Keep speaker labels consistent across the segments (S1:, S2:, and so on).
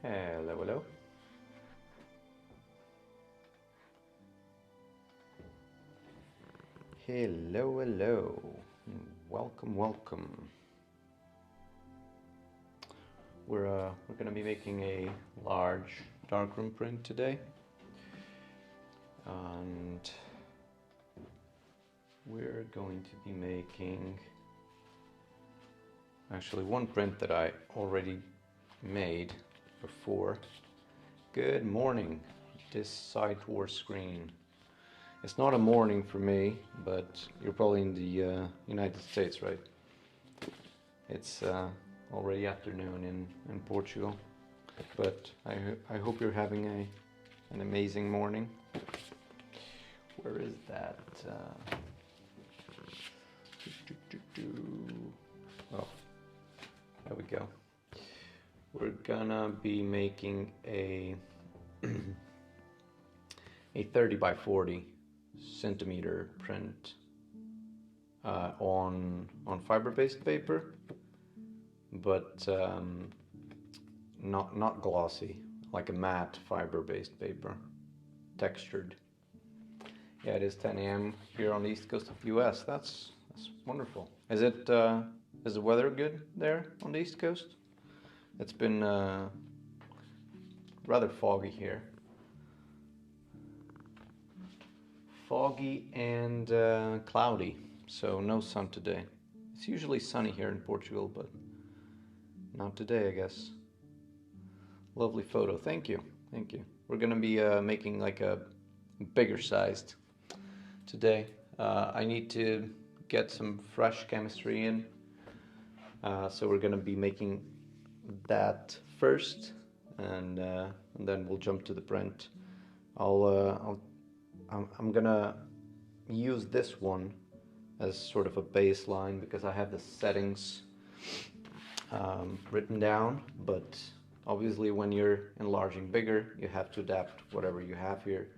S1: Hello, hello. Hello, hello. Welcome, welcome. We're gonna be making a large darkroom print today, and we're going to be making actually one print that I already made before. Good morning, this side war screen. It's not a morning for me, but you're probably in the United States, right? It's already afternoon in Portugal, but I hope you're having an amazing morning. Where is that? Oh, there we go. We're gonna be making a 30 by 40 centimeter print on fiber-based paper, but not glossy, like a matte fiber-based paper, textured. Yeah, it is 10 a.m. here on the east coast of US. That's wonderful. Is the weather good there on the east coast? It's been rather foggy here. Foggy and cloudy, so no sun today. It's usually sunny here in Portugal, but not today, I guess. Lovely photo, thank you, thank you. We're gonna be making like a bigger sized today. I need to get some fresh chemistry in, so we're gonna be making that first, and then we'll jump to the print. I'm gonna use this one as sort of a baseline because I have the settings written down, but obviously when you're enlarging bigger, you have to adapt whatever you have here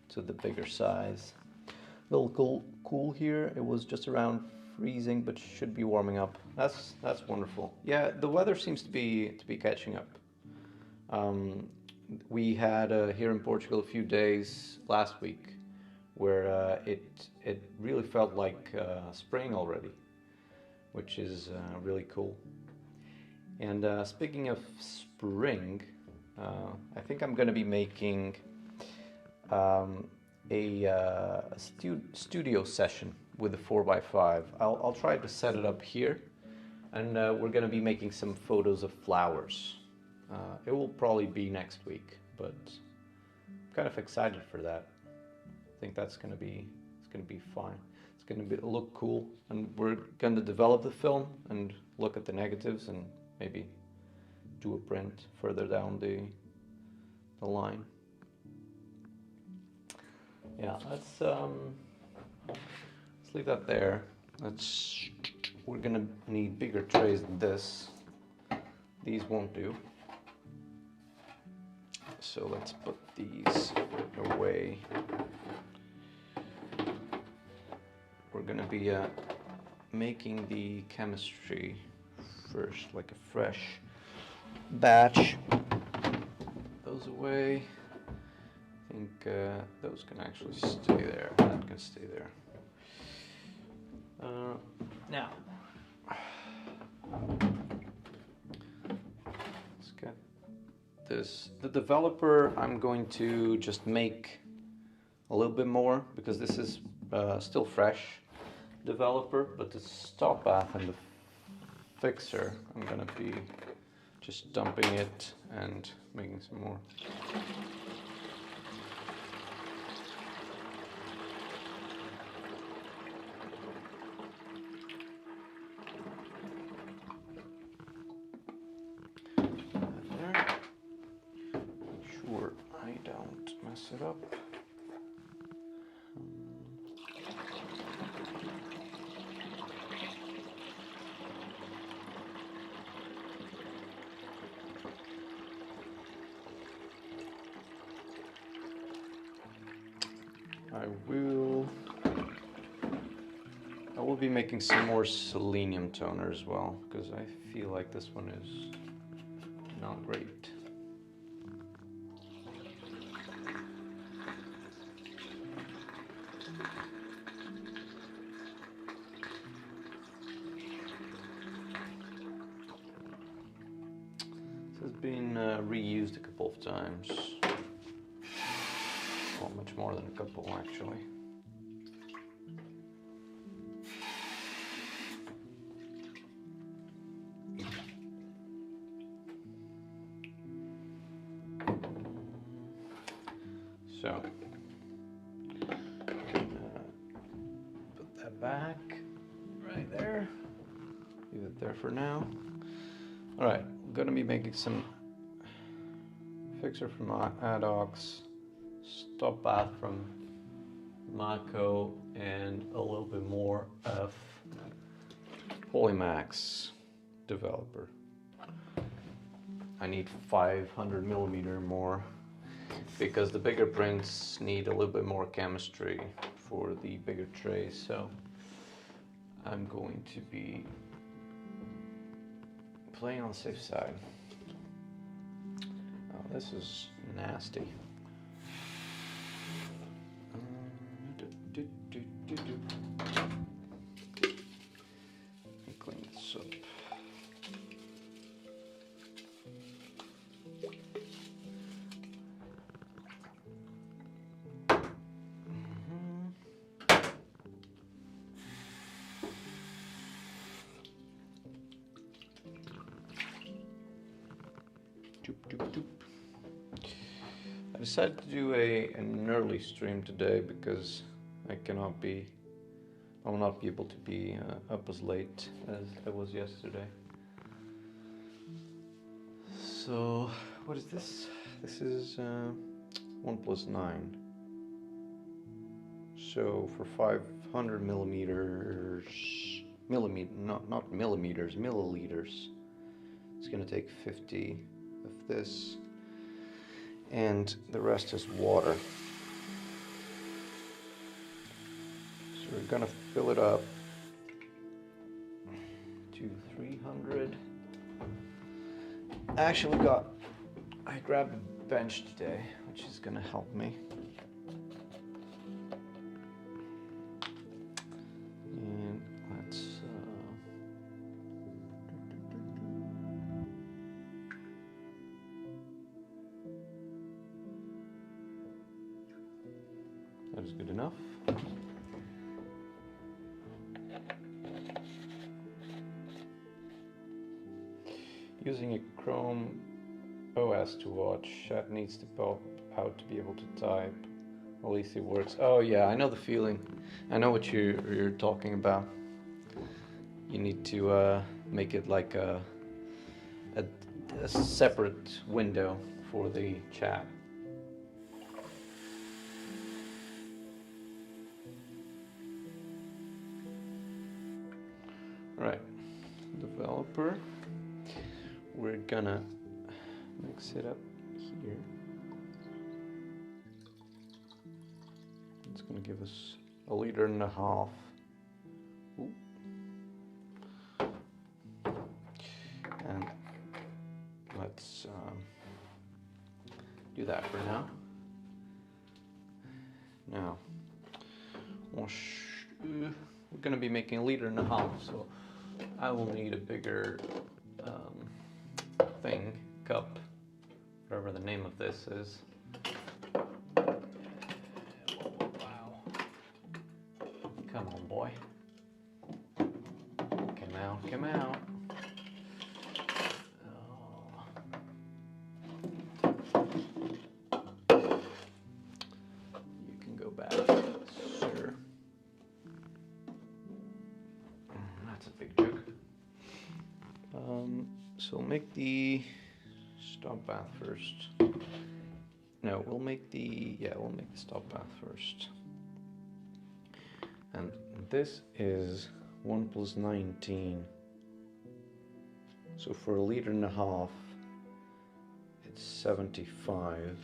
S1: to the bigger size. A little cool here. It was just around freezing, but should be warming up. That's wonderful. Yeah, the weather seems to be catching up. We had here in Portugal a few days last week where it really felt like spring already, which is really cool. And speaking of spring, I think I'm going to be making a studio session with the 4x5. I'll try to set it up here, and we're going to be making some photos of flowers. It will probably be next week, but I'm kind of excited for that. I think it's going to be fine. It's going to look cool, and we're going to develop the film and look at the negatives and maybe do a print further down the line. Yeah, let's leave that there. We're gonna need bigger trays than this. These won't do. So let's put these away. We're gonna be making the chemistry first, like a fresh batch. Those away. I think those can actually stay there. That can stay there. Now, let's get this. The developer, I'm going to just make a little bit more because this is still fresh developer, but the stop bath and the fixer, I'm gonna be just dumping it and making some more. Sure I don't mess it up. I will be making some more selenium toner as well, because I feel like this one is not great. been reused a couple of times. Well, much more than a couple actually. So, put that back right there. Leave it there for now. All right, I'm gonna be making some fixer from Adox, stop bath from Mako, and a little bit more of Polymax developer. I need 500mm more because the bigger prints need a little bit more chemistry for the bigger trays, so I'm going to be playing on the safe side. Oh, this is nasty. Let me clean this up. I decided to do an early stream today because I will not be able to be up as late as I was yesterday. So, what is this? This is 1+9. So for 500mm, not millimeters, milliliters, it's gonna take 50 of this, and the rest is water. So we're gonna fill it up to 300. I grabbed a bench today, which is gonna help me. And let's that is good enough. Using a Chrome OS to watch, chat needs to pop out to be able to type. At least it works. Oh yeah, I know the feeling. I know what you're talking about. You need to make it like a separate window for the chat. Right, developer. We're gonna mix it up here. It's gonna give us 1.5 liters. Ooh. And let's do that for now. Now, we're gonna be making 1.5 liters, so I will need a bigger cup, whatever the name of this is. Wow. Come on, boy. Come out, come out. You can go back, sir. That's a big jug. So we'll make the stop bath first. No, we'll make the stop bath first. And this is 1+19. So for 1.5 liters, it's 75.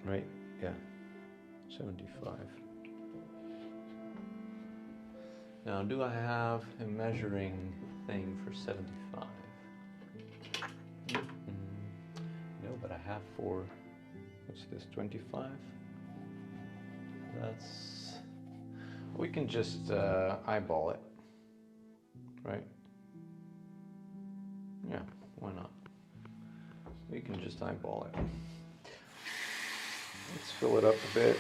S1: Right? Yeah, 75. Now, do I have a measuring thing for 75? No, but I have for, what's this, 25? We can just eyeball it, right? Yeah, why not? We can just eyeball it. Let's fill it up a bit.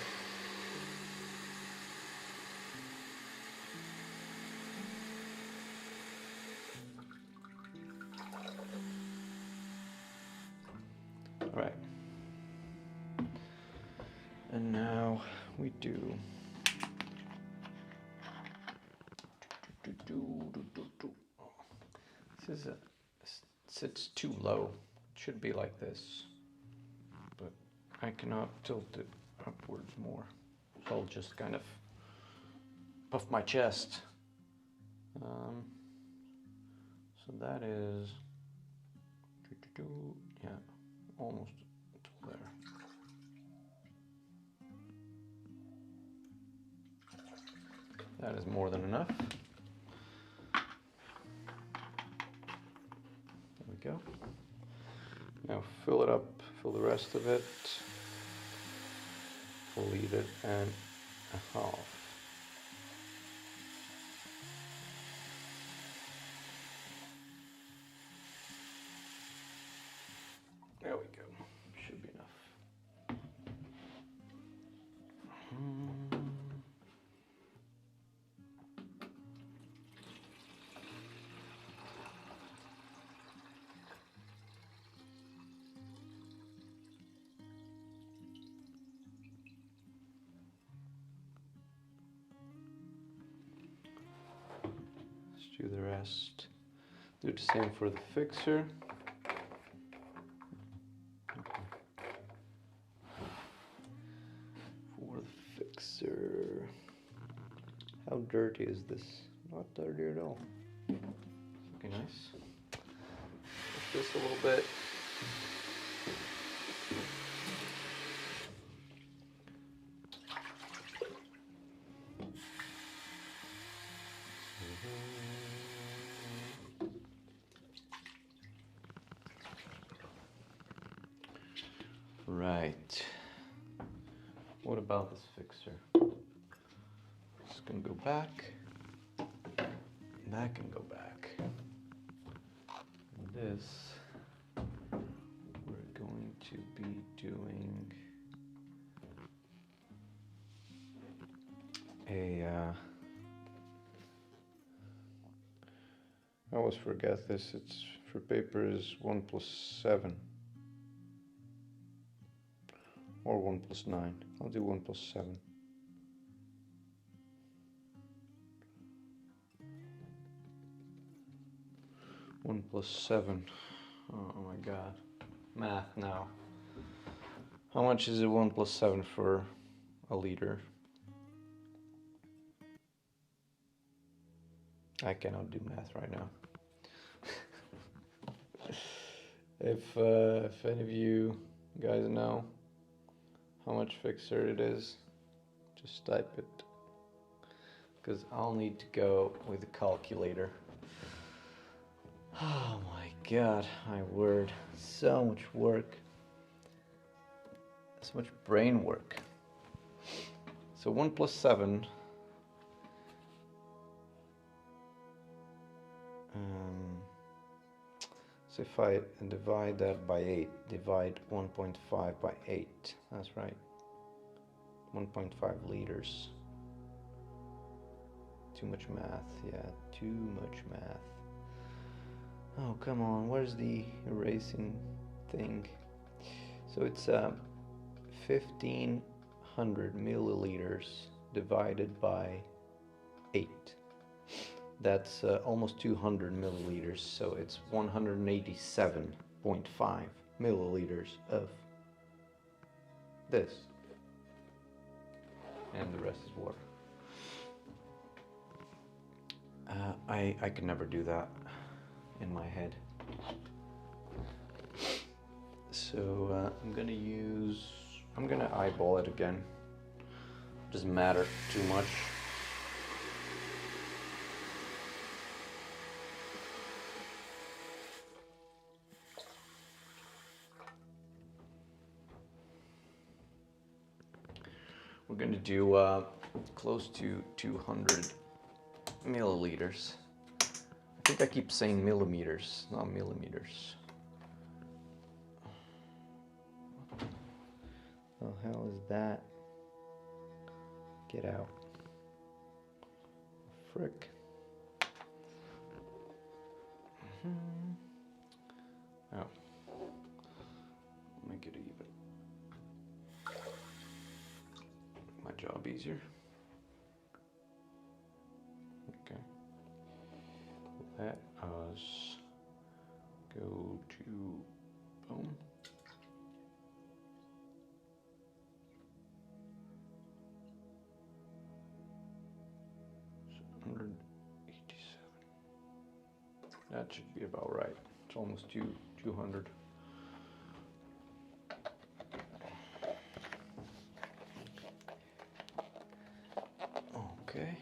S1: All right. And now we do. This is sits too low. It should be like this, but I cannot tilt it upwards more. So I'll just kind of puff my chest. So that is, yeah, almost there. That is more than enough. There we go. Now fill it up, fill the rest of it. Leave it and a half. There we go. Should be enough. Let's do the rest. Do the same for the fixer. For the fixer. How dirty is this? Not dirty at all. Looking nice. Lift this a little bit. Right. What about this fixer? Just gonna go back. That can go back. And this, we're going to be doing a, I always forget this, it's for paper is 1 + 7. Or 1 + 9. I'll do 1 + 7. One plus 7. Oh my god. Math now. How much is it 1 + 7 for a liter? I cannot do math right now. If any of you guys know how much fixer it is, just type it. Because I'll need to go with a calculator. Oh my god, my word. So much work. So much brain work. So 1 + 7. So if I divide that by 8, divide 1.5 by 8. That's right. 1.5 liters. Too much math. Yeah, too much math. Oh, come on. Where's the erasing thing? So it's 1,500 milliliters divided by 8. That's almost 200 milliliters, so it's 187.5 milliliters of this. And the rest is water. I could never do that in my head. So I'm gonna eyeball it again. Doesn't matter too much. We're going to do close to 200 milliliters. I think I keep saying millimeters, not millimeters. What the hell is that? Get out. Frick. Oh. Make it even. My job easier. Okay. Let us go to boom. That should be about right. It's almost 200. Okay.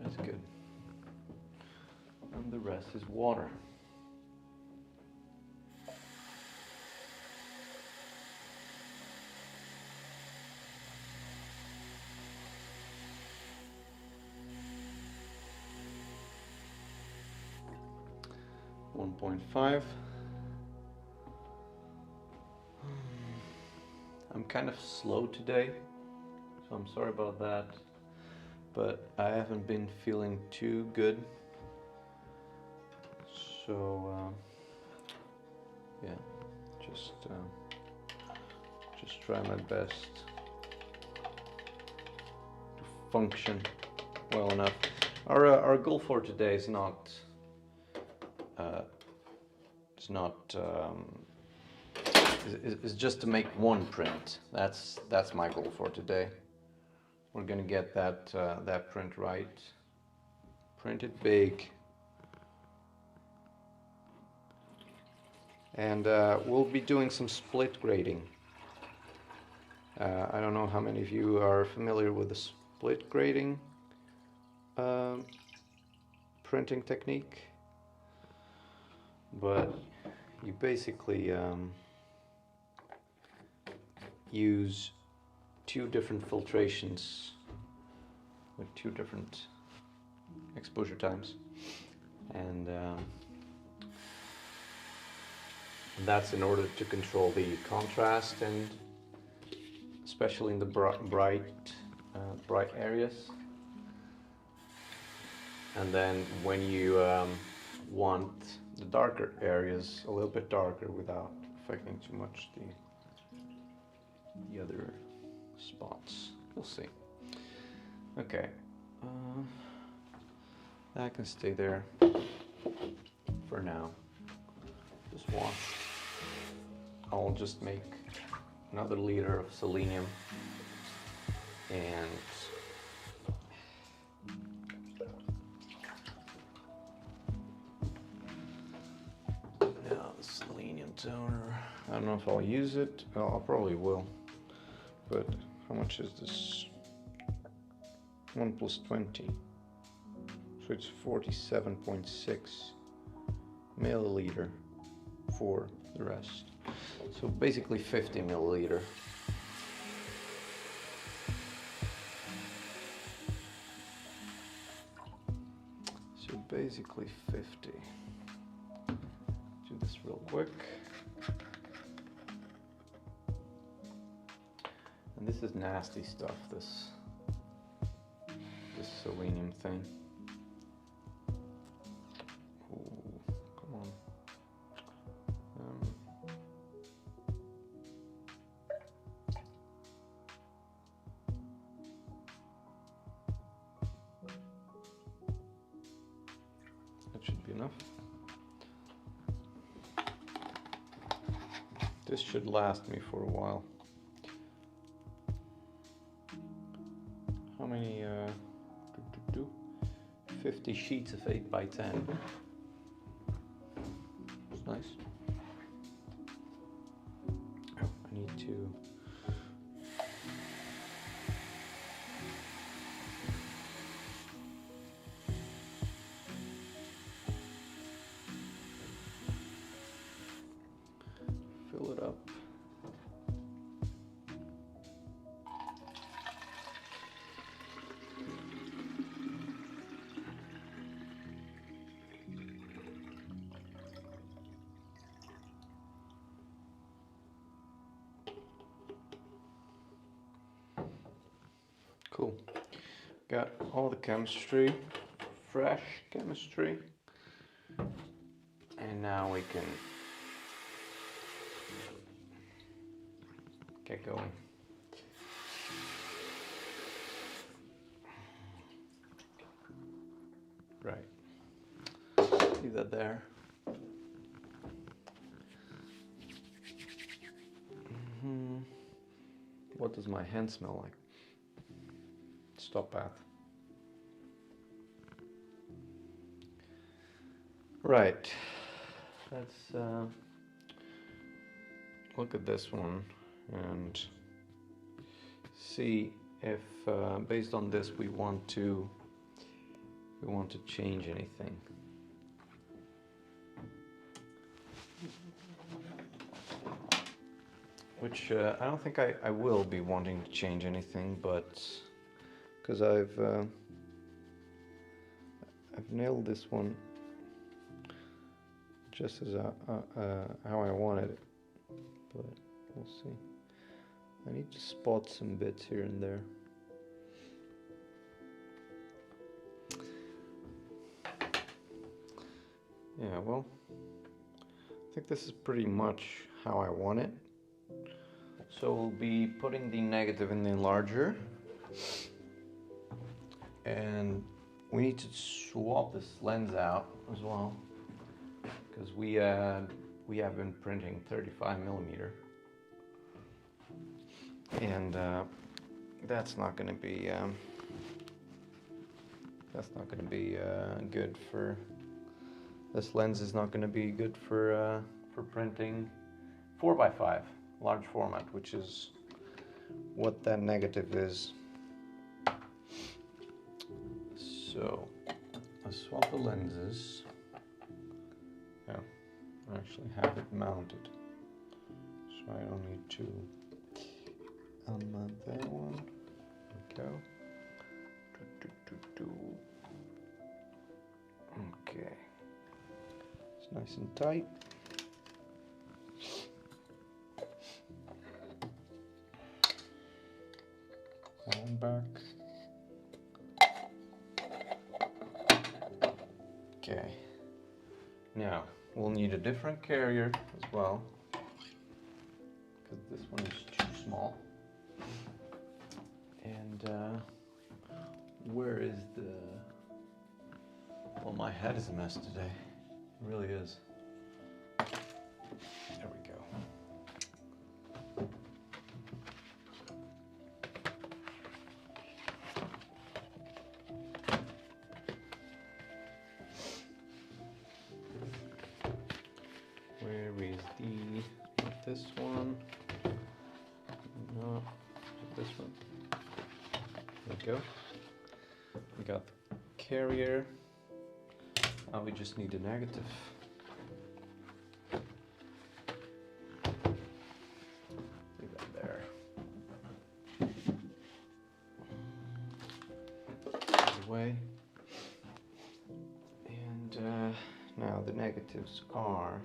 S1: That's good. And the rest is water. .5. I'm kind of slow today, so I'm sorry about that, but I haven't been feeling too good, so yeah, just try my best to function well enough. Our goal for today is not is just to make one print. That's my goal for today. We're gonna get that print right. Print it big. And we'll be doing some split grading. I don't know how many of you are familiar with the split grading printing technique, but you basically use two different filtrations with two different exposure times, and that's in order to control the contrast, and especially in the bright areas. And then when you want the darker areas a little bit darker without affecting too much the other spots. We'll see. Okay, that can stay there for now. Just wash. I'll just make another liter of selenium and now the selenium toner. I don't know if I'll use it. Oh, I probably will. But how much is this? 1 + 20. So it's 47.6 milliliter for the rest. So basically 50 milliliter. So basically 50. Do this real quick. And this is nasty stuff, this selenium thing. Ooh, come on. That should be enough. This should last me for a while. How many? 50 sheets of 8 by 10. It's nice. Oh, I need to. Fill it up. Cool. Got all the chemistry, fresh chemistry. And now we can get going. Right. Leave that there. What does my hand smell like? Stop bath. Right. Let's look at this one and see if based on this we want to change anything. Which I don't think I will be wanting to change anything, but because I've nailed this one just as how I wanted it, but we'll see. I need to spot some bits here and there. Yeah, well, I think this is pretty much how I want it. So we'll be putting the negative in the enlarger, and we need to swap this lens out as well, because we have been printing 35mm, and that's not going to be good for. This lens is not going to be good for printing 4x5 large format, which is what that negative is. So let's swap the lenses. Yeah, I actually have it mounted, so I don't need to unmount that one. There we go. Okay, it's nice and tight. Back. Okay. Now we'll need a different carrier as well, because this one is too small. And where is the? Well, my head is a mess today. It really is. There we go. Not this one. No, this one. There we go. We got the carrier. Now we just need a negative. Leave that there. Away. And now the negatives are.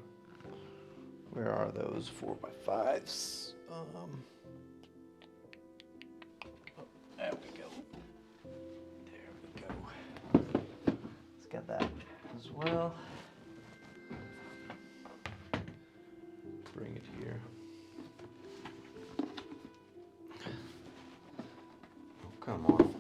S1: Where are those 4x5s? There we go. There we go. Let's get that as well. Bring it here. Oh, come on.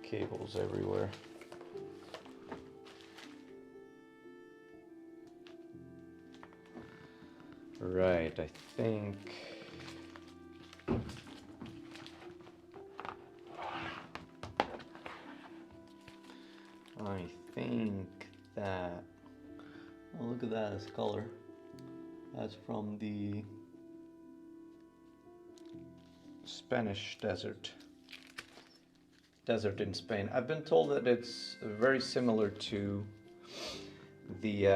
S1: Cables everywhere. Right, I think that, oh, look at that, it's color. That's from the Spanish desert in Spain. I've been told that it's very similar to the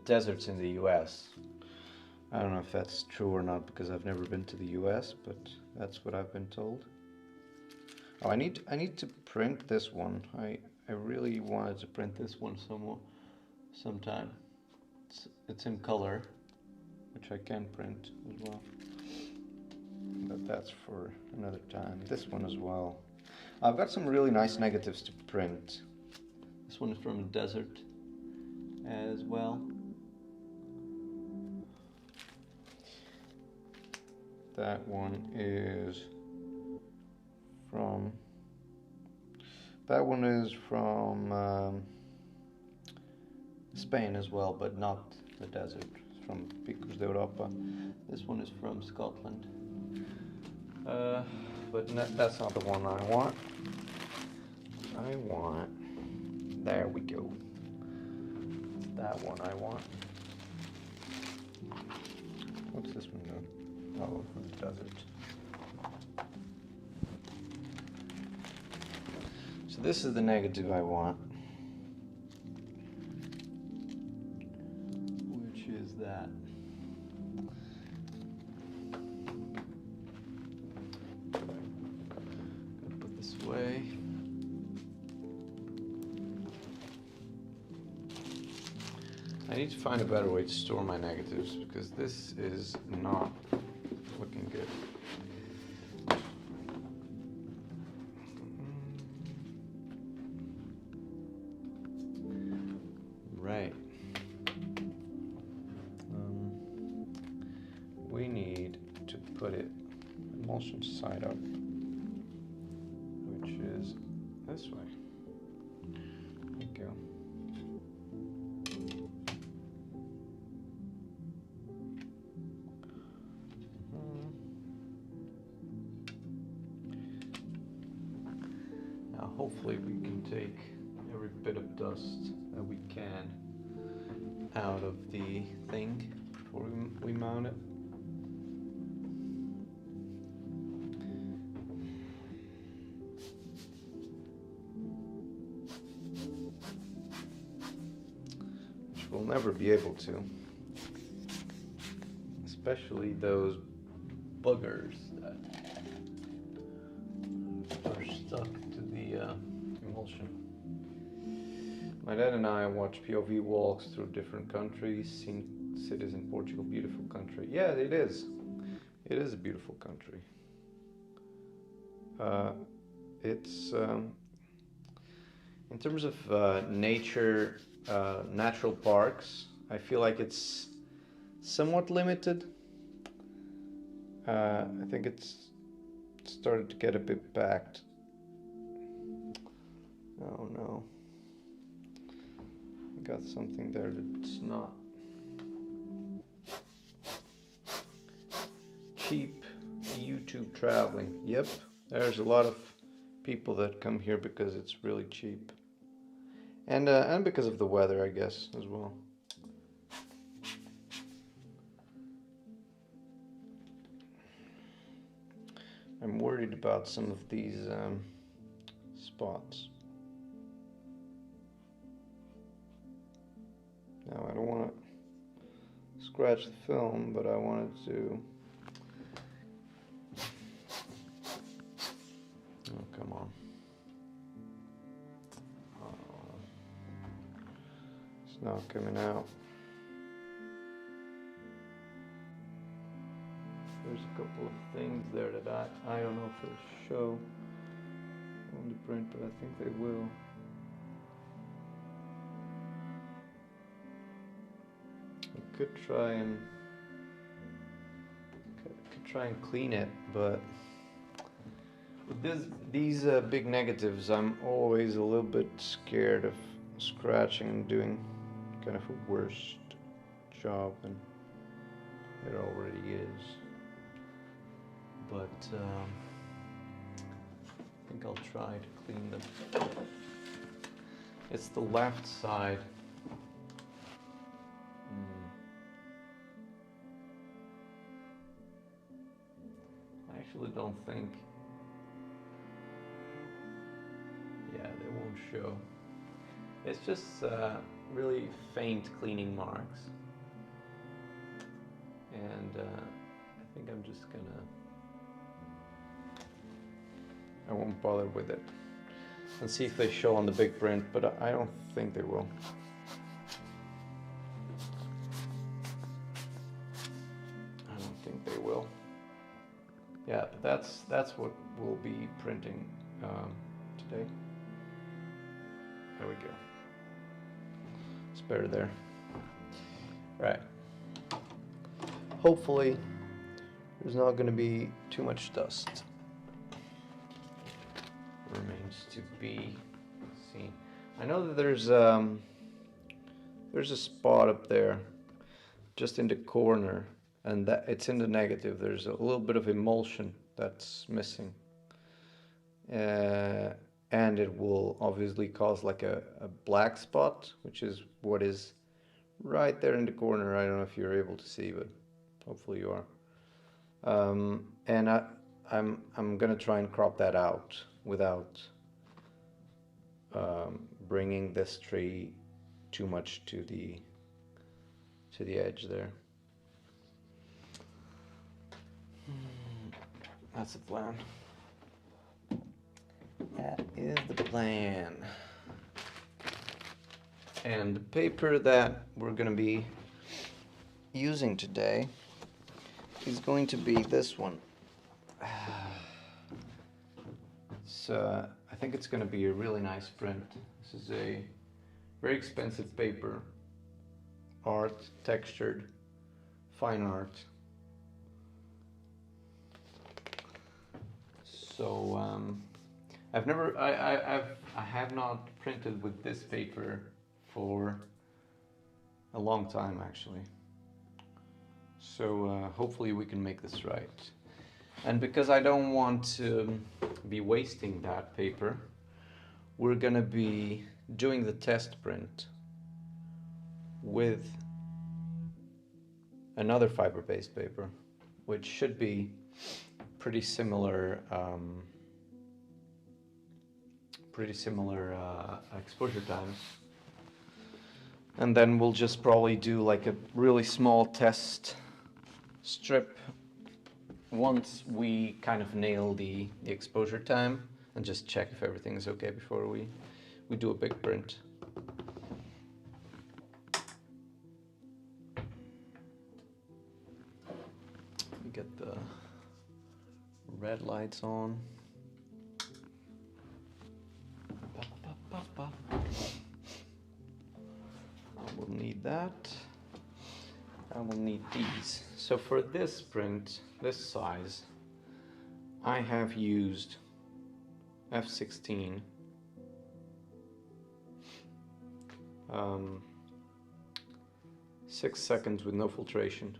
S1: deserts in the US. I don't know if that's true or not, because I've never been to the US, but that's what I've been told. Oh, I need to print this one. I really wanted to print this one sometime. It's in color, which I can print as well. But that's for another time. This one as well. I've got some really nice negatives to print. This one is from a desert as well. That one is from Spain as well, but not the desert. It's from Picos de Europa. This one is from Scotland. But that's not the one I want. There we go. It's that one I want. What's this one doing? Oh, from the desert. So this is the negative I want. Which is that. Gonna put this away. I need to find a better way to store my negatives because this is not looking good. Right. We need to put it emulsion side up, which is this way. There we go. Now hopefully we can take every bit of dust that we can out of the thing before we mount it. Which we'll never be able to. Especially those buggers that are stuck to the emulsion. My dad and I watched POV walks through different countries, seen cities in Portugal, beautiful country. Yeah, it is. It is a beautiful country. It's in terms of nature, natural parks, I feel like it's somewhat limited. I think it's started to get a bit packed. Oh no. Got something there that's not cheap. YouTube traveling. Yep, there's a lot of people that come here because it's really cheap, and because of the weather, I guess, as well. I'm worried about some of these spots. Now I don't want to scratch the film, but I wanted to. Oh, come on. It's not coming out. There's a couple of things there that I don't know if they'll show on the print, but I think they will. I could try and clean it, but with these big negatives, I'm always a little bit scared of scratching and doing kind of a worse job than it already is. But I think I'll try to clean them. It's the left side. I actually don't think. Yeah, they won't show. It's just really faint cleaning marks. And I think I'm just gonna. I won't bother with it. And see if they show on the big print, but I don't think they will. that's what we'll be printing today. There we go. It's better there. Right. Hopefully there's not going to be too much dust. Remains to be seen. I know that there's a spot up there just in the corner, and that it's in the negative. There's a little bit of emulsion that's missing, and it will obviously cause like a black spot, which is what is right there in the corner. I don't know if you're able to see, but hopefully you are. And I'm gonna try and crop that out without bringing this tree too much to the edge there. That's the plan. That is the plan. And the paper that we're going to be using today is going to be this one. So I think it's going to be a really nice print. This is a very expensive paper. Art, textured, fine art. So I have not printed with this paper for a long time actually. So hopefully we can make this right. And because I don't want to be wasting that paper, we're gonna be doing the test print with another fiber-based paper, which should be pretty similar exposure times. And then we'll just probably do like a really small test strip once we kind of nail the exposure time, and just check if everything is okay before we do a big print. We get the red lights on. I will need that. I will need these. So for this print, this size, I have used F16 6 seconds with no filtration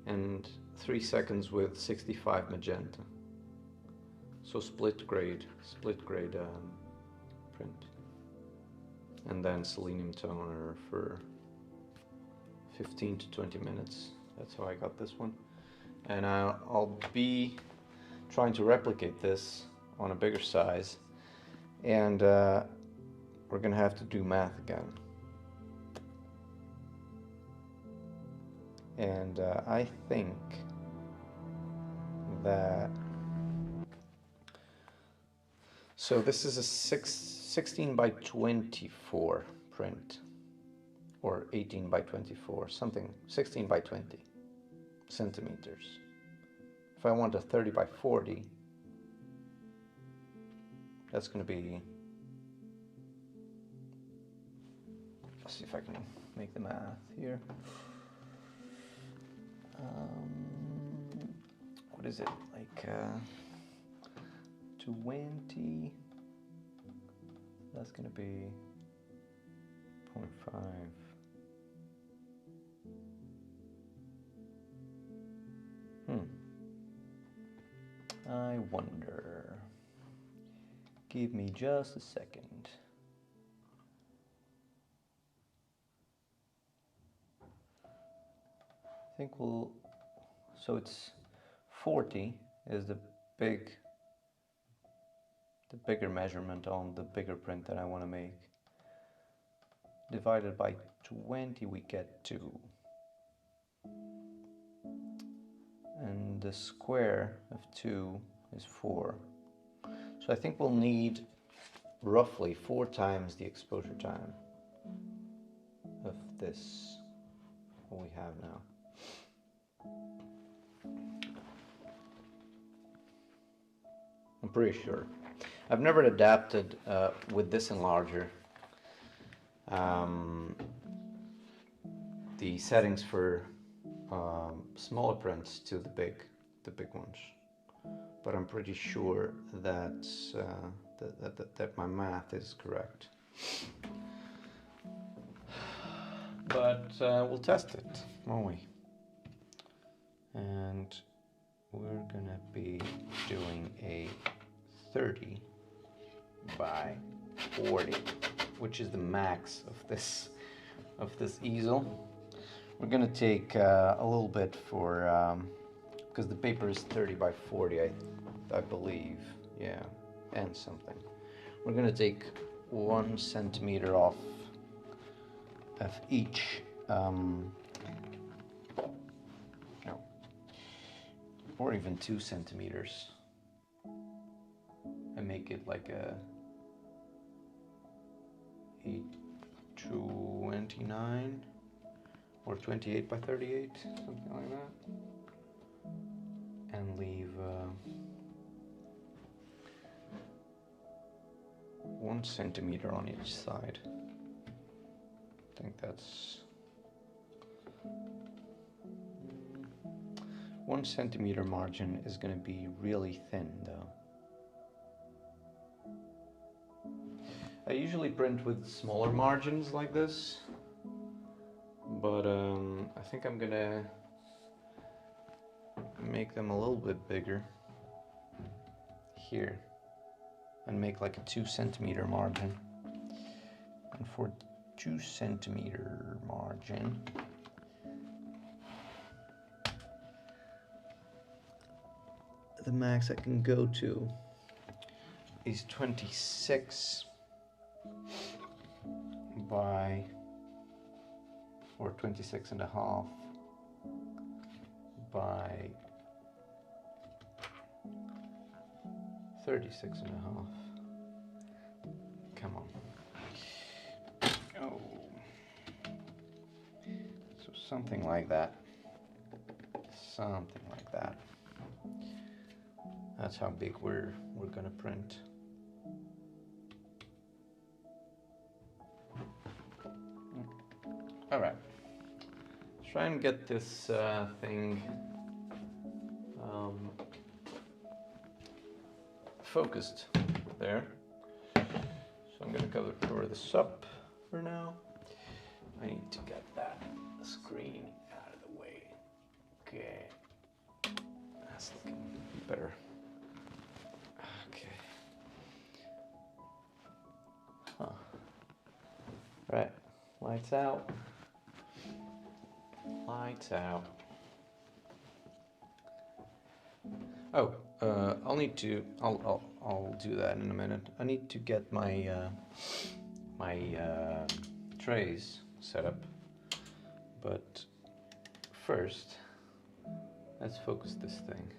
S1: and 3 seconds with 65 magenta. So split grade print. And then selenium toner for 15 to 20 minutes. That's how I got this one. And I'll be trying to replicate this on a bigger size. And we're gonna have to do math again. And I think that... So this is a 16 by 24 print, or 18 by 24, something, 16 by 20 centimeters. If I want a 30 by 40, that's going to be, let's see if I can make the math here. What is it, like 20, that's going to be 0.5. I wonder. Give me just a second. I think we'll, so it's 40 is the bigger measurement on the bigger print that I want to make. Divided by 20 we get 2. And the square of 2 is 4. So I think we'll need roughly 4 times the exposure time of this, what we have now. pretty sure. I've never adapted with this enlarger the settings for smaller prints to the big ones, but I'm pretty sure that that my math is correct. But we'll test it, won't we? And we're gonna be doing a 30 by 40, which is the max of this easel. We're gonna take a little bit for because the paper is 30 by 40, I believe, yeah, and something. We're gonna take 1 centimeter off of each, no, or even 2 centimeters, and make it like a 829 or 28 by 38, something like that, and leave 1 centimeter on each side. I think that's 1 centimeter margin is going to be really thin though. I usually print with smaller margins like this, but I think I'm gonna make them a little bit bigger here and make like a 2 centimeter margin. And for 2 centimeter margin, the max I can go to is 26 by, or 26 and a half by 36 and a half. Come on. Oh. So something like that. Something like that. That's how big we're gonna print. All right. Let's try and get this thing focused there. So I'm gonna cover this up for now. I need to get that screen out of the way. Okay, that's looking better. Okay. Huh. Right. Lights out. Lights out. Oh, I'll do that in a minute. I need to get my trays set up, but first let's focus this thing.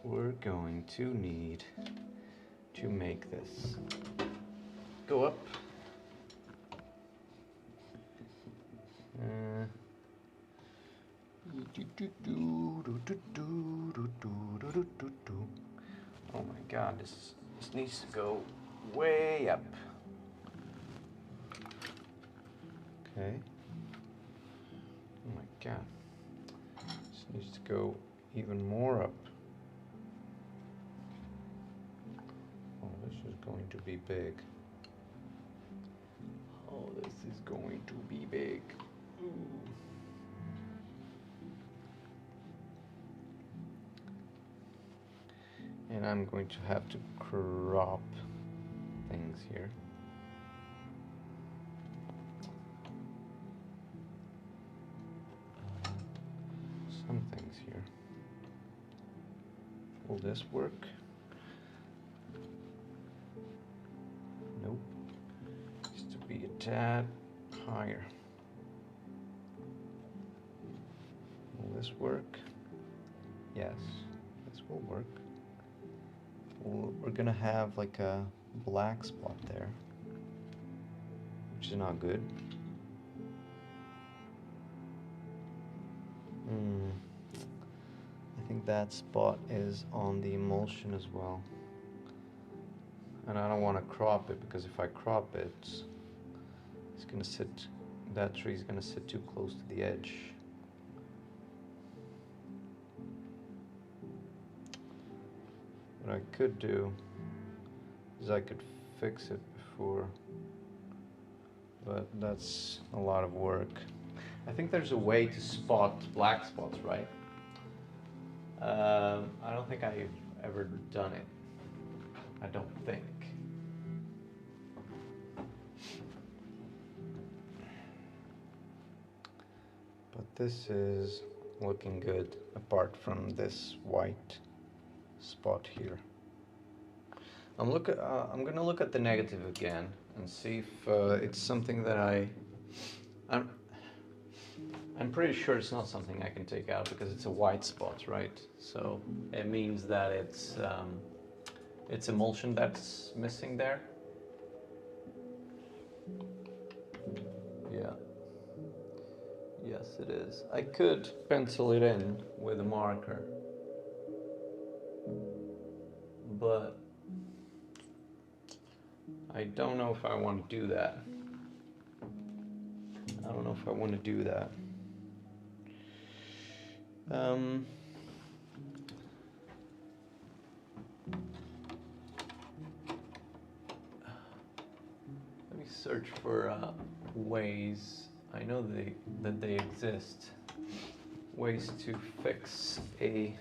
S1: We're going to need to make this go up. Oh my god, this needs to go way up. Okay. Oh my god. This needs to go even more up. Oh, this is going to be big. Oh, this is going to be big. Ooh. And I'm going to have to crop things here. Some things here. Will this work? Nope. Needs to be a tad higher. Will this work? Yes, this will work. We're gonna have like a black spot there, which is not good. I think that spot is on the emulsion as well. And I don't want to crop it, because if I crop it, it's going to sit, that tree is going to sit too close to the edge. What I could do is I could fix it before, but that's a lot of work. I think there's a way to spot black spots, right? I don't think I've ever done it. I don't think. But this is looking good, apart from this white spot here. I'm gonna look at the negative again and see if it's something that I'm pretty sure it's not something I can take out, because it's a white spot, right? So it means that it's emulsion that's missing there. Yeah. Yes, it is. I could pencil it in with a marker, but I don't know if I want to do that. I don't know if I want to do that. Let me search for ways. I know that they exist. Ways to fix a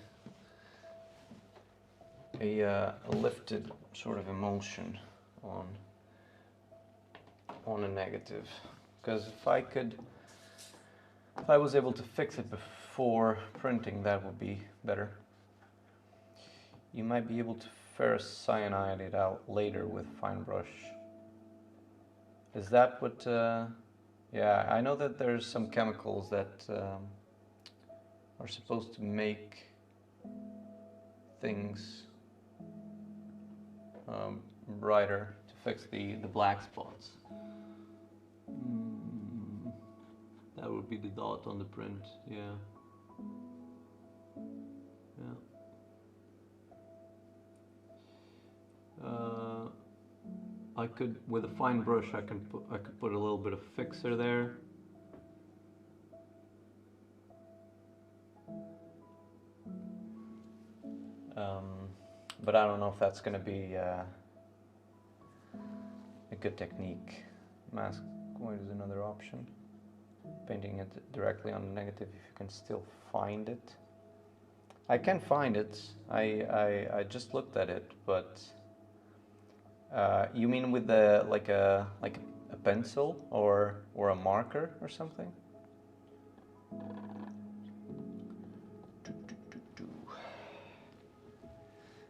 S1: lifted sort of emulsion on a negative. Because if I was able to fix it before printing, that would be better. You might be able to ferrocyanide it out later with fine brush. Is that what? Yeah, I know that there's some chemicals that are supposed to make things brighter to fix the black spots. That would be the dot on the print, yeah. I could, with a fine brush, I could put a little bit of fixer there. But I don't know if that's going to be a good technique. Mask white is another option. Painting it directly on the negative, if you can still find it. I can find it. I just looked at it, but you mean with the like a pencil or a marker or something?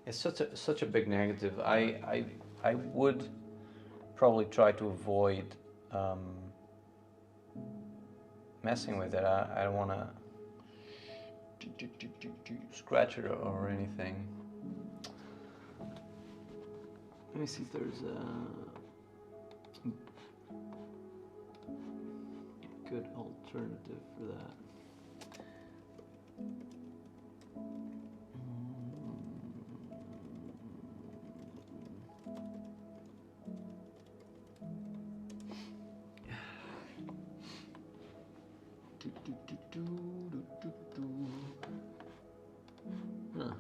S1: It's such a big negative. I would probably try to avoid messing with it. I don't want to scratch it or anything. Let me see if there's a good alternative for that. Huh.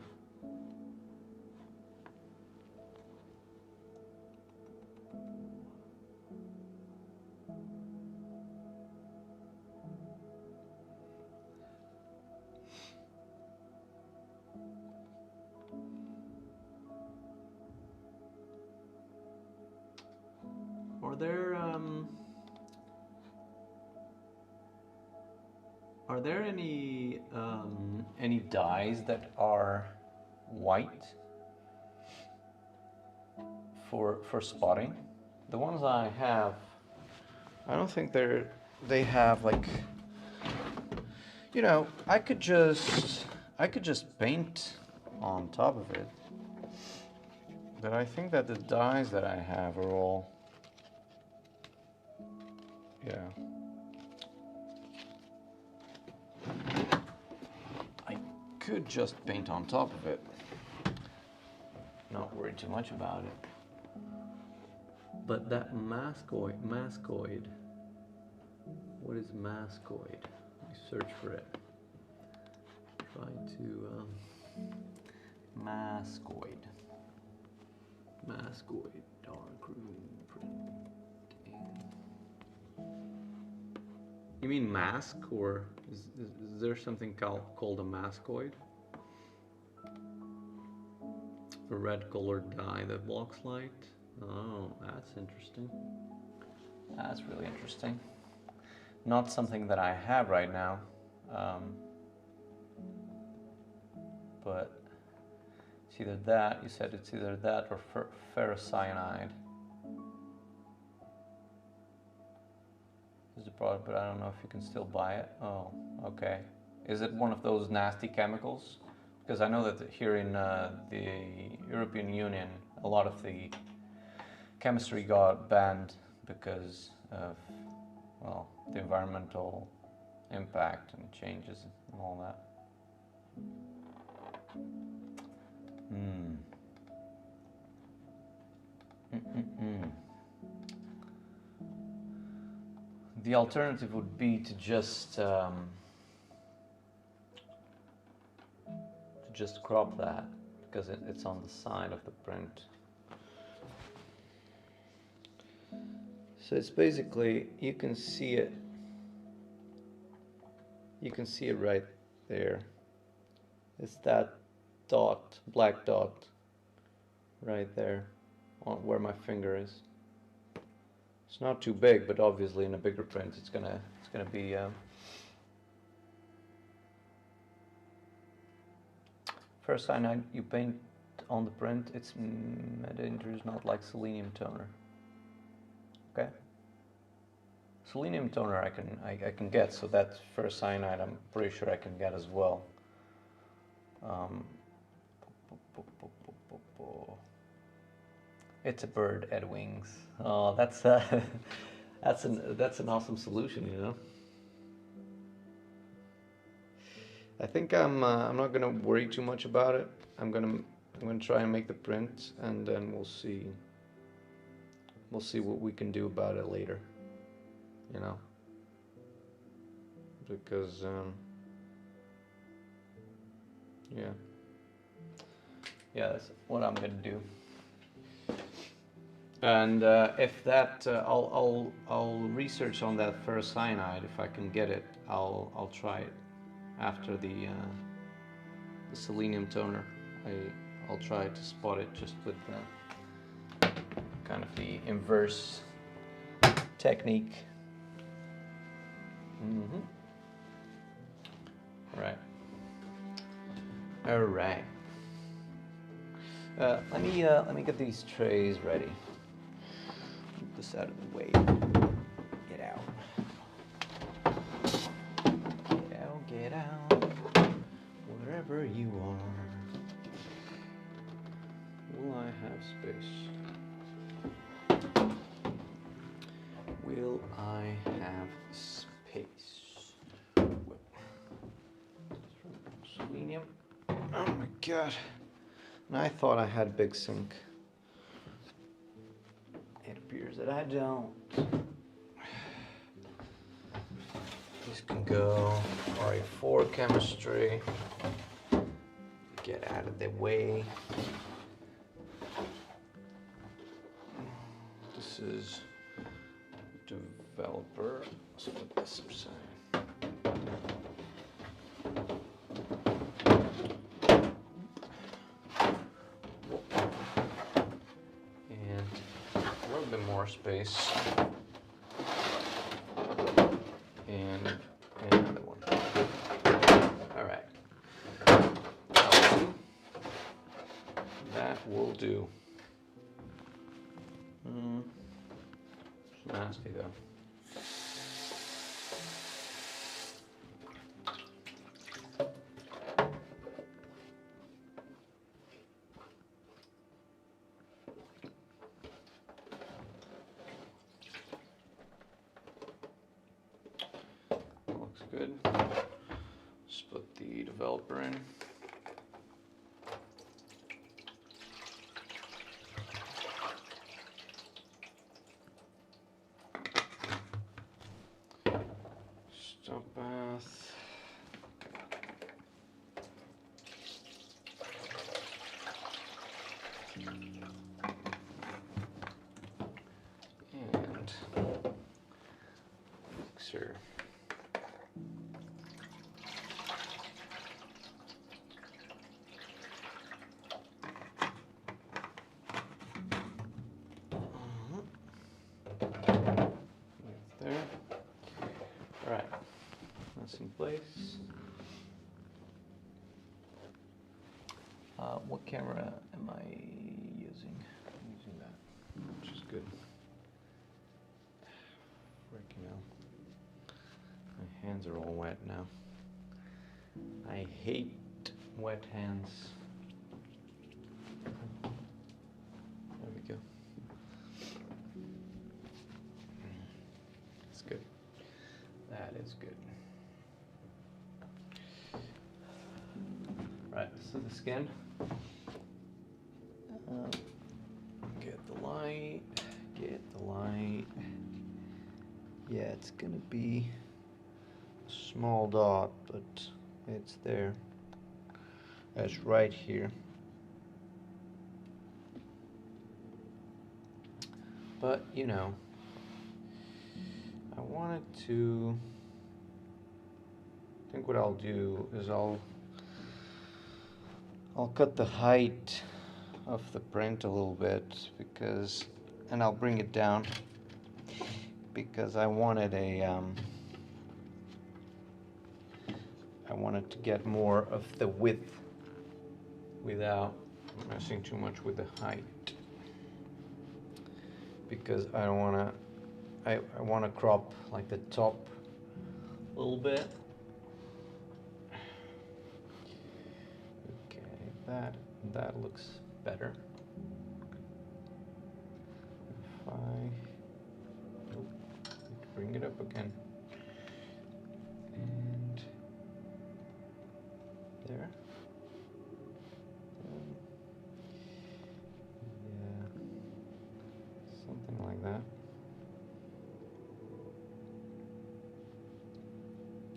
S1: Are there any dyes that are white for spotting? The ones I have, I don't think they have like, you know, I could just paint on top of it. But I think that the dyes that I have are all, yeah. I could just paint on top of it. Not worry too much about it. But that mascoid, what is mascoid? Let me search for it. Try to, mascoid, darkroom printing. You mean mask, or is there something called a mascoid? A red colored dye that blocks light? Oh, that's interesting. That's really interesting. Not something that I have right now, but it's either that, you said it's either that or ferrocyanide. Is the product, but I don't know if you can still buy it. Oh, okay. Is it one of those nasty chemicals? Because I know that here in the European Union, a lot of the chemistry got banned because of, well, the environmental impact and changes and all that. The alternative would be to just crop that, because it's on the side of the print. So it's basically, you can see it right there. It's that dot, black dot right there on where my finger is. It's not too big, but obviously in a bigger print it's gonna be first cyanide you paint on the print. It's is not like selenium toner. Okay. Selenium toner I can get, so that first cyanide I'm pretty sure I can get as well. It's a bird at wings. Oh, that's an awesome solution, you know. I think I'm not gonna worry too much about it. I'm gonna try and make the print, and then we'll see what we can do about it later, you know, because yeah, that's what I'm gonna do. And if that, I'll research on that ferrocyanide. If I can get it, I'll try it after the selenium toner. I'll try to spot it just with kind of the inverse technique. Right. All right. Let me get these trays ready. Move this out of the way. Get out. Get out. Wherever you are. Will I have space? Will I have space? Selenium. Oh my god. And I thought I had big sink. It appears that I don't. This can go RA4 chemistry. Get out of the way. This is developer. Let's put this aside. Space and another one. All right, that will do. It's nasty though. Good. Just put the developer in. Stop bath. And mixer. There. All right, that's in place. What camera am I using? I'm using that, which is good. Freaking hell. My hands are all wet now. I hate wet hands. There we go. That's good. That is good. Right, so the skin. Get the light. Get the light. Yeah, it's gonna be a small dot, but it's there. It's right here. But you know, I wanted to. I think what I'll do is I'll cut the height of the print a little bit because, and I'll bring it down because I wanted I wanted to get more of the width without messing too much with the height, because I don't want to. I want to crop like the top a little bit. Okay, that looks better. If I nope, need to bring it up again, and there. Yeah, something like that.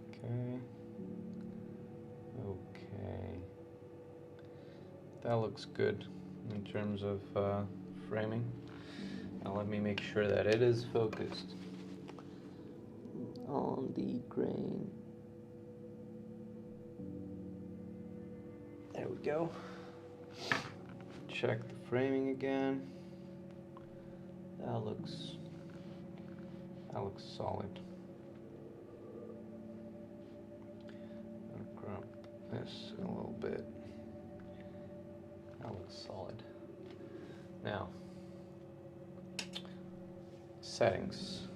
S1: Okay. Okay. That looks good in terms of framing. Now let me make sure that it is focused on the grain. There we go. Check the framing again. That looks solid. I'll crop this a little bit. That looks solid. Now, settings.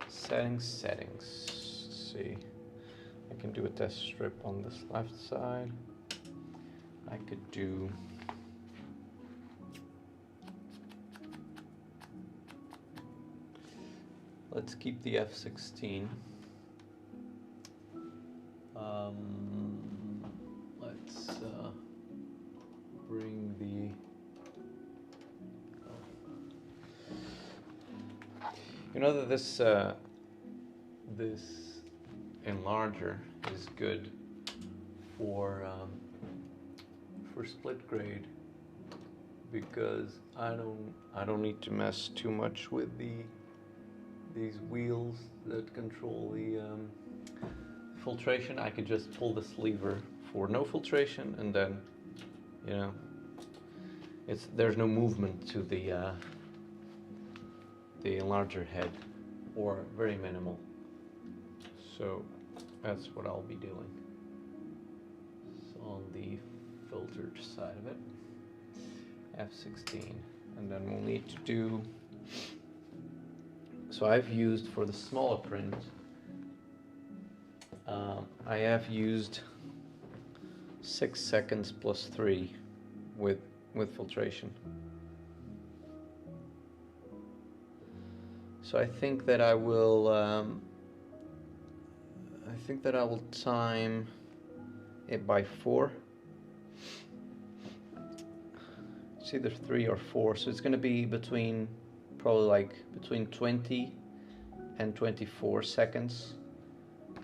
S1: Settings. Let's see. I can do a test strip on this left side. I could do let's keep the f16. Let's bring the you know that this Enlarger is good for split grade, because I don't need to mess too much with these wheels that control the filtration. I could just pull this lever for no filtration, and then you know there's no movement to the Enlarger head, or very minimal. So that's what I'll be doing. So on the filtered side of it, F16, and then we'll need to do. So I've used for the smaller print. I have used 6 seconds plus 3 with filtration. So I think that I will time it by 4. It's either 3 or 4, so it's going to be between 20 and 24 seconds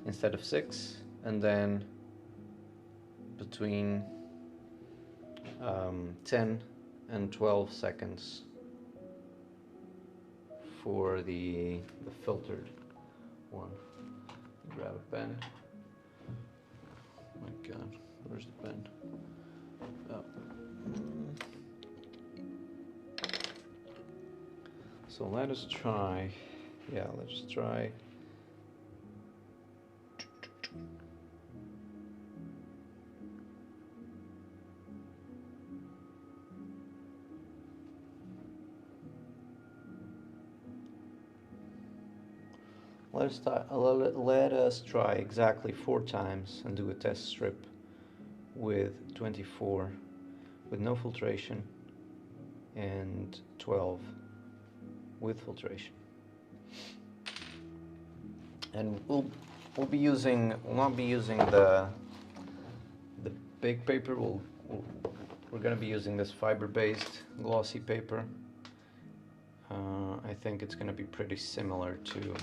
S1: instead of 6, and then between 10 and 12 seconds for the filtered one. Grab a pen. Oh my god, where's the pen? Oh. So let us try, let's try. Let us try exactly 4 times and do a test strip with 24 with no filtration and 12 with filtration. And we'll not be using the big paper. We're going to be using this fiber-based glossy paper. I think it's going to be pretty similar to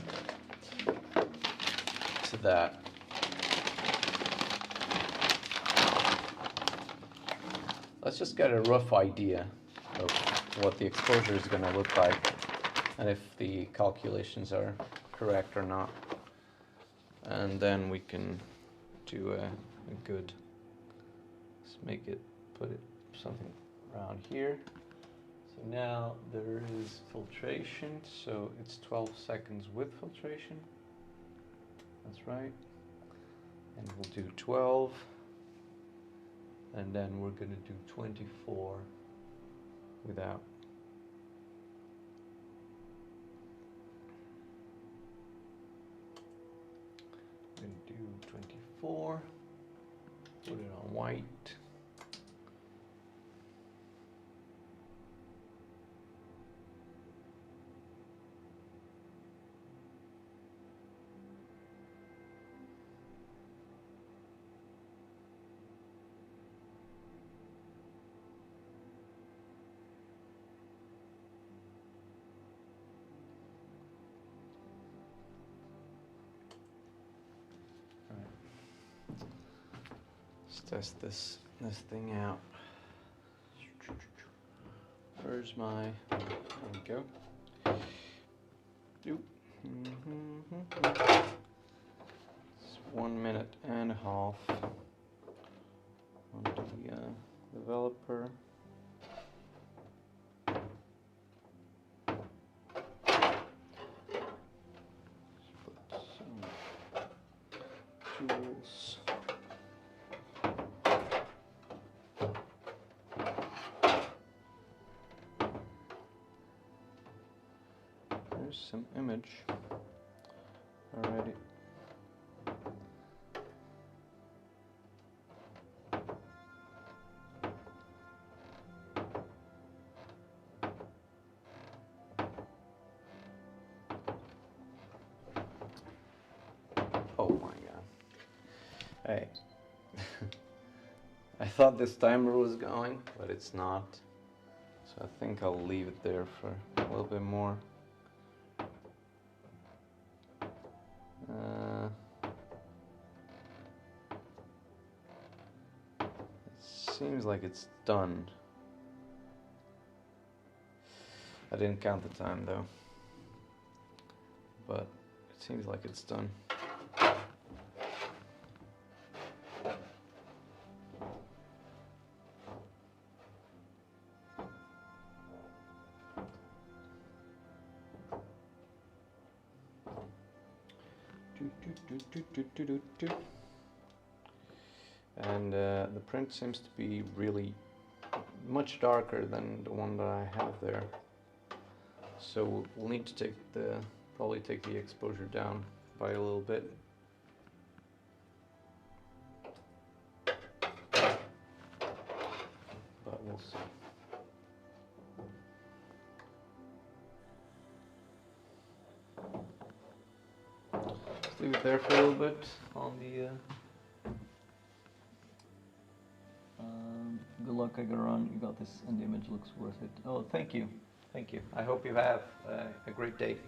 S1: that. Let's just get a rough idea of what the exposure is going to look like and if the calculations are correct or not. And then we can do a good, let's make it, put it something around here. So now there is filtration, so it's 12 seconds with filtration. That's right. And we'll do 12. And then we're going to do 24 without. We're going to do 24. Put it on white. Test this thing out. Where's my? There we go. It's 1 minute and a half on the developer. Put some tools. Some image already. Oh my god. Hey. I thought this timer was going, but it's not. So I think I'll leave it there for a little bit more. Seems like it's done. I didn't count the time though, but it seems like it's done. And the print seems to be really much darker than the one that I have there. So we'll need to probably take the exposure down by a little bit. But we'll see. Just leave it there for a little bit on the good luck, I got on. You got this, and the image looks worth it. Oh, thank you. Thank you. I hope you have a great day.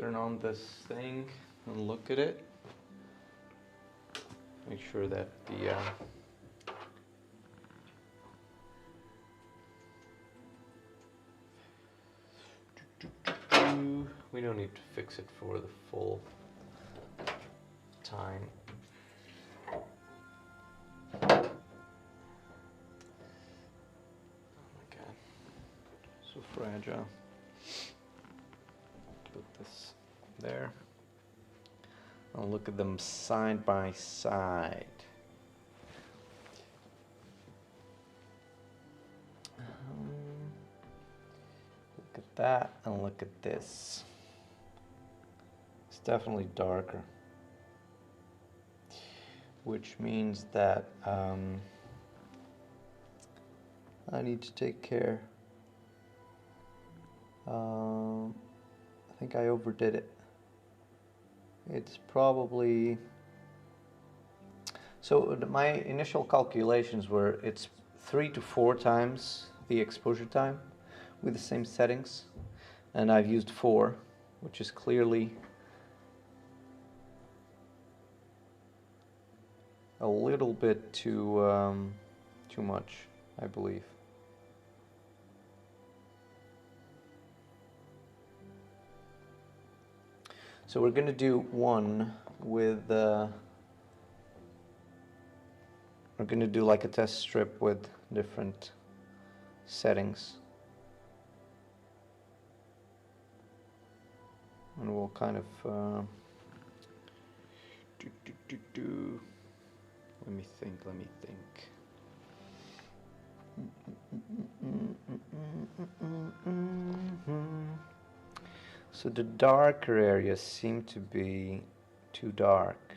S1: turn on this thing and look at it. Make sure that the we don't need to fix it for the full time. Oh my god, so fragile. Put this there. I'll look at them side by side. Look at that and look at this. It's definitely darker, which means that I need to take care. I think I overdid it. It's probably, so my initial calculations were it's 3 to 4 times the exposure time with the same settings, and I've used 4, which is clearly a little bit too much, I believe. So we're going to do one with, we're going to do like a test strip with different settings. And we'll kind of, let me think. So the darker areas seem to be too dark,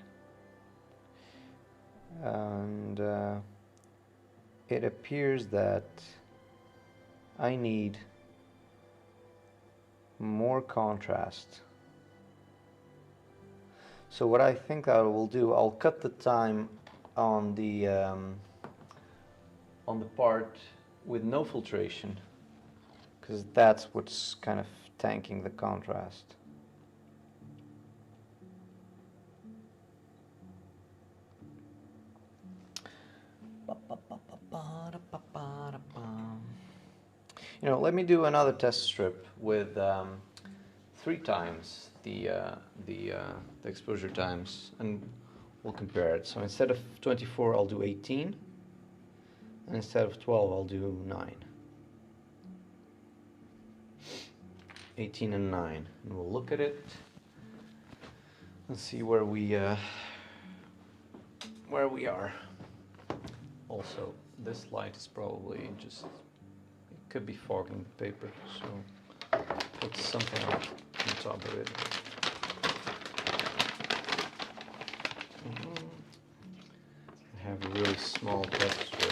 S1: and it appears that I need more contrast. So what I think I will do, I'll cut the time on the part with no filtration, because that's what's kind of tanking the contrast. You know, let me do another test strip with 3 times the exposure times, and we'll compare it. So instead of 24, I'll do 18, and instead of 12, I'll do 9. 18 and 9, and we'll look at it and see where we are. Also, this light is probably just, it could be fogging the paper, so put something on top of it. I have a really small test strip.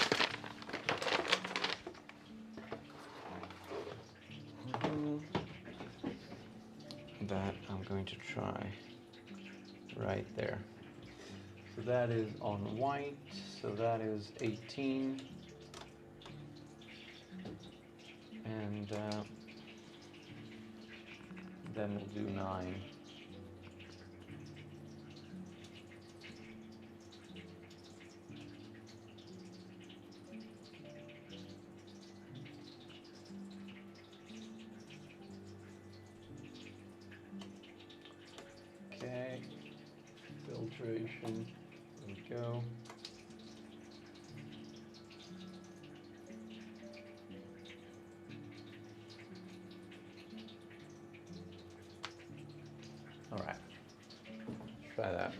S1: That I'm going to try right there. So that is on white, so that is 18, and then we'll do 9. Okay, filtration, there we go. All right, try that.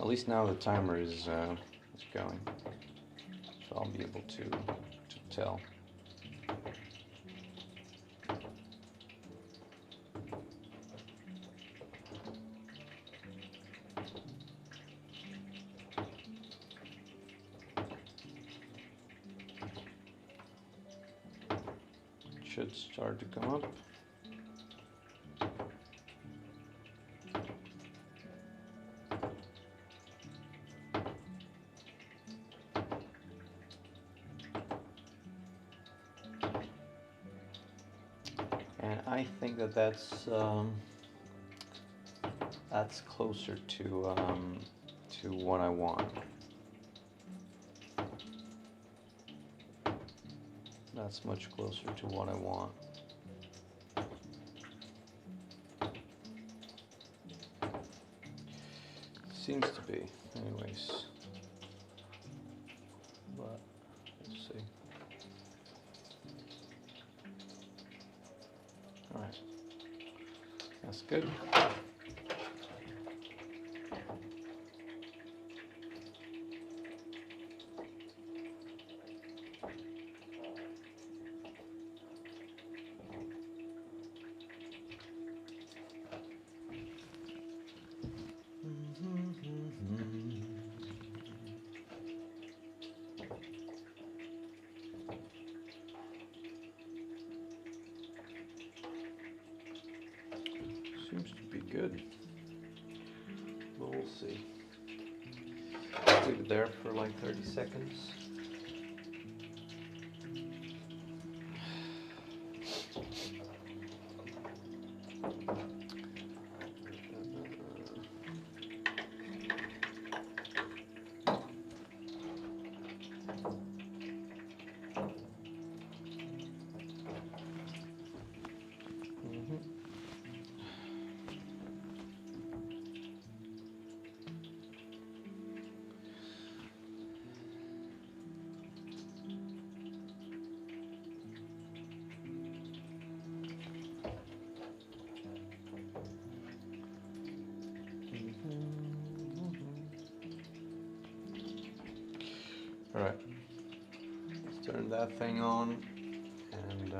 S1: At least now the timer is going, so I'll be able to tell. It should start to come up. I think that that's closer to what I want. That's much closer to what I want. Seems to be, anyways. But we'll see. All right, that's good. Seems to be good, but we'll see. Leave it there for like 30 seconds. All right, let's turn that thing on and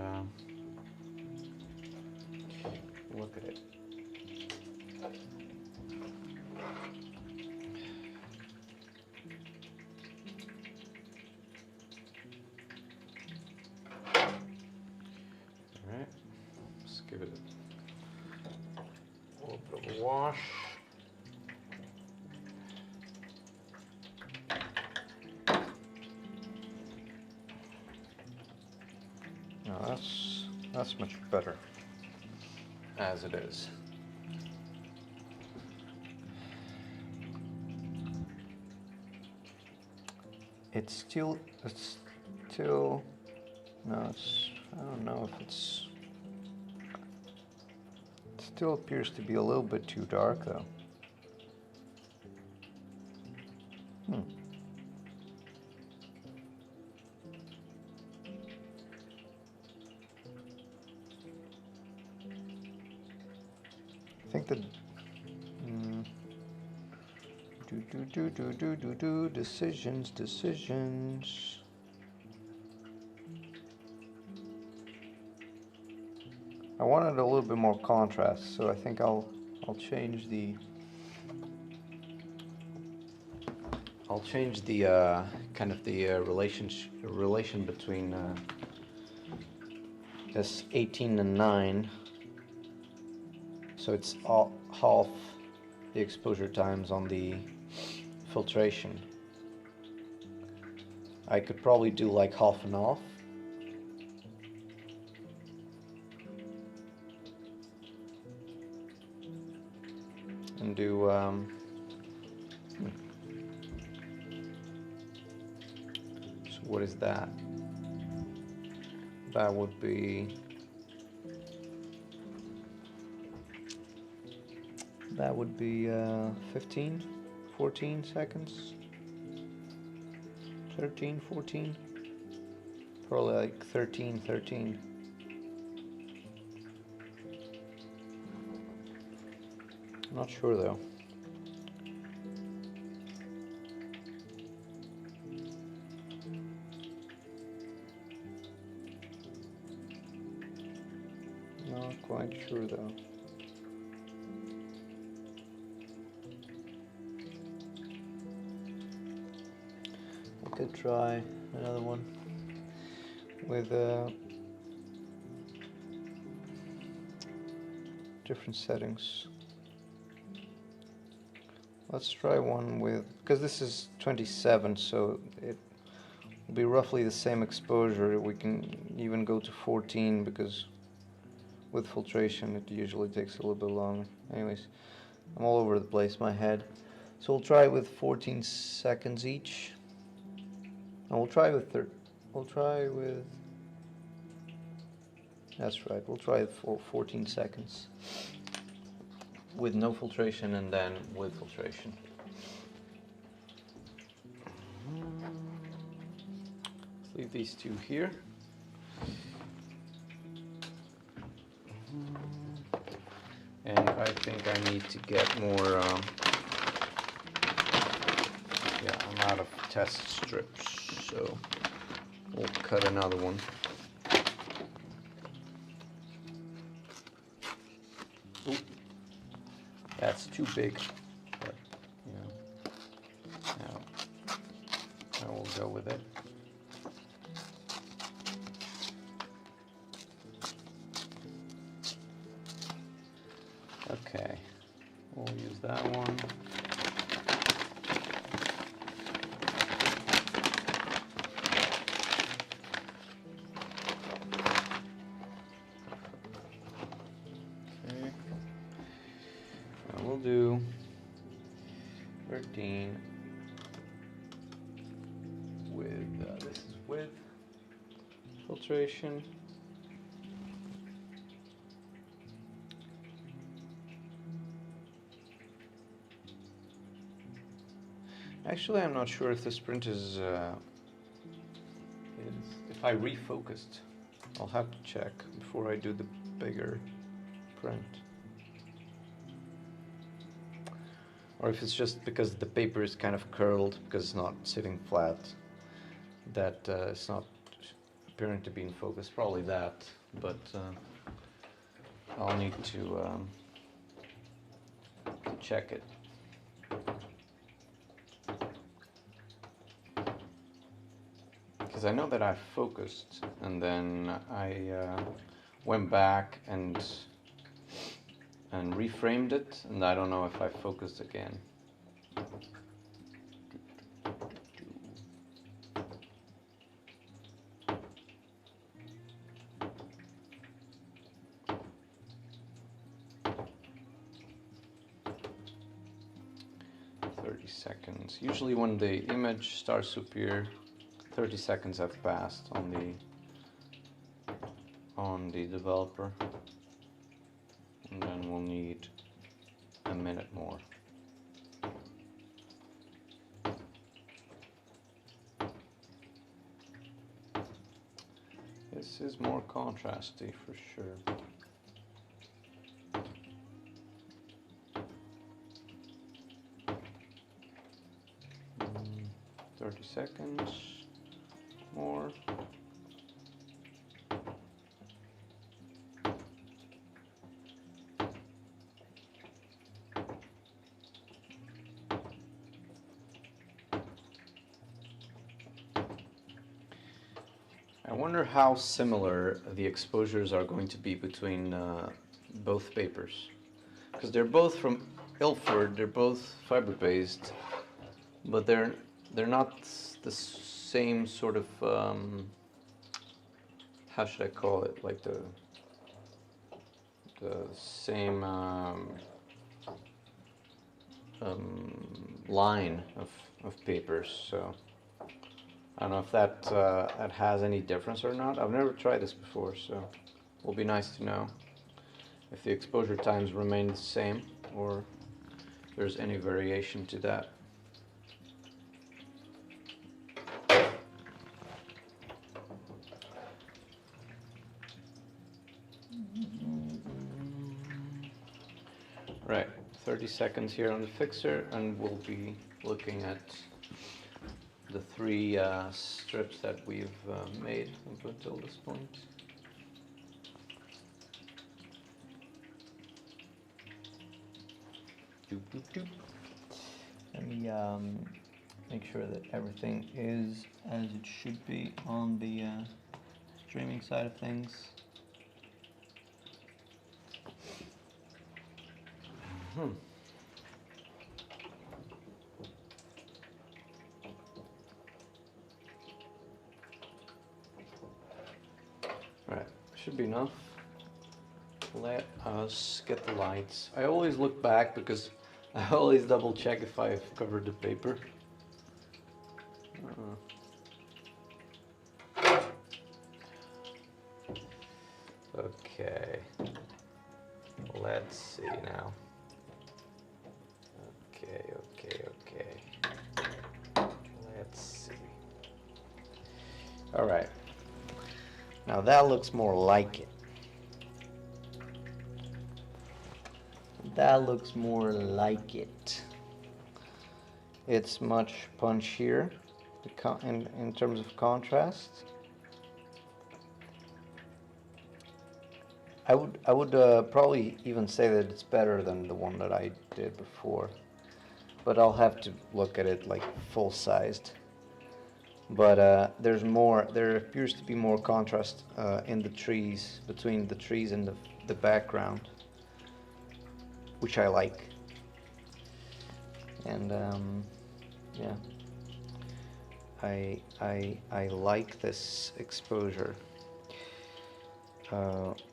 S1: look at it. All right, let's give it a little bit of a wash. Now that's much better as it is. It's still no, it's, I don't know if it still appears to be a little bit too dark though. I think that decisions. I wanted a little bit more contrast, so I think I'll change the kind of the relation between this 18 and 9. So it's half the exposure times on the filtration. I could probably do like half and half. And do so what is that? That would be 15, 14 seconds, 13, 14, probably like 13. I'm not sure though. Not quite sure though. I could try another one with different settings. Let's try one with, because this is 27, so it will be roughly the same exposure. We can even go to 14 because with filtration it usually takes a little bit longer. Anyways, I'm all over the place, my head. So we'll try with 14 seconds each. And we'll try with that's right, we'll try it for 14 seconds. With no filtration and then with filtration. Let's leave these two here. And I think I need to get more, yeah, I'm out of test strips, so we'll cut another one. Ooh, that's too big, but, you know, now I will go with it. Okay, we'll use that one. Okay, now we'll do 13 with, this is with filtration. Actually, I'm not sure if this print is if I refocused. I'll have to check before I do the bigger print. Or if it's just because the paper is kind of curled, because it's not sitting flat, that it's not appearing to be in focus. Probably that, but I'll need to check it. Because I know that I focused, and then I went back and reframed it, and I don't know if I focused again. Seconds. Usually when the image starts to appear, 30 seconds have passed on the developer, and then we'll need a minute more. This is more contrasty for sure. 30 seconds more. I wonder how similar the exposures are going to be between both papers, because they're both from Ilford, they're both fiber-based, but they're not the same sort of how should I call it, like the same line of papers. So I don't know if that that has any difference or not. I've never tried this before, so it will be nice to know if the exposure times remain the same or if there's any variation to that. Right, 30 seconds here on the fixer, and we'll be looking at the three strips that we've made up until this point. Doop, doop, doop. Let me make sure that everything is as it should be on the streaming side of things. Right, should be enough. let us get the lights. I always look back because I always double check if I've covered the paper. Okay, let's see now. Okay. Let's see. All right. Now that looks more like it. That looks more like it. It's much punchier in terms of contrast. I would probably even say that it's better than the one that I did before, but I'll have to look at it like full sized. But there appears to be more contrast in the trees, between the trees and the background, which I like. And yeah, I like this exposure.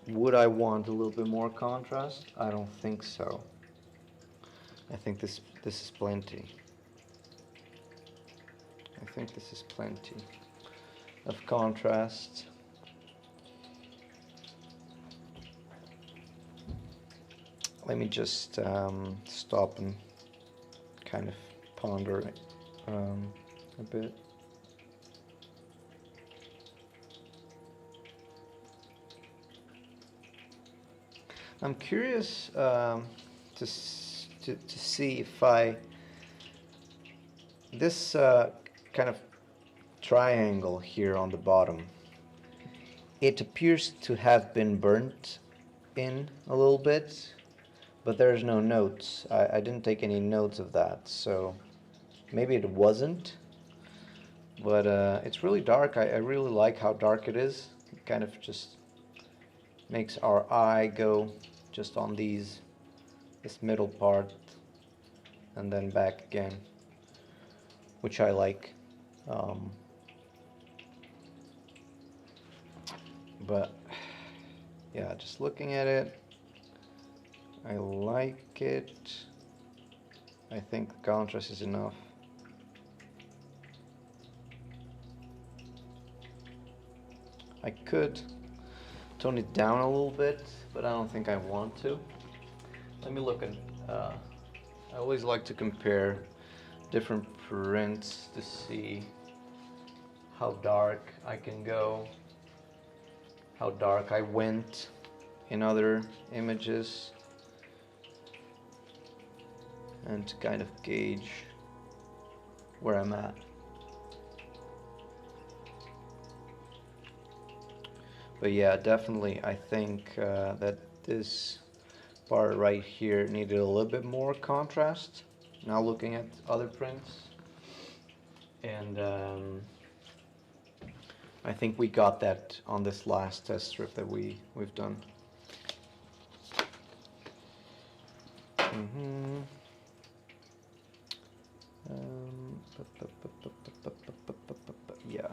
S1: Would I want a little bit more contrast? I don't think so. I think this is plenty. I think this is plenty of contrast. Let me just stop and kind of ponder it a bit. I'm curious to see if this kind of triangle here on the bottom, it appears to have been burnt in a little bit, but there's no notes. I didn't take any notes of that, so maybe it wasn't, but it's really dark. I really like how dark it is. It kind of just makes our eye go just on this middle part and then back again, which I like. But yeah, just looking at it, I like it. I think the contrast is enough. I could tone it down a little bit, but I don't think I want to. Let me look at, I always like to compare different prints to see how dark I can go, how dark I went in other images, and to kind of gauge where I'm at. But yeah, definitely I think that this part right here needed a little bit more contrast. Now looking at other prints, and I think we got that on this last test strip that we've done. Yeah,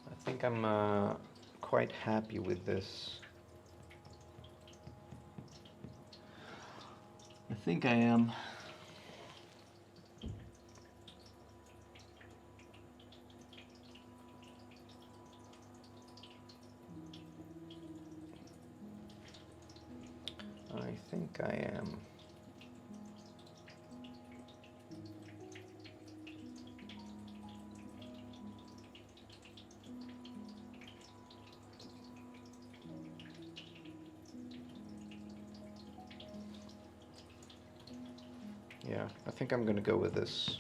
S1: I think I'm quite happy with this. I think I am. I think I am. Yeah, I think I'm gonna go with this.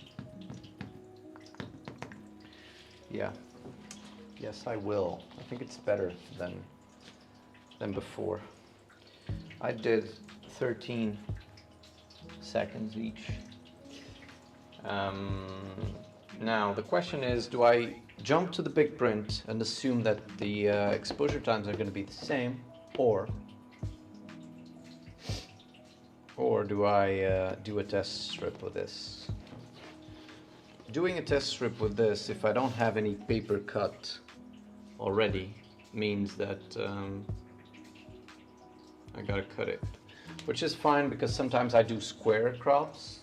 S1: Yeah. Yes, I will. I think it's better than before. I did 13 seconds each. Now the question is, do I jump to the big print and assume that the exposure times are going to be the same, or do I do a test strip with this? Doing a test strip with this, if I don't have any paper cut already, means that I gotta cut it, which is fine because sometimes I do square crops,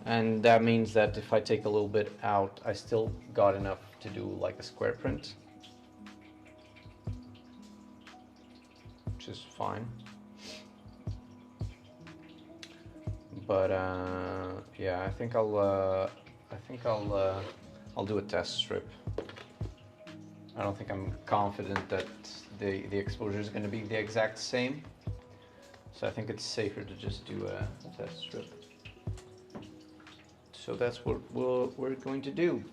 S1: and that means that if I take a little bit out, I still got enough to do like a square print, which is fine. But yeah, I think I'll do a test strip. I don't think I'm confident that the exposure is going to be the exact same, so I think it's safer to just do a test strip. So that's what we're going to do.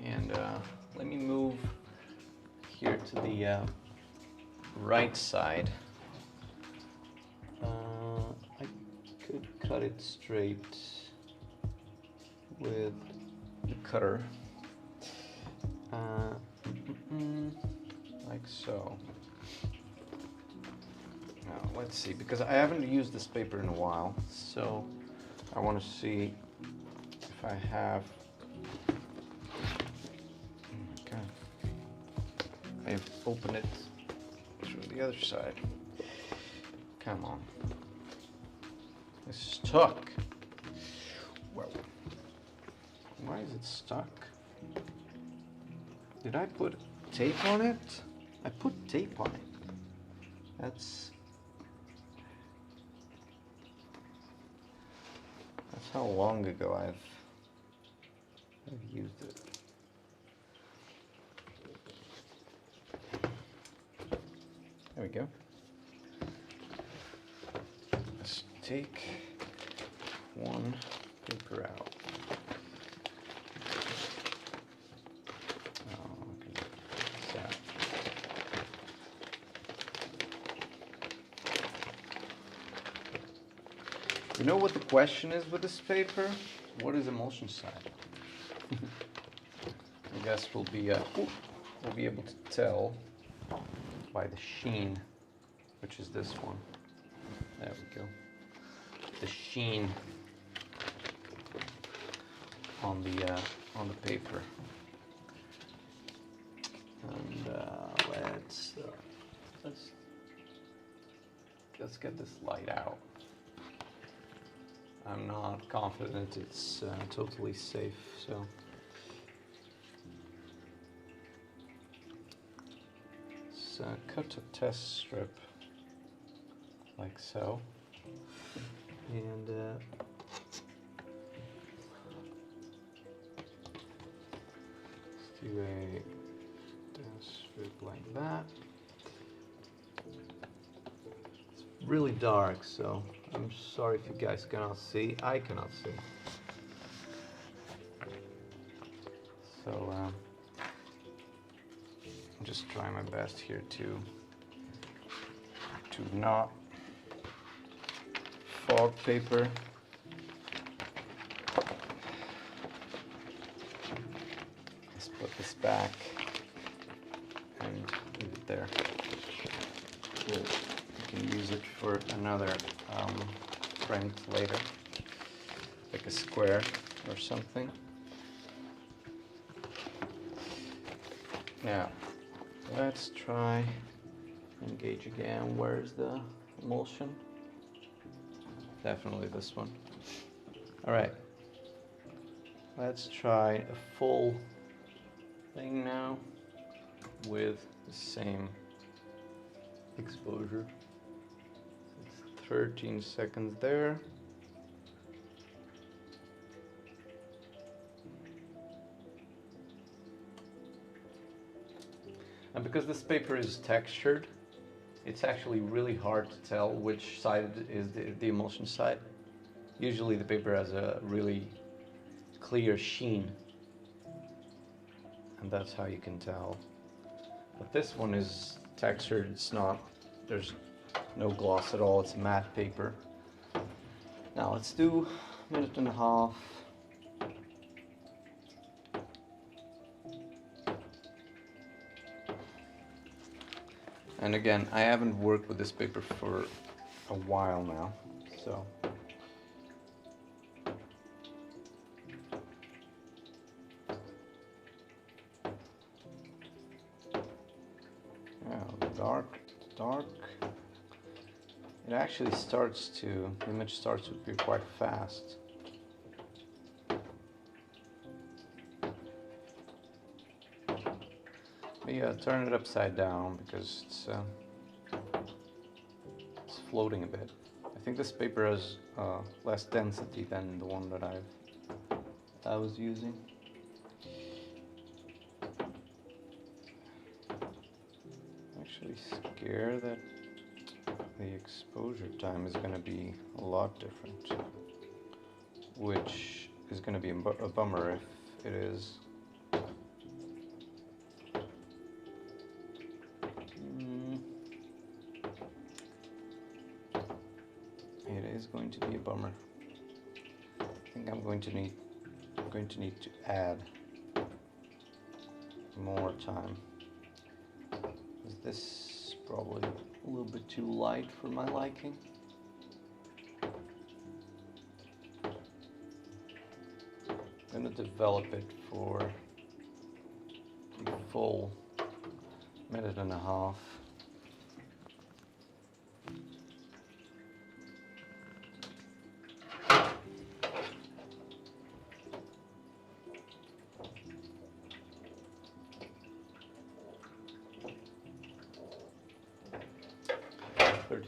S1: And let me move here to the right side. I could cut it straight with the cutter, like so. Now let's see, because I haven't used this paper in a while, so I want to see if I have. Okay, I've opened it through the other side. Come on. It's stuck. Well, why is it stuck? Did I put tape on it? I put tape on it. That's how long ago I've used it. There we go. Let's take one paper out. Oh, okay. This out. You know what the question is with this paper? What is emulsion side? I guess we'll be able to tell by the sheen, which is this one. There we go. The sheen on the paper. And let's get this light out. I'm not confident it's totally safe, so. Let's cut a test strip like so, and let's do a test strip like that. It's really dark, so I'm sorry if you guys cannot see. I cannot see. So I'm just trying my best here to not fog paper. Let's put this back and leave it there. Good. You can use it for another print later, like a square or something. Now, let's try engage again. Where's the emulsion? Definitely this one. All right. Let's try a full thing now with the same exposure. It's 13 seconds there. And because this paper is textured, it's actually really hard to tell which side is the emulsion side. Usually the paper has a really clear sheen, and that's how you can tell. But this one is textured, it's not, there's no gloss at all, it's matte paper. Now let's do a minute and a half. And again, I haven't worked with this paper for a while now, so. Yeah, dark, dark. It actually starts to, the image starts to appear quite fast. But yeah, turn it upside down because it's floating a bit. I think this paper has less density than the one that I was using. I'm actually scared that the exposure time is going to be a lot different, which is going to be a bummer if it is. It is going to be a bummer. I think I'm going to need to add more time. Is this probably a little bit too light for my liking? I'm going to develop it for the full minute and a half.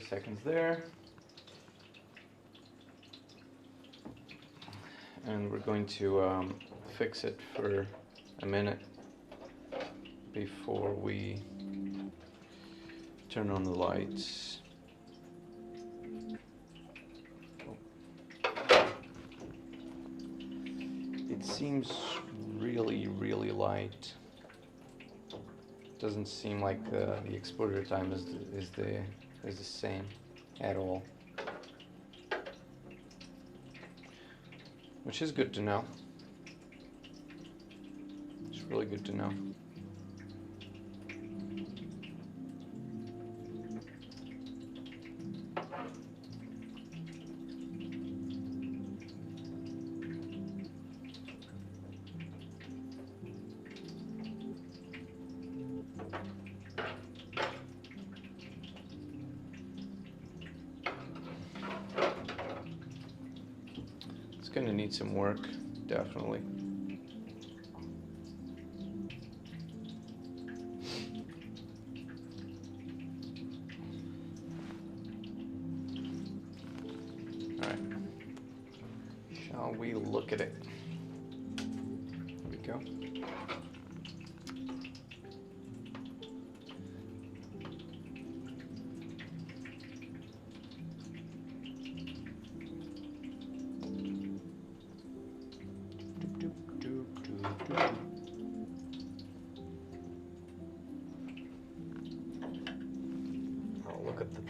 S1: Seconds there, and we're going to fix it for a minute before we turn on the lights. It seems really light. Doesn't seem like the exposure time is the same at all, which is good to know. It's really good to know. Gonna need some work, definitely. All right, shall we look at it? Here we go.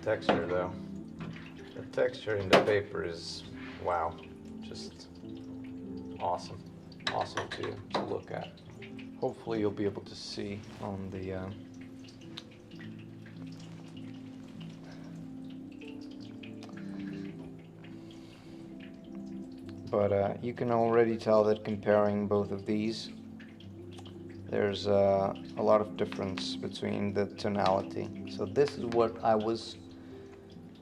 S1: Texture though. The texture in the paper is, wow, just awesome. Awesome to look at. Hopefully you'll be able to see on the but you can already tell that comparing both of these, there's a lot of difference between the tonality. So this is what I was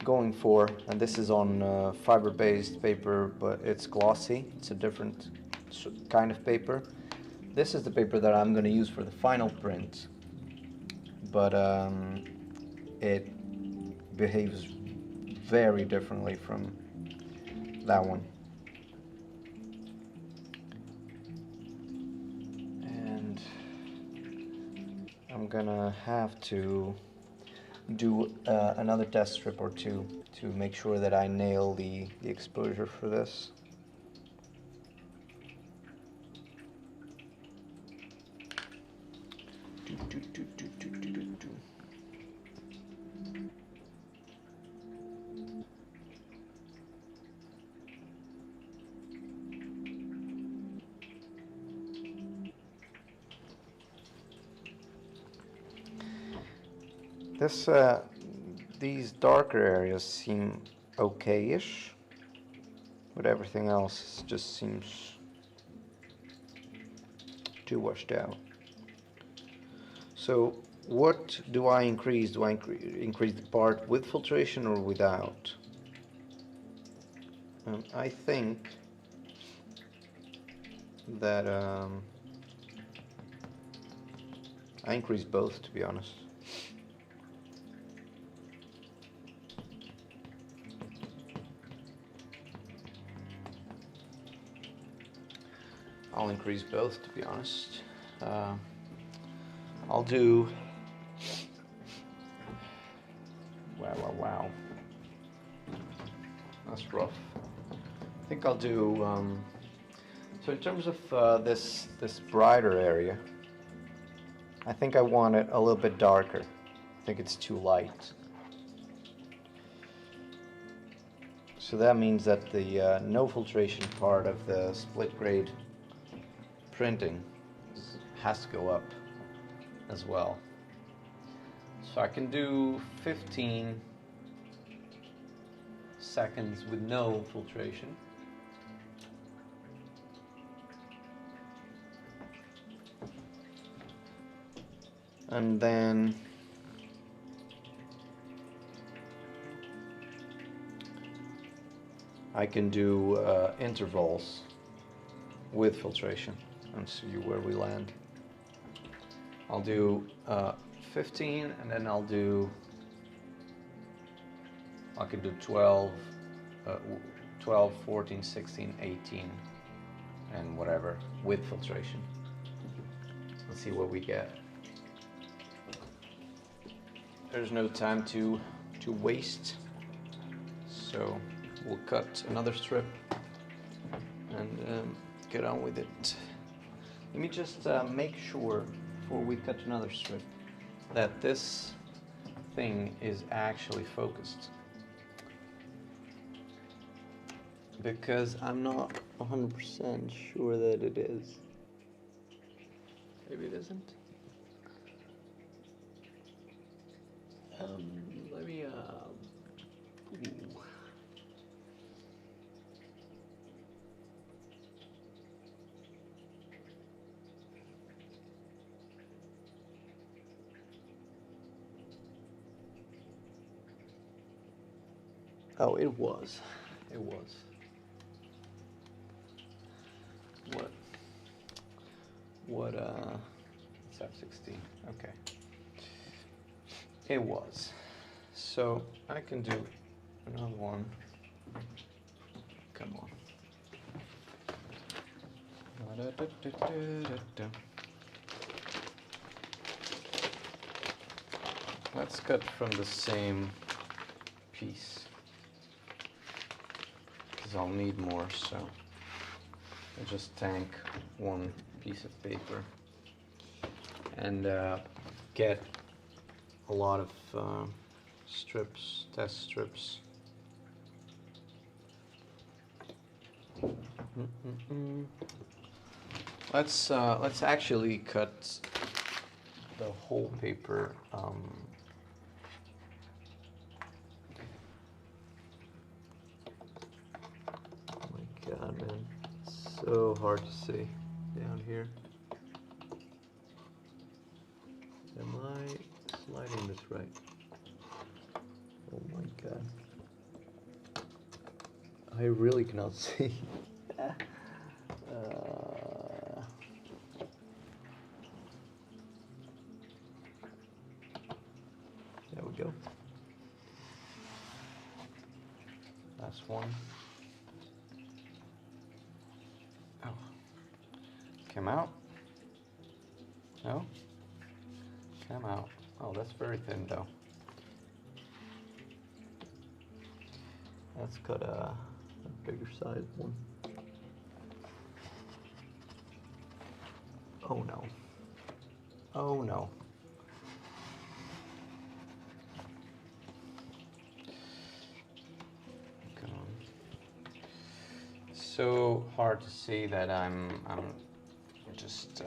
S1: going for, and this is on fiber-based paper, but it's glossy. It's a different kind of paper. This is the paper that I'm going to use for the final print, but it behaves very differently from that one. And I'm gonna have to do another test strip or two to make sure that I nail the exposure for this. These darker areas seem okay-ish, but everything else just seems too washed out. So what do I increase? Do I increase the part with filtration or without? I think that I increase both, to be honest. I'll increase both, to be honest. I'll do... Wow. That's rough. I think I'll do... so in terms of this brighter area, I think I want it a little bit darker. I think it's too light. So that means that the no filtration part of the split grade printing has to go up as well. So I can do 15 seconds with no filtration. And then I can do intervals with filtration and see where we land. I'll do 15 and then I can do 12, 14, 16, 18 and whatever with filtration. Let's see what we get. There's no time to waste, so we'll cut another strip and get on with it. Let me just make sure before we cut another strip that this thing is actually focused, because I'm not 100% sure that it is. Maybe it isn't. Let me, ooh. Oh, it was. What, it's F16, okay. It was. So I can do another one. Come on. Let's cut from the same piece, because I'll need more, so I'll just tank one piece of paper and get a lot of strips, test strips. Let's actually cut the whole paper. Oh my god, man, it's so hard to see down here. Am I sliding this right? Oh my god. I really cannot see. There we go. That's one. Oh. Came out? No? Came out. Oh, that's very thin though. Let's cut a bigger size one. Oh no. Oh no. Come on. So hard to see that I'm just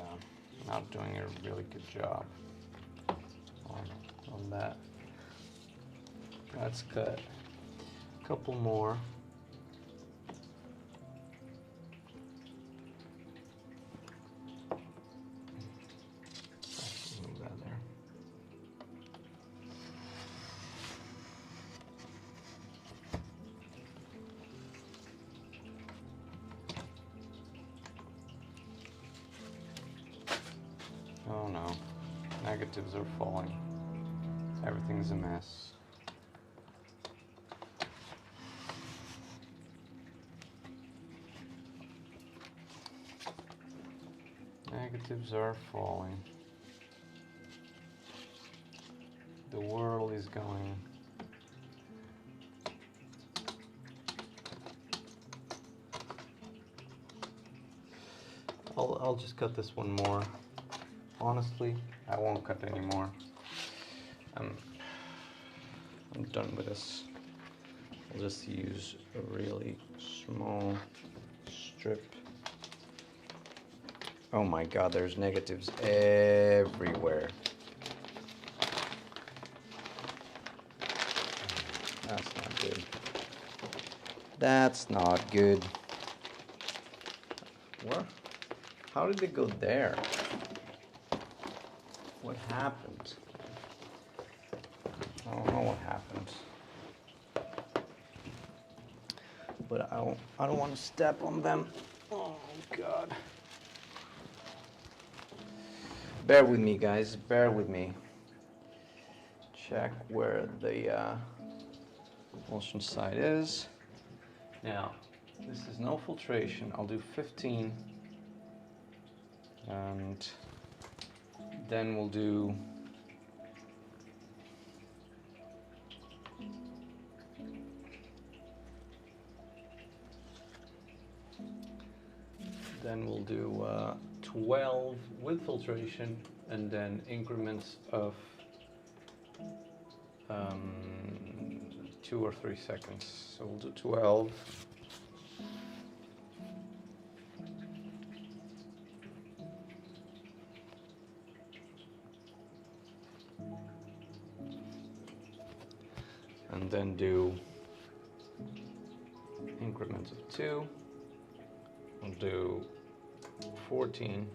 S1: not doing a really good job on that. Let's cut a couple more. Move that there. Negatives are falling. Everything's a mess. Negatives are falling. The world is going. I'll just cut this one more. Honestly, I won't cut anymore. I'm done with this. I'll just use a really small strip. Oh my god, there's negatives everywhere. That's not good. That's not good. What? How did it go there? What happened? I don't know what happened. But I don't want to step on them. Oh god. Bear with me, guys. Bear with me. Check where the emulsion side is. Now, this is no filtration. I'll do 15. And then we'll do Then we'll do 12 with filtration, and then increments of 2 or 3 seconds. So we'll do 12. And then do increments of 2. We'll do 14,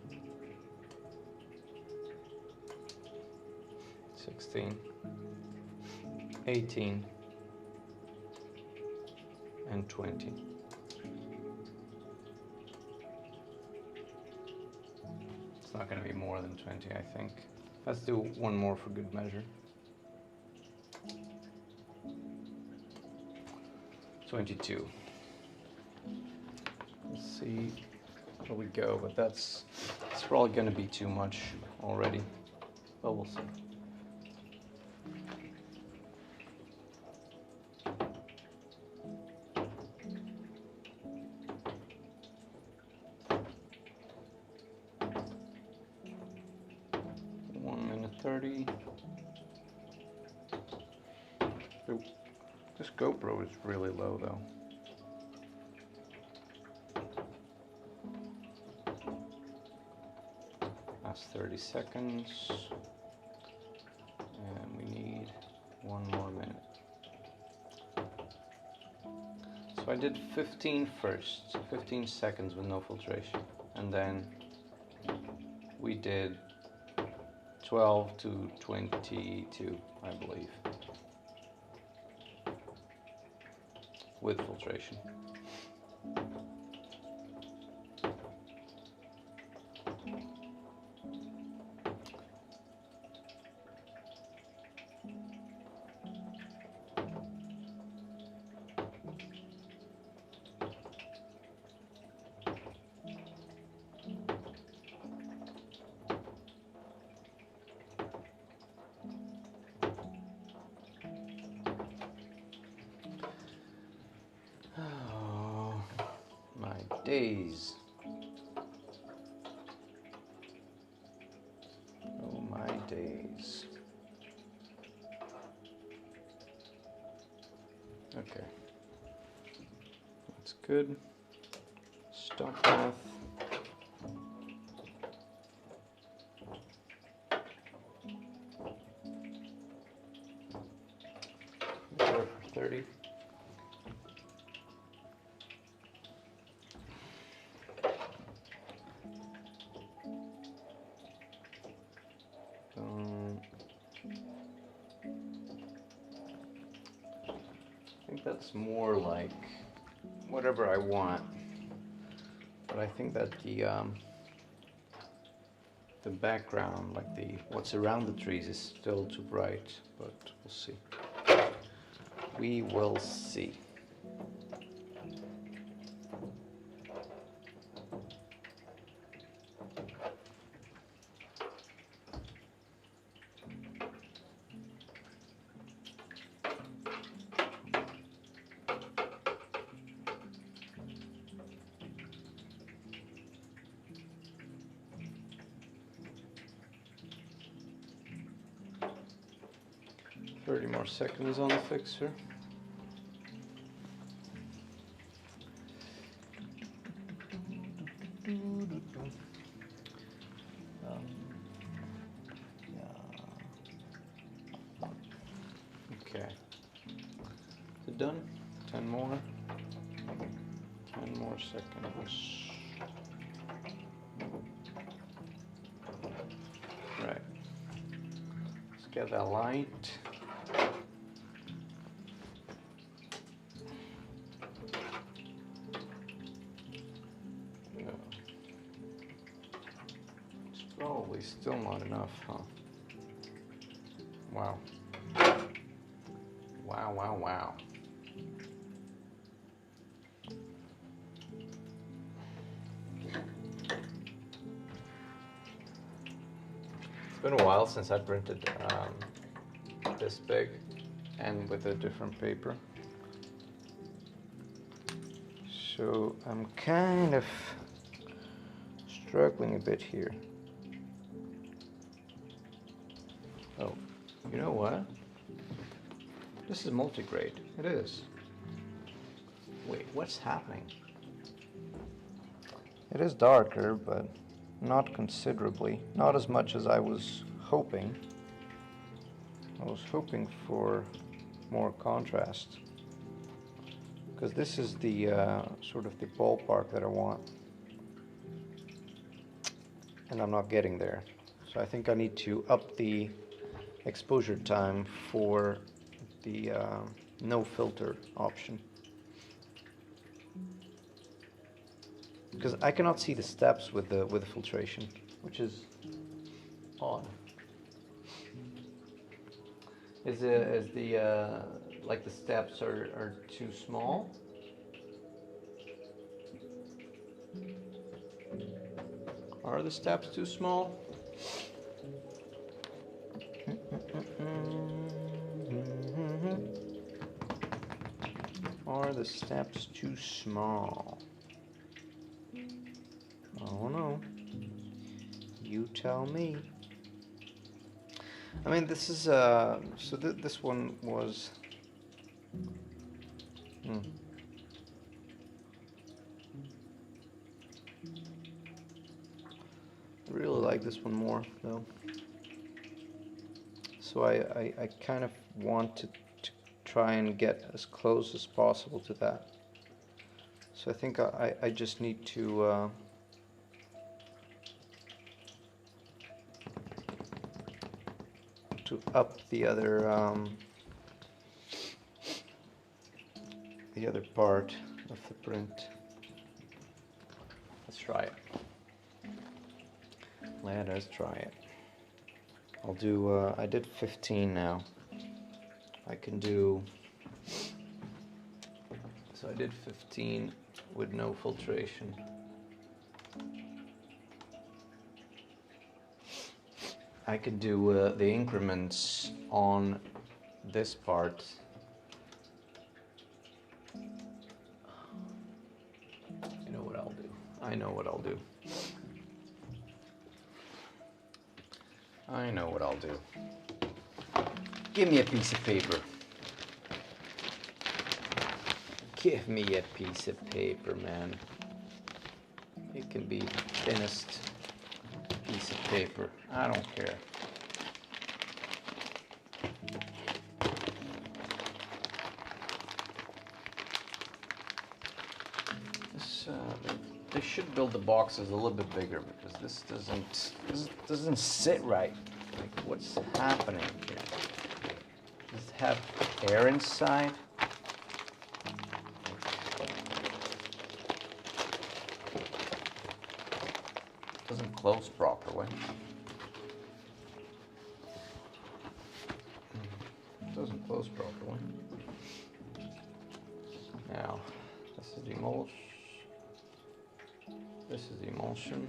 S1: 16, 18, and 20. It's not going to be more than 20, I think. Let's do one more for good measure. 22. Let's see where we go, but it's probably going to be too much already, but we'll see. This GoPro is really low though. That's 30 seconds. And we need 1 more minute. So I did 15 first, 15 seconds with no filtration. And then we did 12 to 22, I believe, with filtration. Days. Oh my days. Okay. That's good. Stop math. Go for 30. I think that's more like whatever I want, but I think that the the background, like the what's around the trees, is still too bright, but we'll see. We will see. More seconds on the fixer. Okay. Is it done? 10 more. 10 more seconds. Right. Let's get that light. Probably still not enough, huh? Wow. Wow, wow, wow. It's been a while since I printed this big and with a different paper. So I'm kind of struggling a bit here. Oh, you know what? This is multigrade. It is. Wait, what's happening? It is darker, but not considerably. Not as much as I was hoping. I was hoping for more contrast. Because this is the sort of the ballpark that I want. And I'm not getting there. So I think I need to up the exposure time for the no filter option, because I cannot see the steps with the filtration, which is odd. Is the like the steps are too small? Are the steps too small? Are the steps too small? Oh no. You tell me. I mean, this is so this one was. I really like this one more, though. So I kind of want to try and get as close as possible to that. So I think I just need to up the other part of the print. Let's try it. Let us try it. I'll do, I did 15 now. I can do, so I did 15 with no filtration. I can do the increments on this part. You know what I'll do. I know what I'll do. I know what I'll do. Give me a piece of paper. Give me a piece of paper, man. It can be the thinnest piece of paper. I don't care. This, they should build the boxes a little bit bigger, because this doesn't sit right. Like, what's happening here? Does it have air inside? Doesn't close properly. close properly. Now, this is the emulsion. This is the emulsion.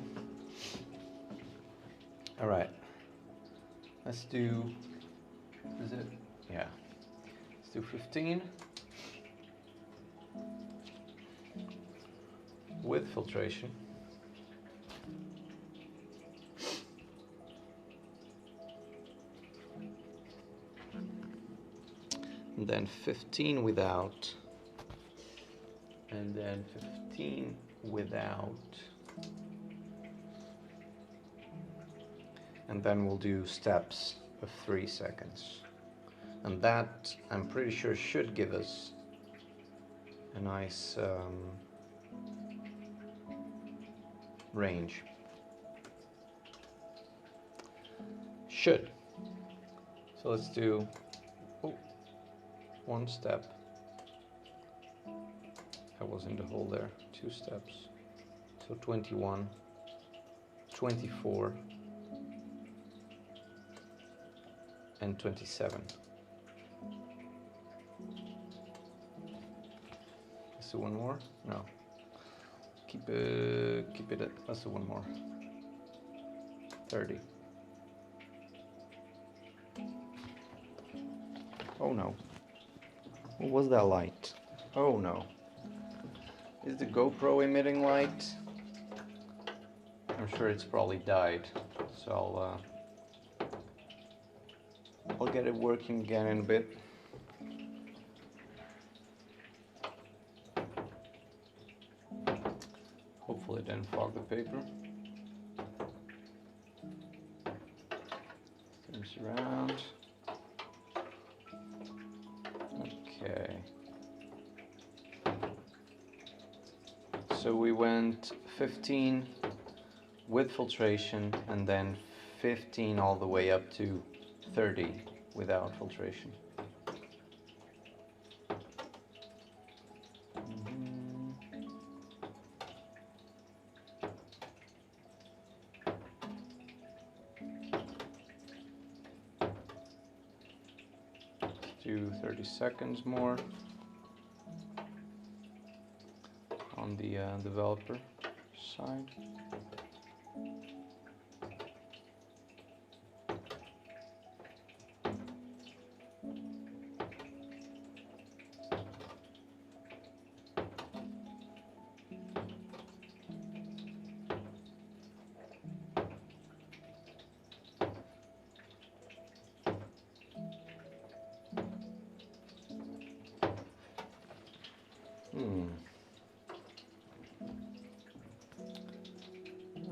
S1: All right. Let's do. Is it? Yeah. Let's do 15 with filtration. And then 15 without. And then 15 without. And then we'll do steps of 3 seconds. And that, I'm pretty sure, should give us a nice range. Should. So let's do 1 step. I was in the hole there. 2 steps. So 21, 24, and 27. Let's do 1 more. No. Keep it at. Let's do 1 more. 30. Oh no. What was that light? Oh no. Is the GoPro emitting light? I'm sure it's probably died. So I'll get it working again in a bit. Hopefully it didn't fog the paper. Turns around. Okay. So we went 15 with filtration and then 15 all the way up to 30 without filtration. Do 30 seconds more on the developer side.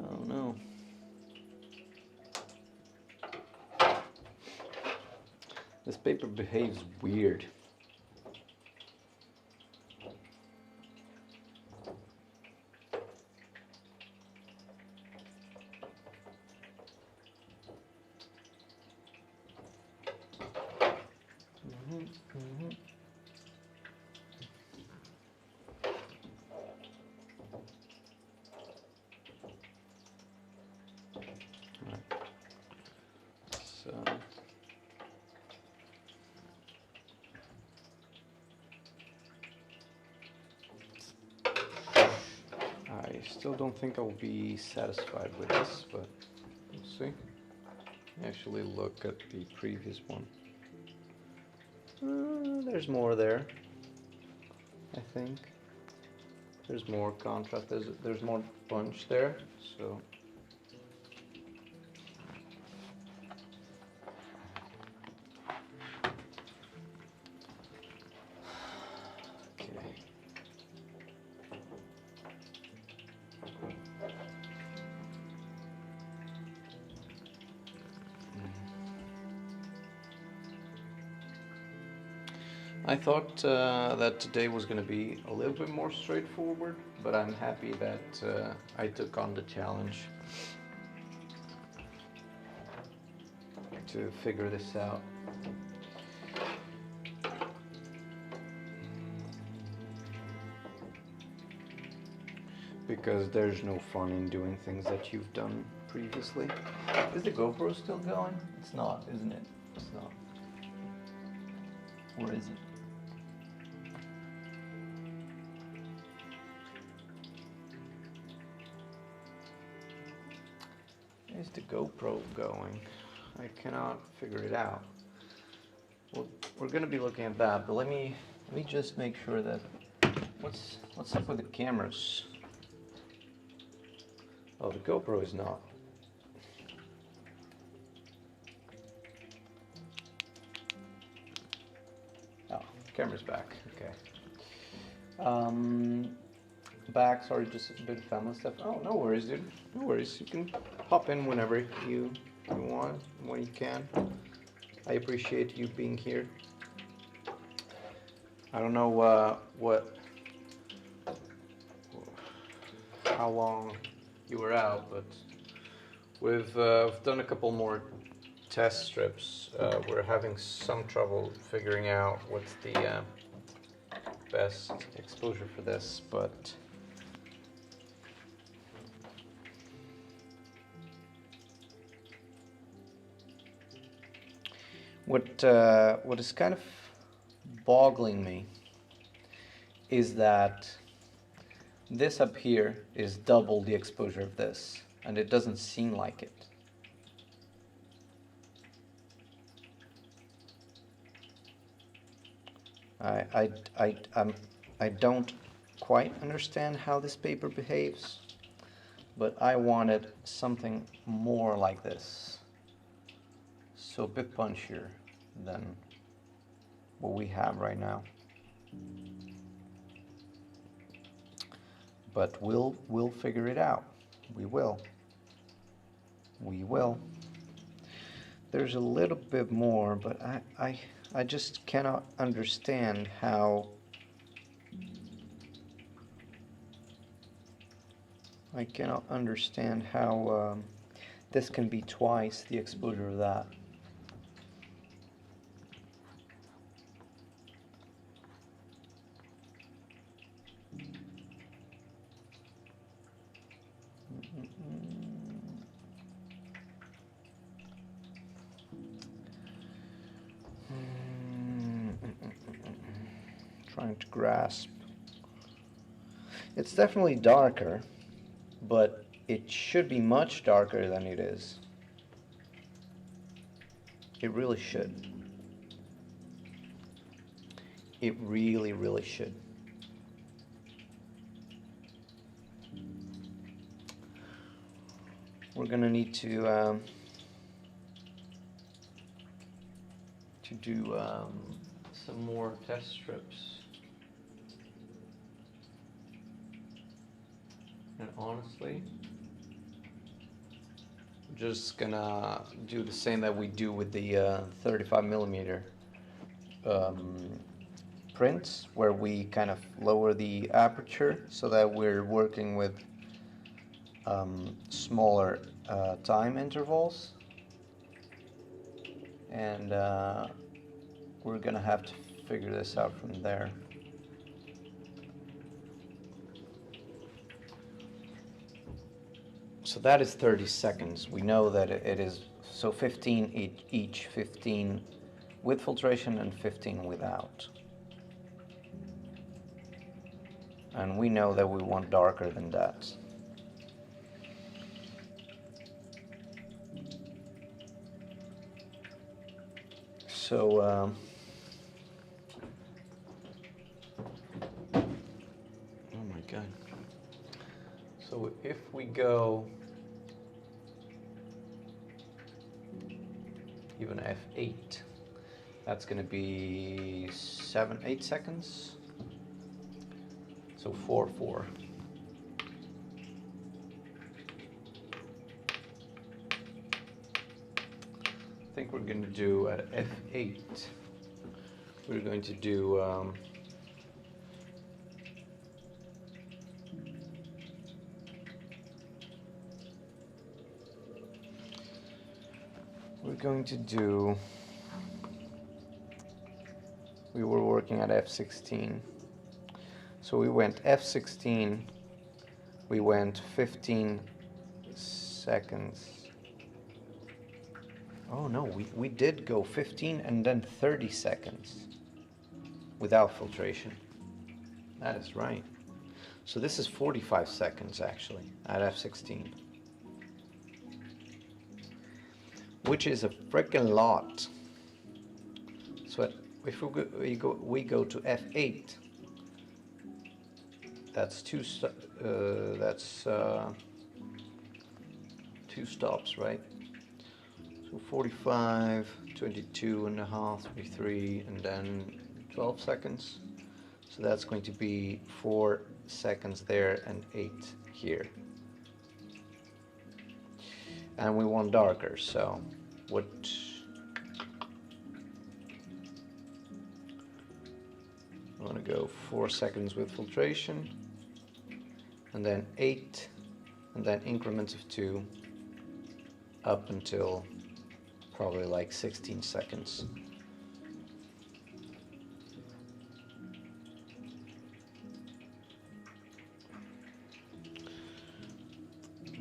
S1: Oh no. This paper behaves weird. I still don't think I'll be satisfied with this, but we'll see. Actually look at the previous one. There's more there, I think. There's more contrast, there's more punch there, so. I thought that today was going to be a little bit more straightforward, but I'm happy that I took on the challenge to figure this out. Because there's no fun in doing things that you've done previously. Is the GoPro still going? It's not, isn't it? It's not. Where is it? Where's the GoPro going? I cannot figure it out. Well, we're gonna be looking at that, but let me just make sure that what's up with the cameras? Oh, the GoPro is not. Oh, camera's back. Okay. Back. Sorry, just a bit of family stuff. Oh, no worries, dude. No worries. You can hop in whenever you want, when you can. I appreciate you being here. I don't know how long you were out, but we've done a couple more test strips. We're having some trouble figuring out what's the best exposure for this, but what is kind of boggling me is that this up here is double the exposure of this, and it doesn't seem like it. I don't quite understand how this paper behaves, but I wanted something more like this. So a bit punchier than what we have right now. But we'll figure it out. We will. We will. There's a little bit more, but I just cannot understand how this can be twice the exposure of that. Trying to grasp. It's definitely darker, but it should be much darker than it is. It really should. It really, really should. We're gonna need to do some more test strips. And honestly, we're just gonna do the same that we do with the 35mm prints, where we kind of lower the aperture so that we're working with smaller time intervals, and we're gonna have to figure this out from there. So that is 30 seconds. We know that it is, so 15 each, 15 with filtration and 15 without. And we know that we want darker than that. So oh my God. So if we go even F8, that's going to be 8 seconds. So 4. I think we're going to do at F8, we're going to do we were working at F16. So we went F16, we went 15 seconds. Oh no, we did go 15 and then 30 seconds. without filtration. That is right. So this is 45 seconds actually at f16, which is a freaking lot. So if we go to f8, that's two stops, right? So 45, 22 and a half, 23, and then 12 seconds. So that's going to be 4 seconds there and 8 here. And we want darker, so what? I want to go 4 seconds with filtration, and then 8, and then increments of 2 up until probably like 16 seconds.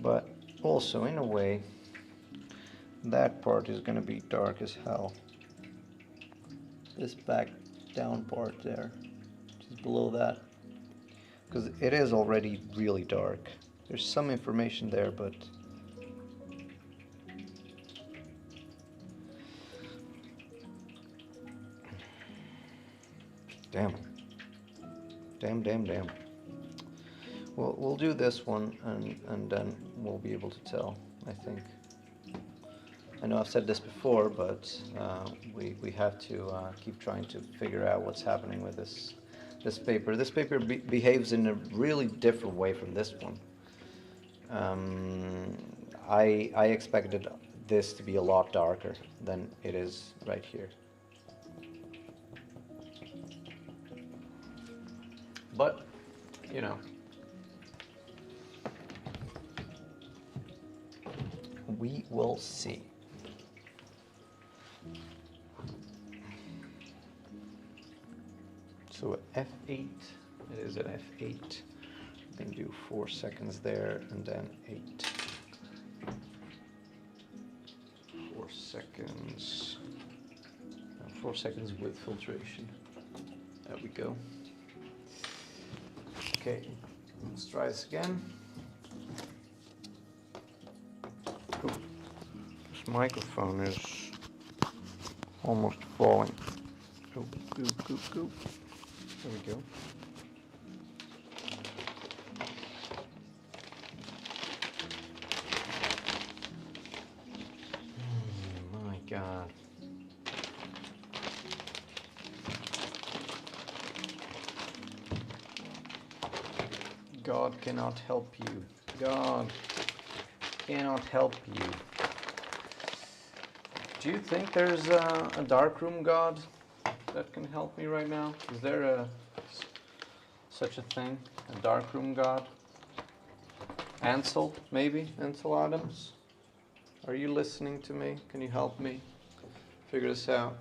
S1: But also, in a way, that part is going to be dark as hell. This back down part there, just below that, because it is already really dark. There's some information there, but damn. Well, we'll do this one, and then we'll be able to tell, I think. I know I've said this before, but we have to keep trying to figure out what's happening with this paper. This paper behaves in a really different way from this one. I expected this to be a lot darker than it is right here. But, you know, we will see. So at F8, it is at F8. We can do 4 seconds there and then 8. 4 seconds. 4 seconds with filtration. There we go. Okay, let's try this again. Ooh, this microphone is almost falling. Oh, go. There we go. My God. God cannot help you. God cannot help you. Do you think there's a Darkroom God that can help me right now? Is there such a thing? A Darkroom God? Ansel, maybe? Ansel Adams? Are you listening to me? Can you help me figure this out?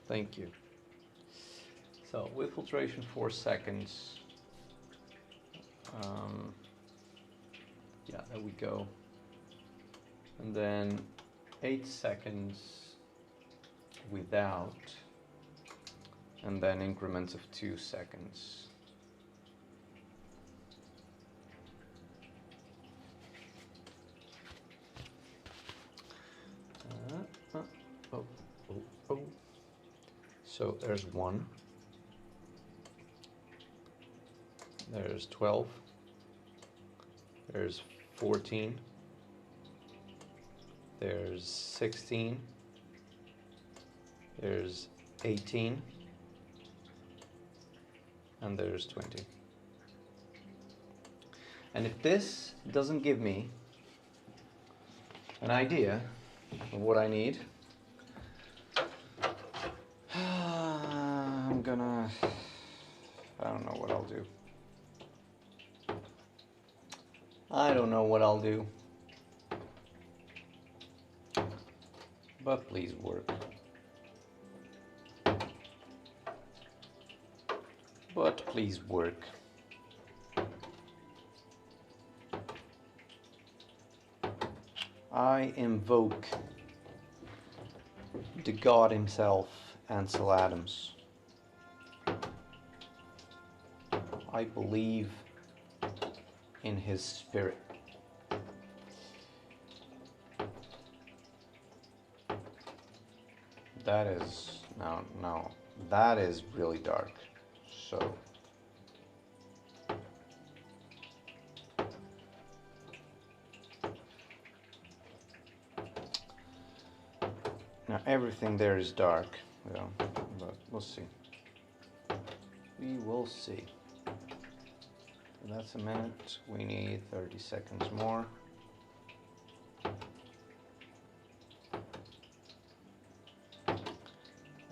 S1: Thank you. So, with filtration 4 seconds. Yeah, there we go. And then 8 seconds without, and then increments of 2 seconds. Oh. So there's 1. There's 12. There's 14. There's 16. There's 18. And there's 20. And if this doesn't give me an idea of what I need, I don't know what I'll do. I don't know what I'll do. But please work. But please work. I invoke the God himself, Ansel Adams. I believe in his spirit. That is, no, that is really dark. So, now everything there is dark, yeah, but we'll see. We will see. So that's a minute. We need 30 seconds more.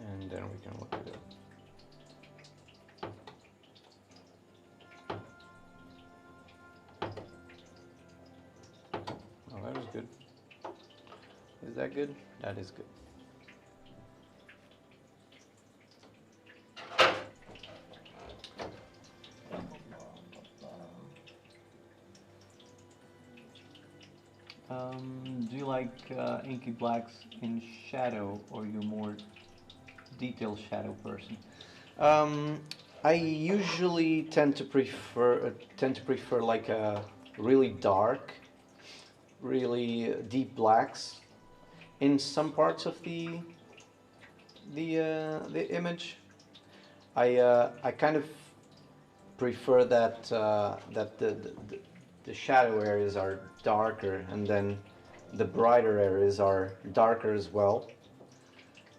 S1: And then we can look at it. Oh, that is good. Is that good? That is good.
S2: Do you like inky blacks in shadow, or you're more detailed shadow person?
S1: I usually tend to prefer like a really dark, really deep blacks in some parts of the image. I kind of prefer that the shadow areas are darker, and then the brighter areas are darker as well.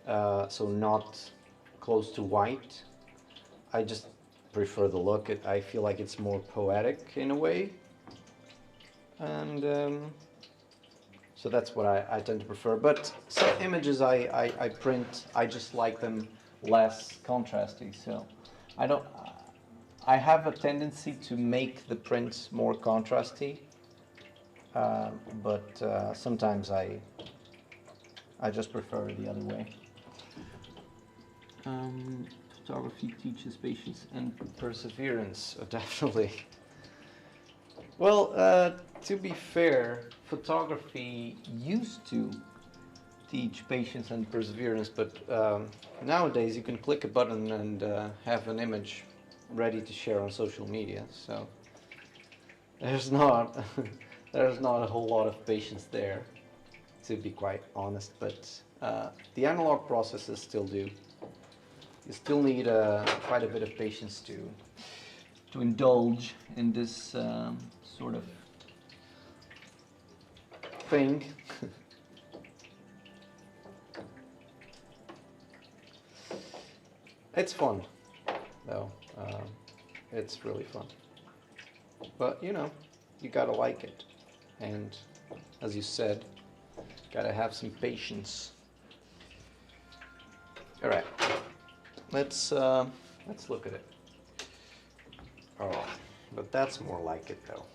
S1: So not close to white. I just prefer the look. I feel like it's more poetic in a way, and so that's what I tend to prefer. But some images I print, I just like them less contrasty. So I don't. I have a tendency to make the prints more contrasty, but sometimes I just prefer it the other way.
S2: Photography teaches patience and
S1: Perseverance, definitely. Well, to be fair, photography used to teach patience and perseverance, but nowadays you can click a button and have an image ready to share on social media. So there's not there's not a whole lot of patience there, to be quite honest. But the analog processes still do. You still need quite a bit of patience
S2: to indulge in this sort of
S1: thing. It's fun, though. It's really fun. But you know, you gotta like it, and as you said, gotta have some patience. All right, let's look at it. Oh, but that's more like it, though.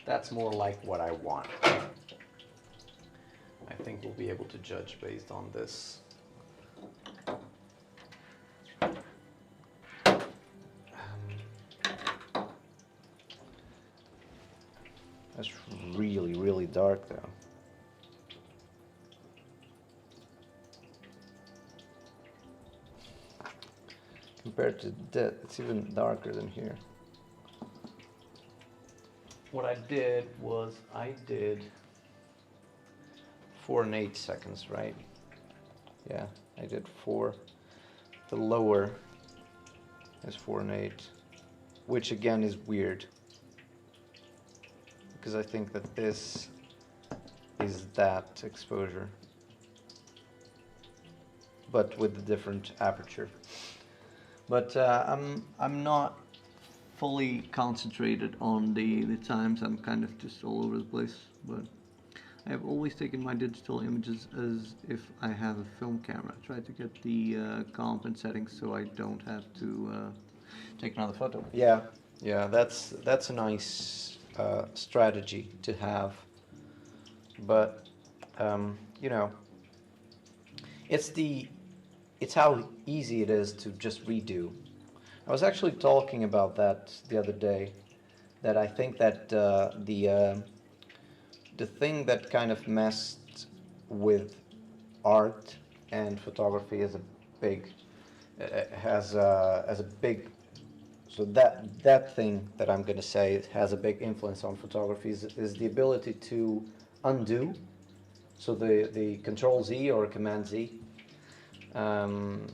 S1: That's more like what I want. I think we'll be able to judge based on this. That's really, really dark, though. Compared to that, it's even darker than here. What I did was I did 4 and 8 seconds, right? Yeah, I did 4. The lower is 4 and 8, which again is weird, because I think that this is that exposure, but with a different aperture. But I'm not fully concentrated on the times. I'm kind of just all over the place. But I have always taken my digital images as if I have a film camera. I try to get the comp and settings so I don't have to take another photo. Yeah, that's a nice strategy to have. But you know, it's how easy it is to just redo. I was actually talking about that the other day, that I think that the thing that kind of messed with art and photography is a big has a big So that thing that I'm going to say has a big influence on photography is the ability to undo. So the Control Z or Command Z, um,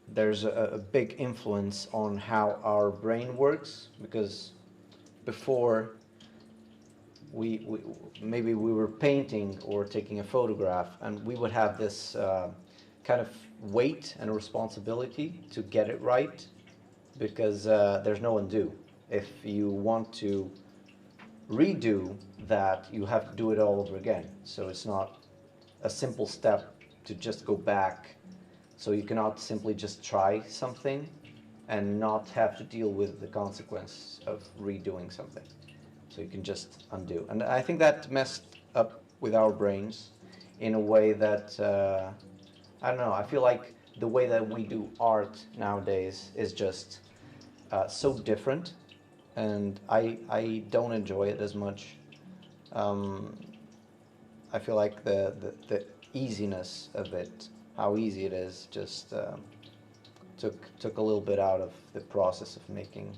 S1: there's a big influence on how our brain works, because before we maybe we were painting or taking a photograph, and we would have this kind of weight and responsibility to get it right, because there's no undo. If you want to redo that, you have to do it all over again. So it's not a simple step to just go back. So you cannot simply just try something and not have to deal with the consequence of redoing something. So you can just undo. And I think that messed up with our brains in a way that, I don't know, I feel like the way that we do art nowadays is just so different, and I don't enjoy it as much. Um, I feel like the easiness of it, how easy it is, just took a little bit out of the process of making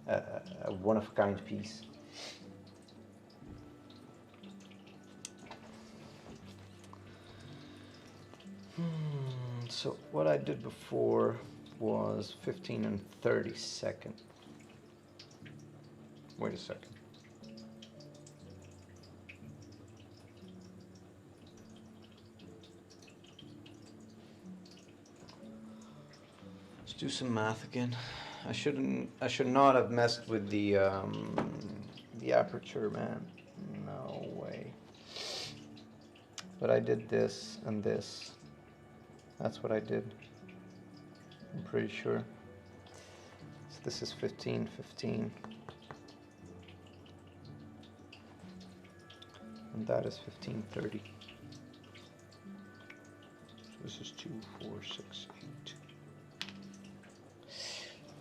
S1: a one-of-a-kind piece. So what I did before was 15 and 30 seconds. Wait a second. Let's do some math again. I should not have messed with the aperture, man. No way. But I did this and this. That's what I did. I'm pretty sure. So this is 15, 15. And that is 15, 30. So this is 2, 4, 6,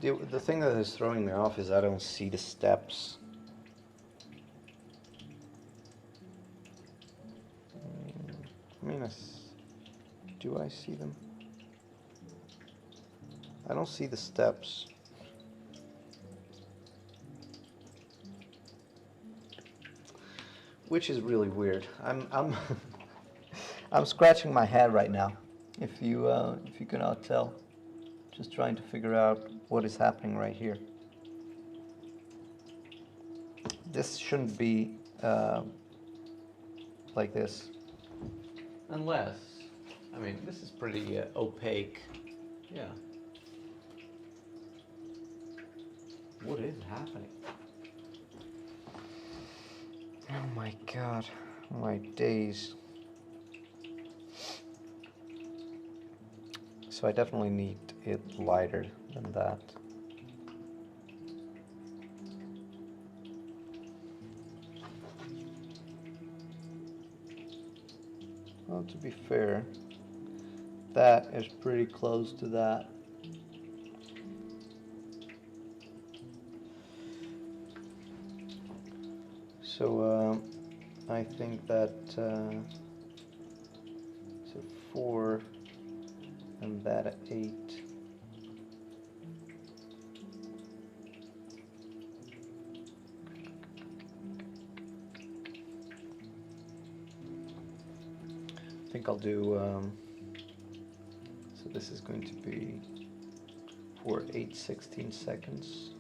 S1: 8. The thing that is throwing me off is I don't see the steps. I mean, do I see them? I don't see the steps. Which is really weird. I'm I'm scratching my head right now. If you cannot tell, just trying to figure out what is happening right here. This shouldn't be like this, unless, I mean, this is pretty opaque. Yeah. What is happening? Oh my god, my days. So I definitely need it lighter than that. Well, to be fair, that is pretty close to that. So I think that so 4 and that at 8. I think I'll do, so this is going to be 4, 8, 16 seconds.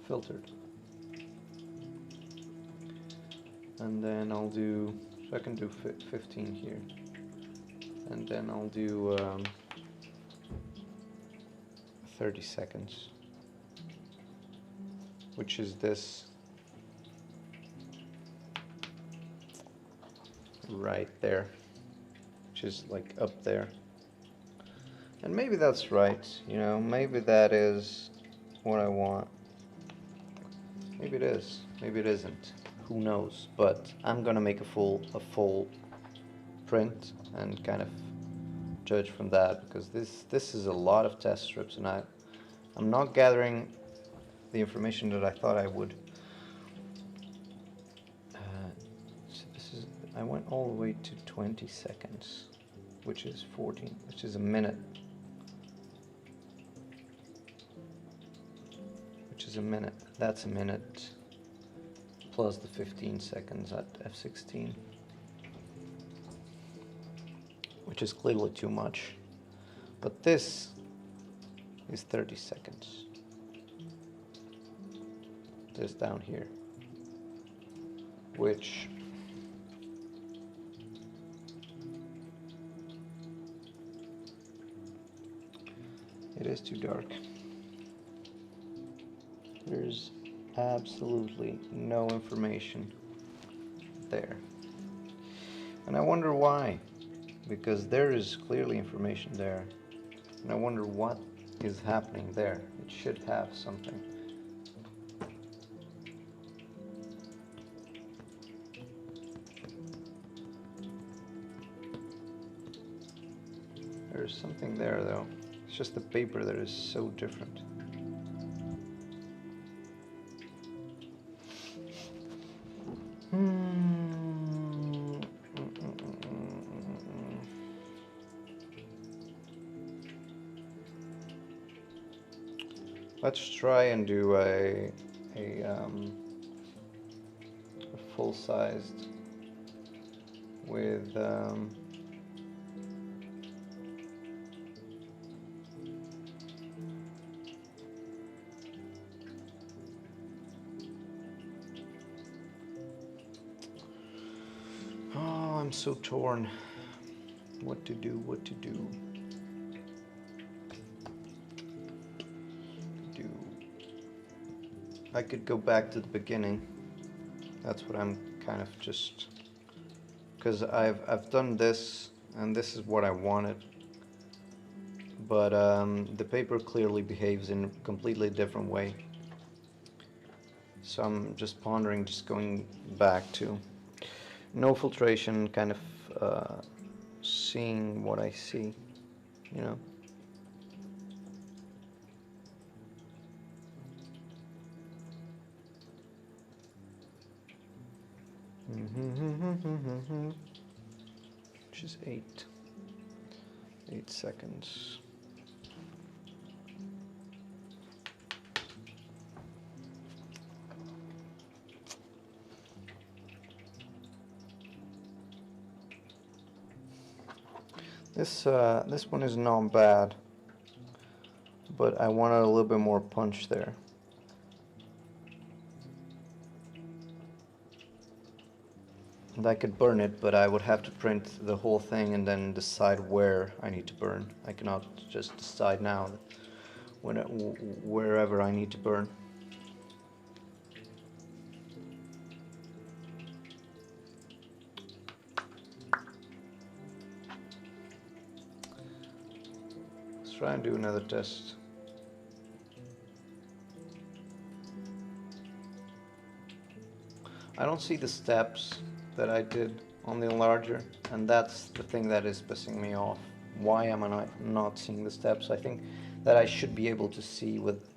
S1: Filtered. And then I'll do, so I can do 15 here. And then I'll do 30 seconds, which is this right there, which is like up there. And maybe that's right, you know, maybe that is what I want. Maybe it is, maybe it isn't, who knows, but I'm gonna make a full print and kind of judge from that, because this is a lot of test strips, and I'm not gathering the information that I thought I would. So this is, I went all the way to 20 seconds, which is 14, which is a minute. Which is a minute. That's a minute plus the 15 seconds at f16, which is clearly too much. But this is 30 seconds. This down here, which it is too dark. There's absolutely no information there. And I wonder why, because there is clearly information there. And I wonder what is happening there. It should have something. There's something there though. It's just the paper that is so different. Let's try and do a full-sized with oh, I'm so torn. What to do, what to do. I could go back to the beginning. That's what I'm kind of just, because I've done this and this is what I wanted, but the paper clearly behaves in a completely different way. So I'm just pondering, just going back to no filtration, kind of seeing what I see, you know. Which is 8 seconds. This one is not bad, but I wanted a little bit more punch there. And I could burn it, but I would have to print the whole thing and then decide where I need to burn. I cannot just decide now wherever I need to burn. Let's try and do another test. I don't see the steps that I did on the Enlarger, and that's the thing that is pissing me off. Why am I not seeing the steps? I think that I should be able to see with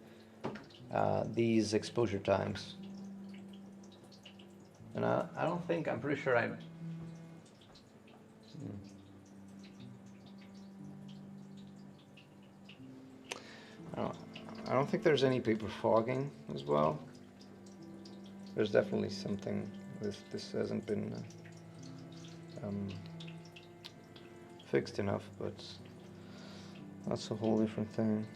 S1: these exposure times. And I don't think, I'm pretty sure I don't think there's any paper fogging as well. There's definitely something. This hasn't been fixed enough, but that's a whole different thing.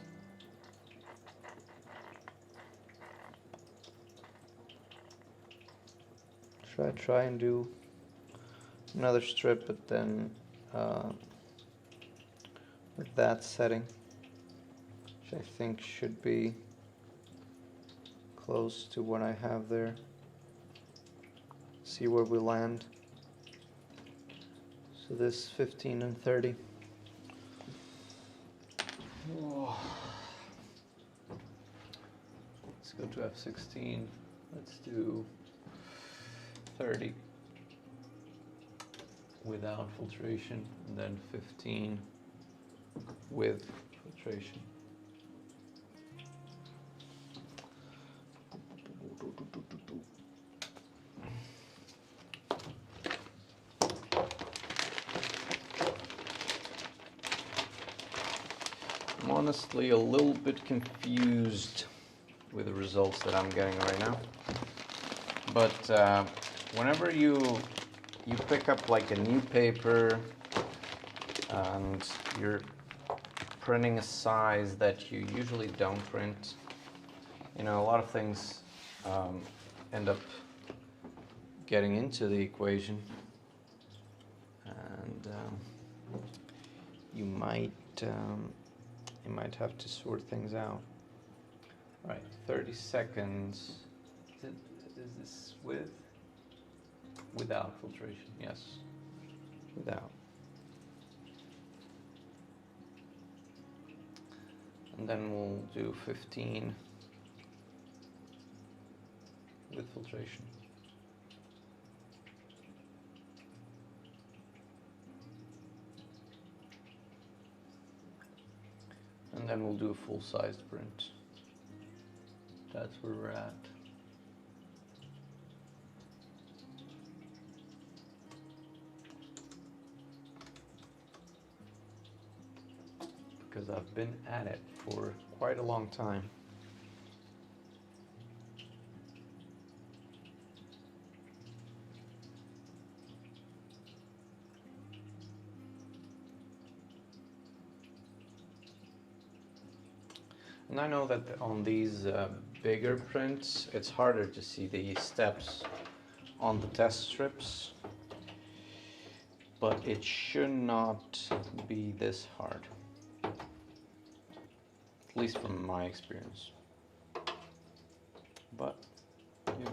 S1: Should I try and do another strip, but then with that setting, which I think should be close to what I have there. See where we land. So this 15 and 30. Oh. Let's go to F16. Let's do 30 without filtration, and then 15 with filtration. honestly a little bit confused with the results that I'm getting right now. But whenever you pick up like a new paper and you're printing a size that you usually don't print, you know, a lot of things end up getting into the equation, and you might have to sort things out. All right, 30 seconds. Is this without filtration? Yes, without. And then we'll do 15 with filtration. And then we'll do a full-sized print. That's where we're at. Because I've been at it for quite a long time. And I know that on these bigger prints, it's harder to see the steps on the test strips, but it should not be this hard, at least from my experience. But, yeah.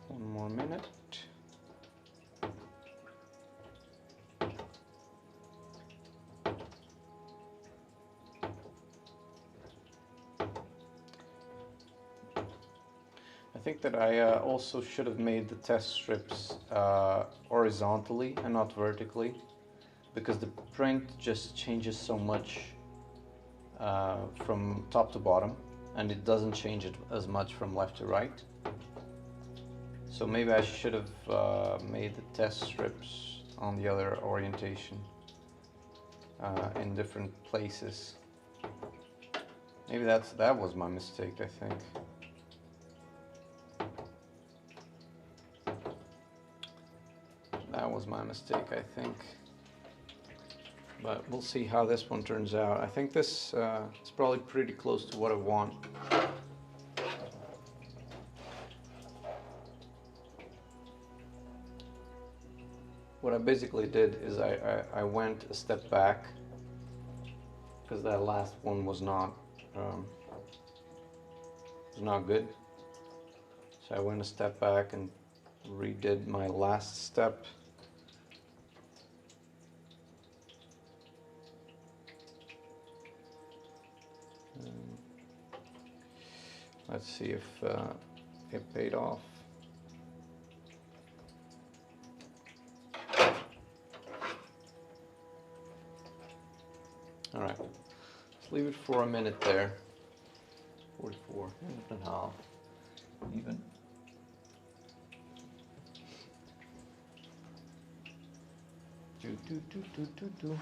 S1: One more minute. I think that I also should have made the test strips horizontally and not vertically, because the print just changes so much from top to bottom, and it doesn't change it as much from left to right. So maybe I should have made the test strips on the other orientation in different places. Maybe that was my mistake, I think. That was my mistake, I think. But we'll see how this one turns out. I think this is probably pretty close to what I want. What I basically did is I went a step back, because that last one was not good. So I went a step back and redid my last step. Let's see if it paid off. All right, let's leave it for a minute there. 44, minute and a half, even. Do.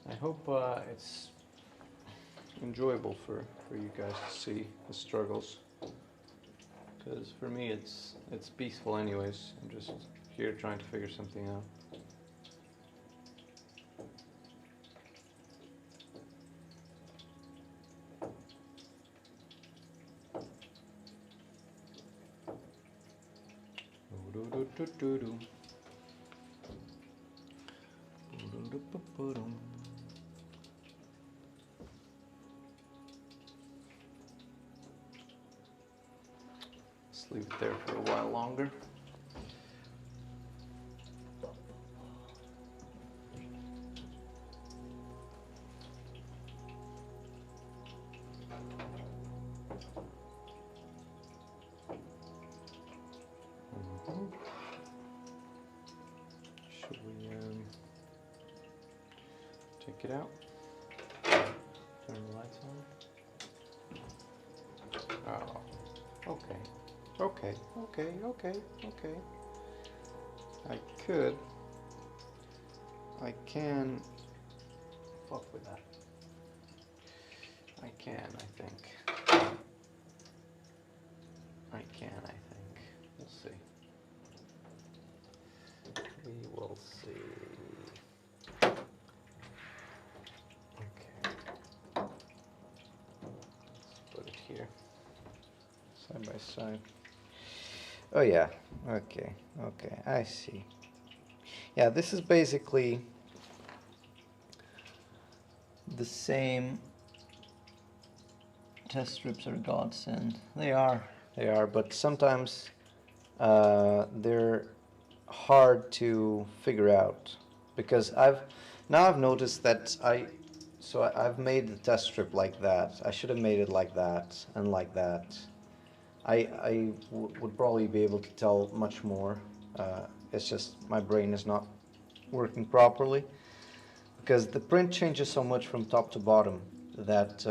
S1: I hope it's enjoyable for you guys to see the struggles, because for me it's peaceful anyways. I'm just here trying to figure something out. Let's leave it there for a while longer. Check it out. Turn the lights on. Oh, okay. Okay, okay, okay, okay. I can fuck with that. I think. I think. We'll see. We will see. Okay. Let's put it here. Side by side. Oh yeah, okay, I see. Yeah, this is basically the same. Test strips are godsend. They are, but sometimes they're hard to figure out because I've noticed that I've made the test strip like that. I should have made it like that and like that. I would probably be able to tell much more. It's just my brain is not working properly because the print changes so much from top to bottom that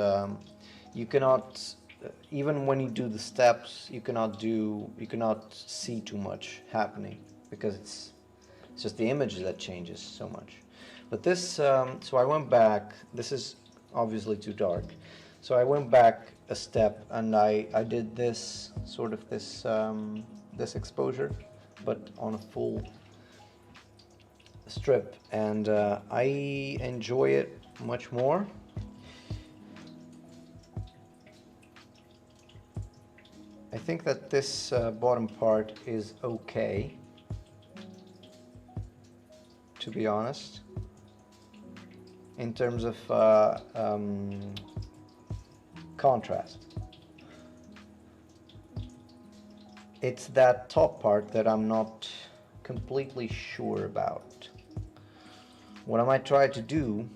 S1: you cannot, even when you do the steps, you cannot see too much happening because it's just the image that changes so much. But this, so I went back. This is obviously too dark. So I went back a step and I did this sort of this exposure, but on a full strip, and I enjoy it much more. I think that this bottom part is okay, to be honest, in terms of contrast. It's that top part that I'm not completely sure about. What I might try to do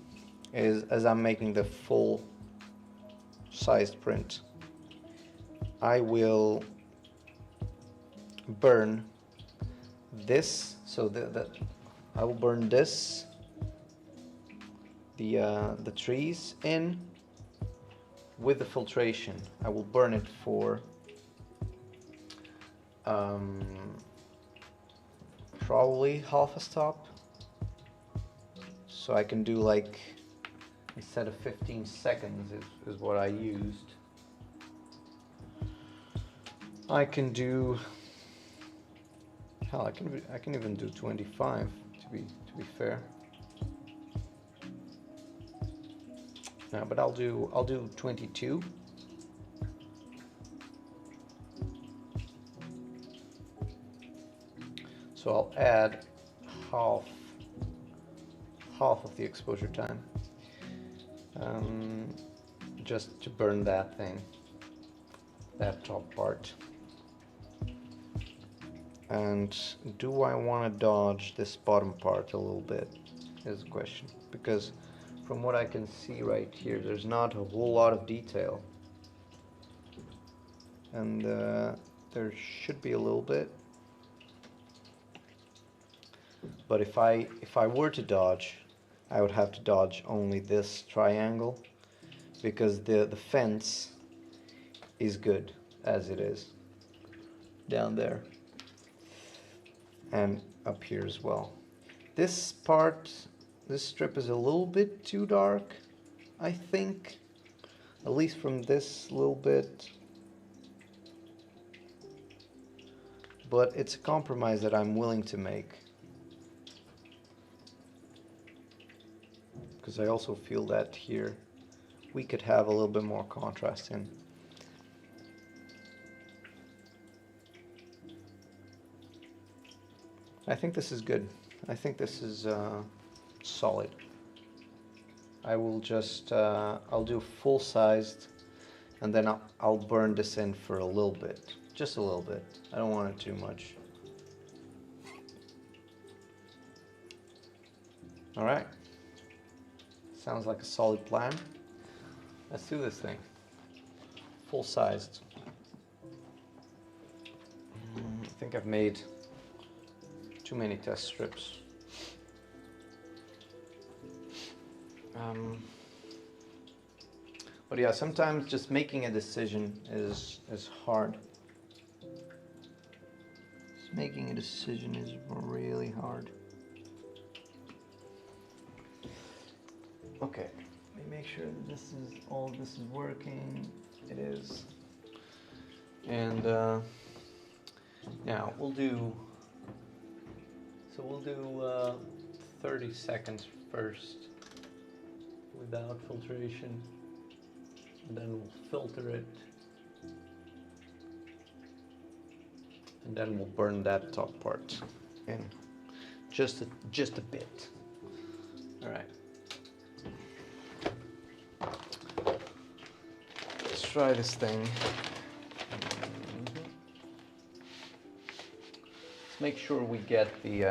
S1: is, as I'm making the full sized print, I will burn this, so that I will burn this, the trees in with the filtration. I will burn it for probably half a stop, so I can do like, instead of 15 seconds is what I used, I can do, hell, I can even do 25 to be fair. No, but I'll do 22. So I'll add half of the exposure time, just to burn that thing, that top part. And do I want to dodge this bottom part a little bit is the question, because from what I can see right here, there's not a whole lot of detail, and there should be a little bit. But if I were to dodge, I would have to dodge only this triangle, because the fence is good as it is down there and up here as well. This part, this strip is a little bit too dark, I think, at least from this little bit, but it's a compromise that I'm willing to make, because I also feel that here we could have a little bit more contrast in. I think this is good. I think this is solid. I will just, I'll do full-sized, and then I'll burn this in for a little bit. Just a little bit. I don't want it too much. Alright. Sounds like a solid plan. Let's do this thing. Full-sized. I think I've made too many test strips. But yeah, sometimes just making a decision is hard. Just making a decision is really hard. Okay, let me make sure that this is working. It is. And now we'll do 30 seconds first without filtration, and then we'll filter it, and then we'll burn that top part in just a bit. All right. Let's try this thing. Let's make sure we get the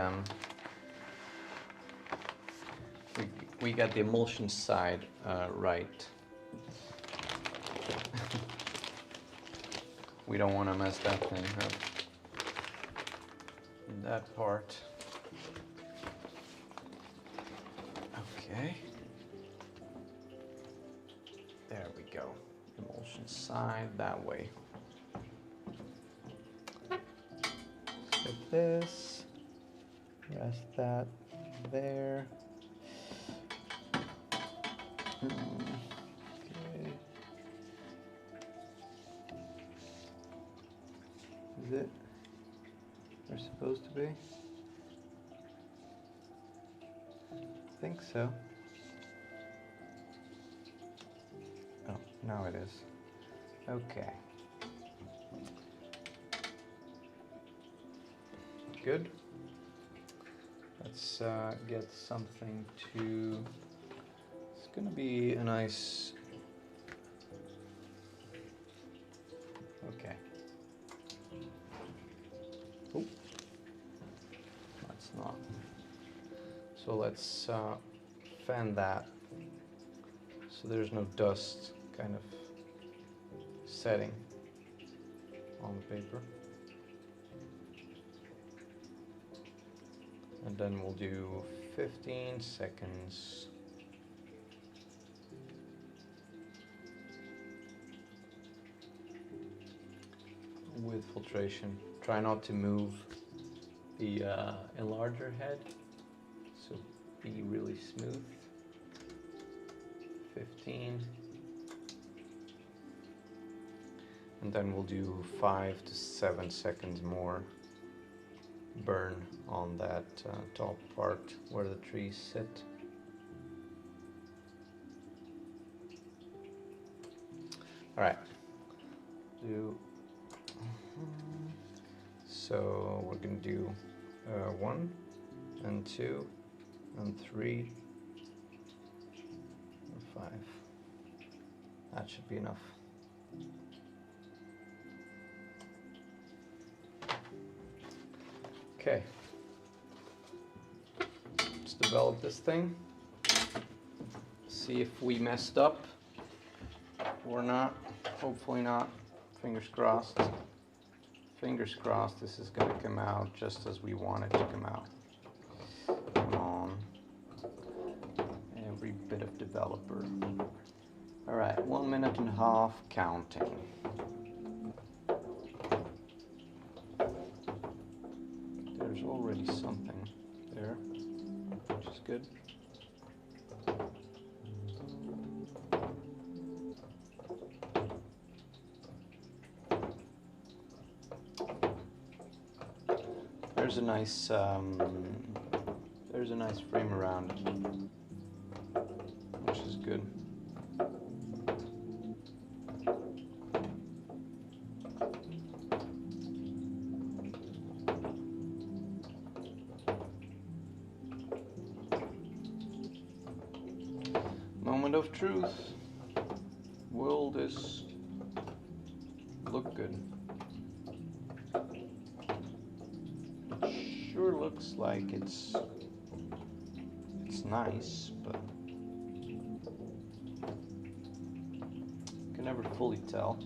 S1: we get the emulsion side right. We don't want to mess that thing up. That part. Okay. There we go. Emulsion side that way. Like this. Rest that there. Okay. Is it where it's supposed to be? I think so. Oh, now it is. Okay. Good. Let's get something to... It's gonna be a nice... Okay. Oh. That's not. So let's fan that so there's no dust kind of setting on the paper. And then we'll do 15 seconds. With filtration. Try not to move the enlarger head, so be really smooth. 15. And then we'll do 5 to 7 seconds more burn on that top part where the trees sit. All right. So we're gonna do 1 and 2 and 3 and 5. That should be enough. Okay, let's develop this thing. See if we messed up or not. Hopefully not. Fingers crossed. Fingers crossed this is going to come out just as we want it to come out. Come on. Every bit of developer. Alright, 1 minute and a half counting. There's already something there, which is good. There's a nice frame around it, which is good. Moment of truth. Will this look good? It sure looks like it's nice, but you can never fully tell.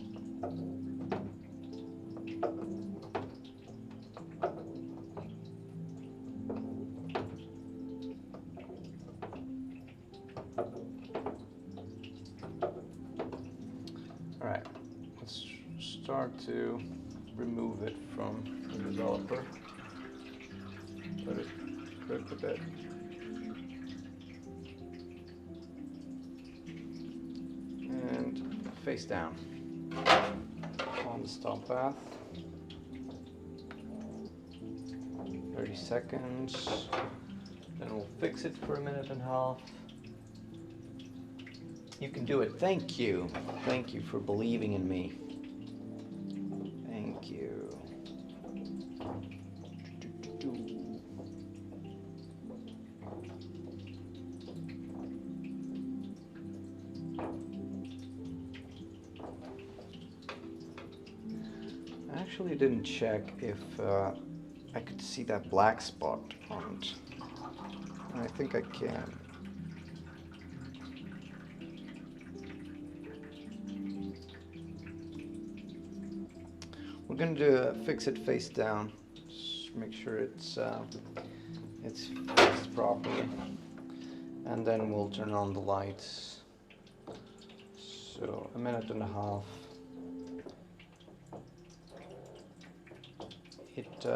S1: start to remove it from the developer. Let it drip a bit. And face down on the stomp path. 30 seconds. Then we'll fix it for a minute and a half. You can do it. Thank you. Thank you for believing in me. Thank you. I actually didn't check if I could see that black spot on it. And I think I can. We're going to fix it face down. Just make sure it's fixed properly. And then we'll turn on the lights. So a minute and a half. It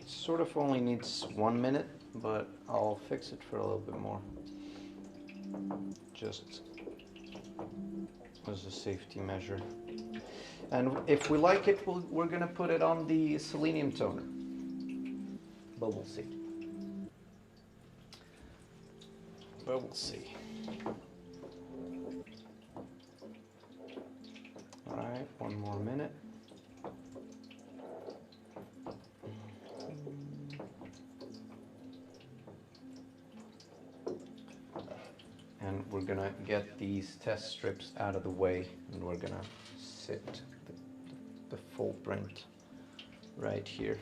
S1: sort of only needs 1 minute, but I'll fix it for a little bit more. Just as a safety measure. And if we like it, we're going to put it on the selenium toner. But we'll see. But we'll see. Alright, 1 more minute. And we're going to get these test strips out of the way, and we're going to sit the full print right here,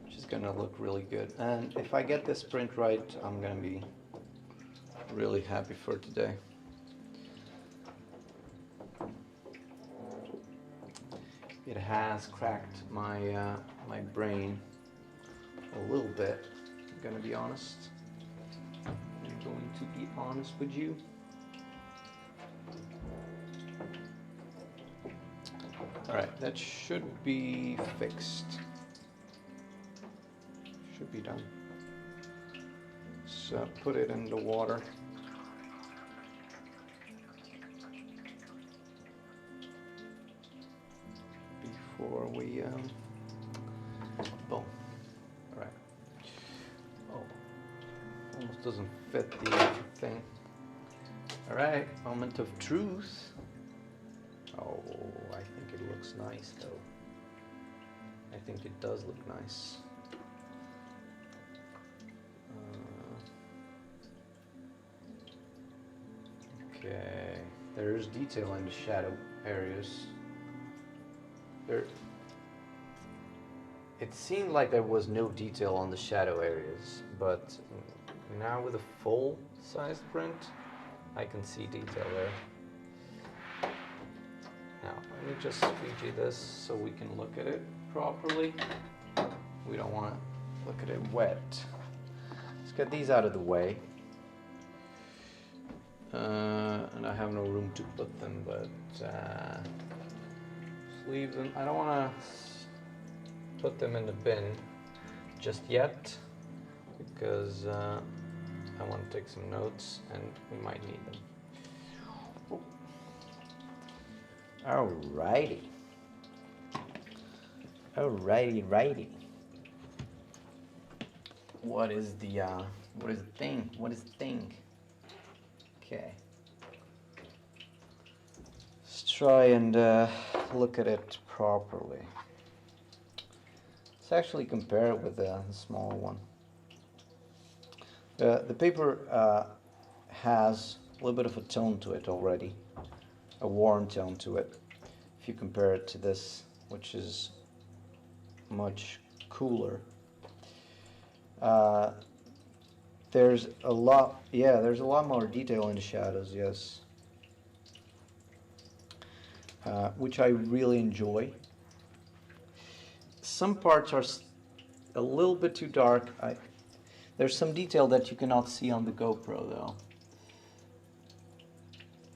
S1: which is going to look really good. And if I get this print right, I'm going to be really happy for today. It has cracked my my brain a little bit, I'm going to be honest. I'm going to be honest with you. Alright, that should be fixed. Should be done. So put it in the water. Before we boom. Alright. Oh, almost doesn't fit the thing. Alright, moment of truth. Oh, I think it looks nice though. I think it does look nice. Okay, there's detail in the shadow areas. It seemed like there was no detail on the shadow areas, but now with a full size print, I can see detail there. Now, let me just squeegee this so we can look at it properly. We don't want to look at it wet. Let's get these out of the way. And I have no room to put them, but just leave them. I don't want to put them in the bin just yet, because I want to take some notes and we might need them. Alrighty. Alrighty. What is the thing? What is the thing? Okay. Let's try and look at it properly. Let's actually compare it with the smaller one. The paper has a little bit of a tone to it already, a warm tone to it. If you compare it to this, which is much cooler. There's a lot more detail in the shadows, yes. Which I really enjoy. Some parts are a little bit too dark. There's some detail that you cannot see on the GoPro though.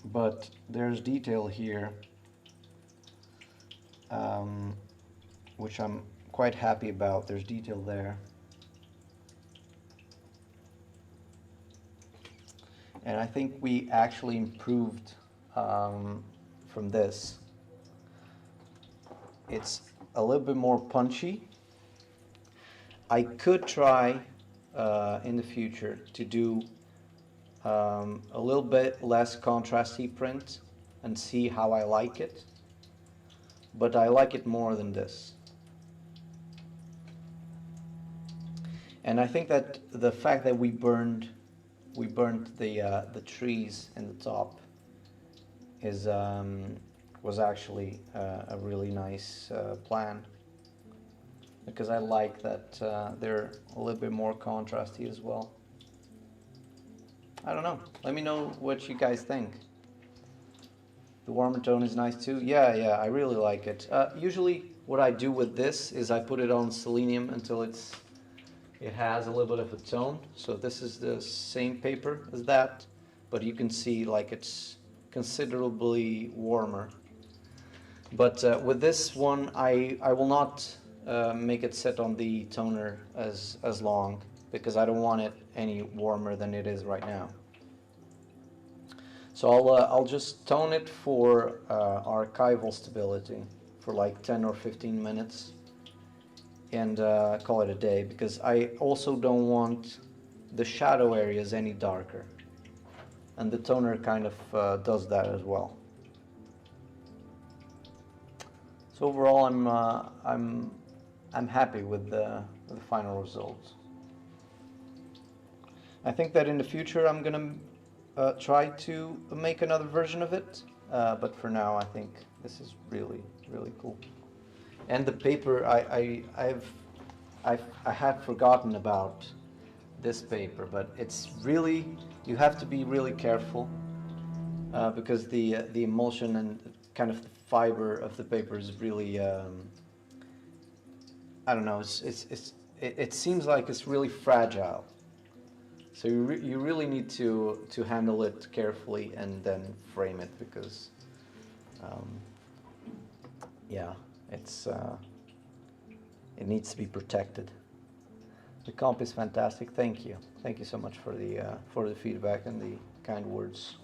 S1: But there's detail here which I'm quite happy about. There's detail there. And I think we actually improved from this. It's a little bit more punchy. I could try in the future to do a little bit less contrasty print and see how I like it, but I like it more than this. And I think that the fact that we burned the trees in the top is was actually a really nice plan, because I like that they're a little bit more contrasty as well. I don't know. Let me know what you guys think. The warmer tone is nice too. Yeah, I really like it. Usually what I do with this is I put it on selenium until it has a little bit of a tone. So this is the same paper as that, but you can see like it's considerably warmer. But with this one, I will not make it sit on the toner as long, because I don't want it any warmer than it is right now. So I'll just tone it for archival stability for like 10 or 15 minutes and call it a day, because I also don't want the shadow areas any darker, and the toner kind of does that as well. So overall, I'm happy with the final results. I think that in the future I'm gonna try to make another version of it, but for now I think this is really cool. And the paper, I had forgotten about this paper, but it's really, you have to be really careful because the emulsion and kind of the fiber of the paper is really I don't know, it seems like it's really fragile. So you really need to handle it carefully and then frame it, because yeah, it needs to be protected. The comp is fantastic. Thank you so much for the feedback and the kind words.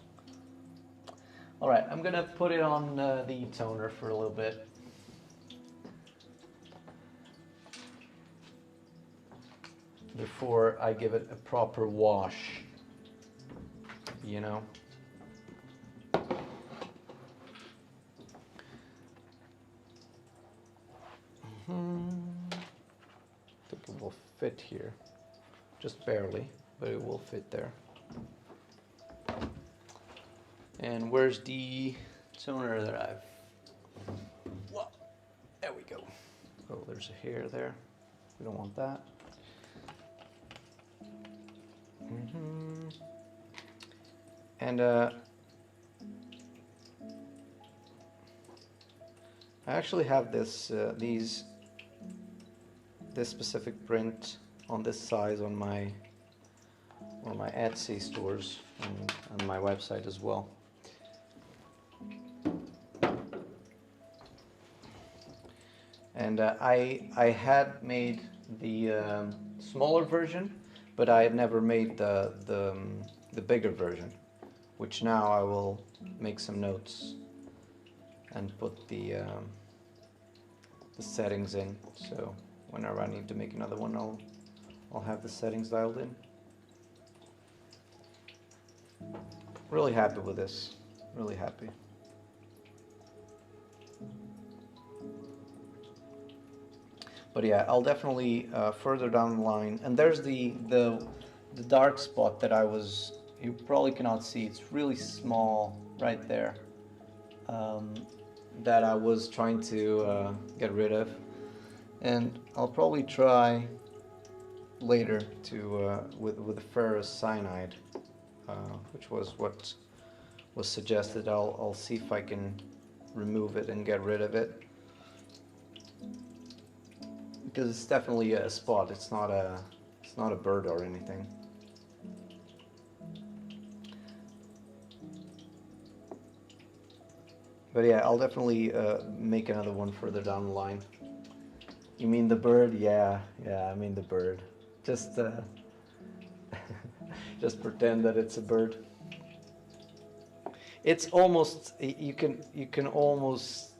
S1: All right, I'm gonna put it on the toner for a little bit. Before I give it a proper wash, you know. I think it will fit here, just barely, but it will fit there. And where's the toner that I've... Well, there we go. Oh, there's a hair there. We don't want that. And I actually have this this specific print on this size on my Etsy stores and on my website as well. And I had made the smaller version, but I had never made the bigger version, which now I will make some notes and put the settings in. So whenever I need to make another one, I'll have the settings dialed in. Really happy with this. Really happy. But yeah, I'll definitely further down the line. And there's the dark spot that you probably cannot see. It's really small right there. That I was trying to get rid of. And I'll probably try later to with the ferrous cyanide, which was what was suggested. I'll see if I can remove it and get rid of it, because it's definitely a spot. It's not a bird or anything. But yeah, I'll definitely make another one further down the line. You mean the bird? Yeah, yeah, I mean the bird. Just just pretend that it's a bird. It's almost you can almost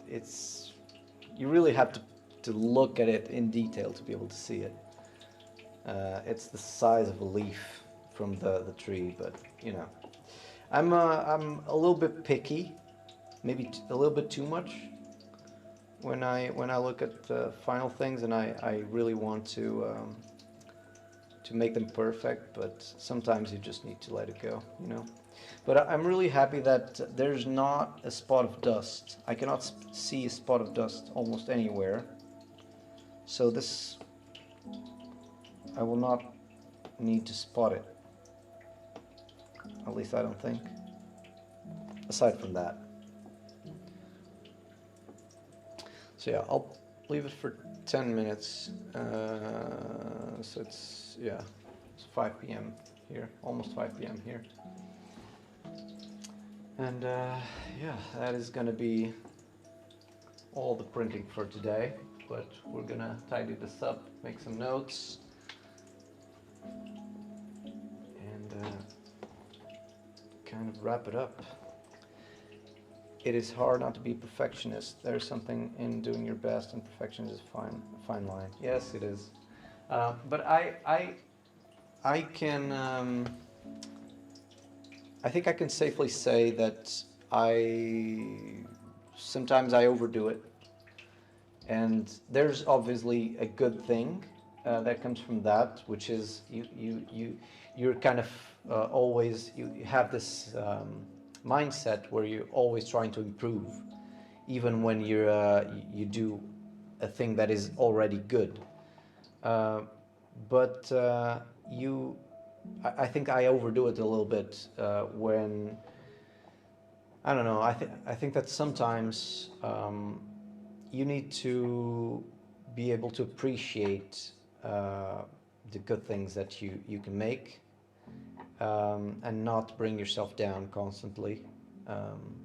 S1: it's you really have to look at it in detail to be able to see it. It's the size of a leaf from the tree, but you know, I'm a little bit picky, maybe a little bit too much when I look at final things, and I really want to make them perfect, but sometimes you just need to let it go, you know. But I'm really happy that there's not a spot of dust. I cannot see a spot of dust almost anywhere. So this, I will not need to spot it. At least I don't think. Aside from that. So yeah, I'll leave it for 10 minutes. So it's, yeah, it's 5 p.m. here, almost 5 p.m. here. And yeah, that is gonna be all the printing for today, but we're gonna tidy this up, make some notes, and kind of wrap it up. It is hard not to be perfectionist. There's something in doing your best, and perfection is a fine line. Yes, it is. But I can I think I can safely say that sometimes I overdo it, and there's obviously a good thing that comes from that, which is you're kind of always you have this mindset where you're always trying to improve, even when you do a thing that is already good. But you, I think I overdo it a little bit when I don't know. I think that sometimes you need to be able to appreciate the good things that you can make, and not bring yourself down constantly. Um,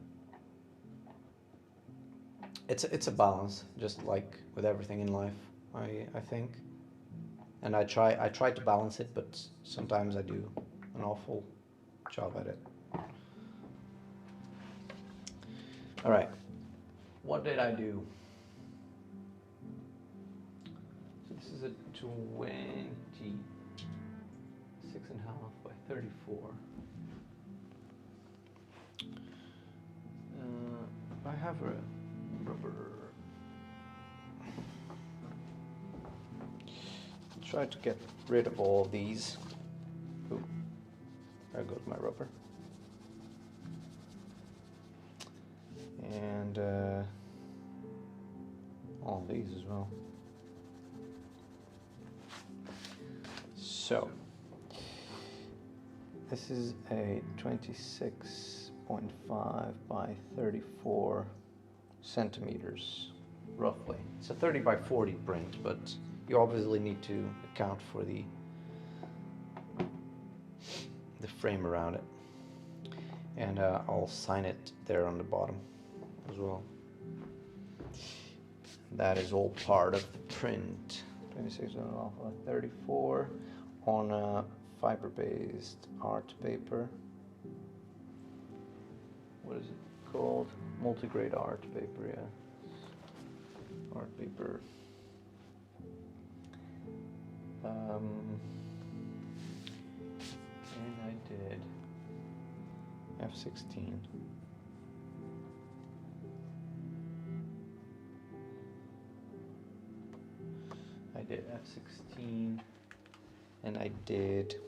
S1: it's a balance, just like with everything in life. I think, and I try to balance it, but sometimes I do an awful job at it. All right, what did I do? So this is a 26.5 by 34. I have a rubber. Try to get rid of all of these. Ooh, there goes my rubber. And all of these as well. So this is a 26.5 by 34 centimeters, roughly. It's a 30 by 40 print, but you obviously need to account for the frame around it. And I'll sign it there on the bottom as well. That is all part of the print. 26.5 by 34 on a fiber-based art paper. What is it called? Multigrade art paper, yeah. Art paper. And I did F16. I did F16, and I did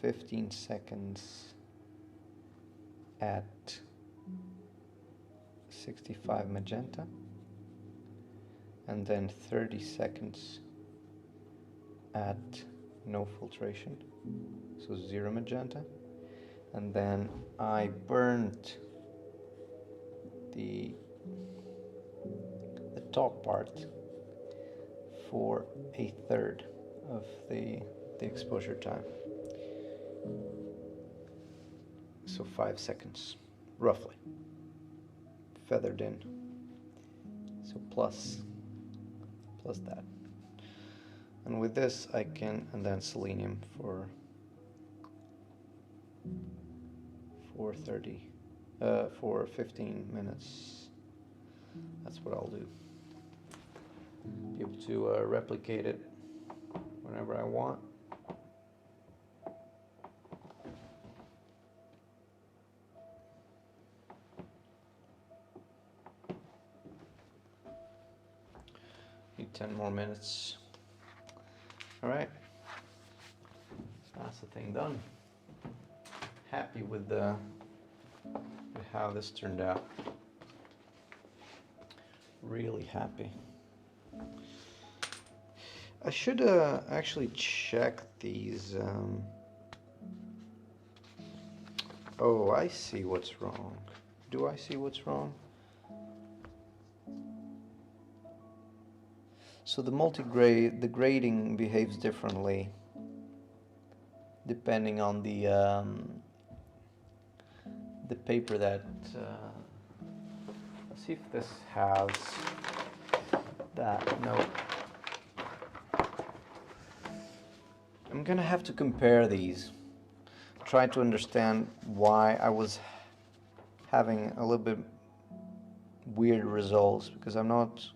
S1: 15 seconds at 65 magenta, and then 30 seconds at no filtration, so 0 magenta, and then I burned the top part for 1/3 of the exposure time. So 5 seconds, roughly, feathered in. So plus that. And with this I can, and then selenium for 4:30, for 15 minutes. That's what I'll do. Be able to replicate it whenever I want. Need 10 more minutes. All right, that's the thing done. Happy with how this turned out. Really happy. I should actually check these. Oh, I see what's wrong. Do I see what's wrong? So the multi-grade, the grading behaves differently depending on the paper that. Let's see if this has that. No. I'm gonna have to compare these. Try to understand why I was having a little bit weird results, because I'm not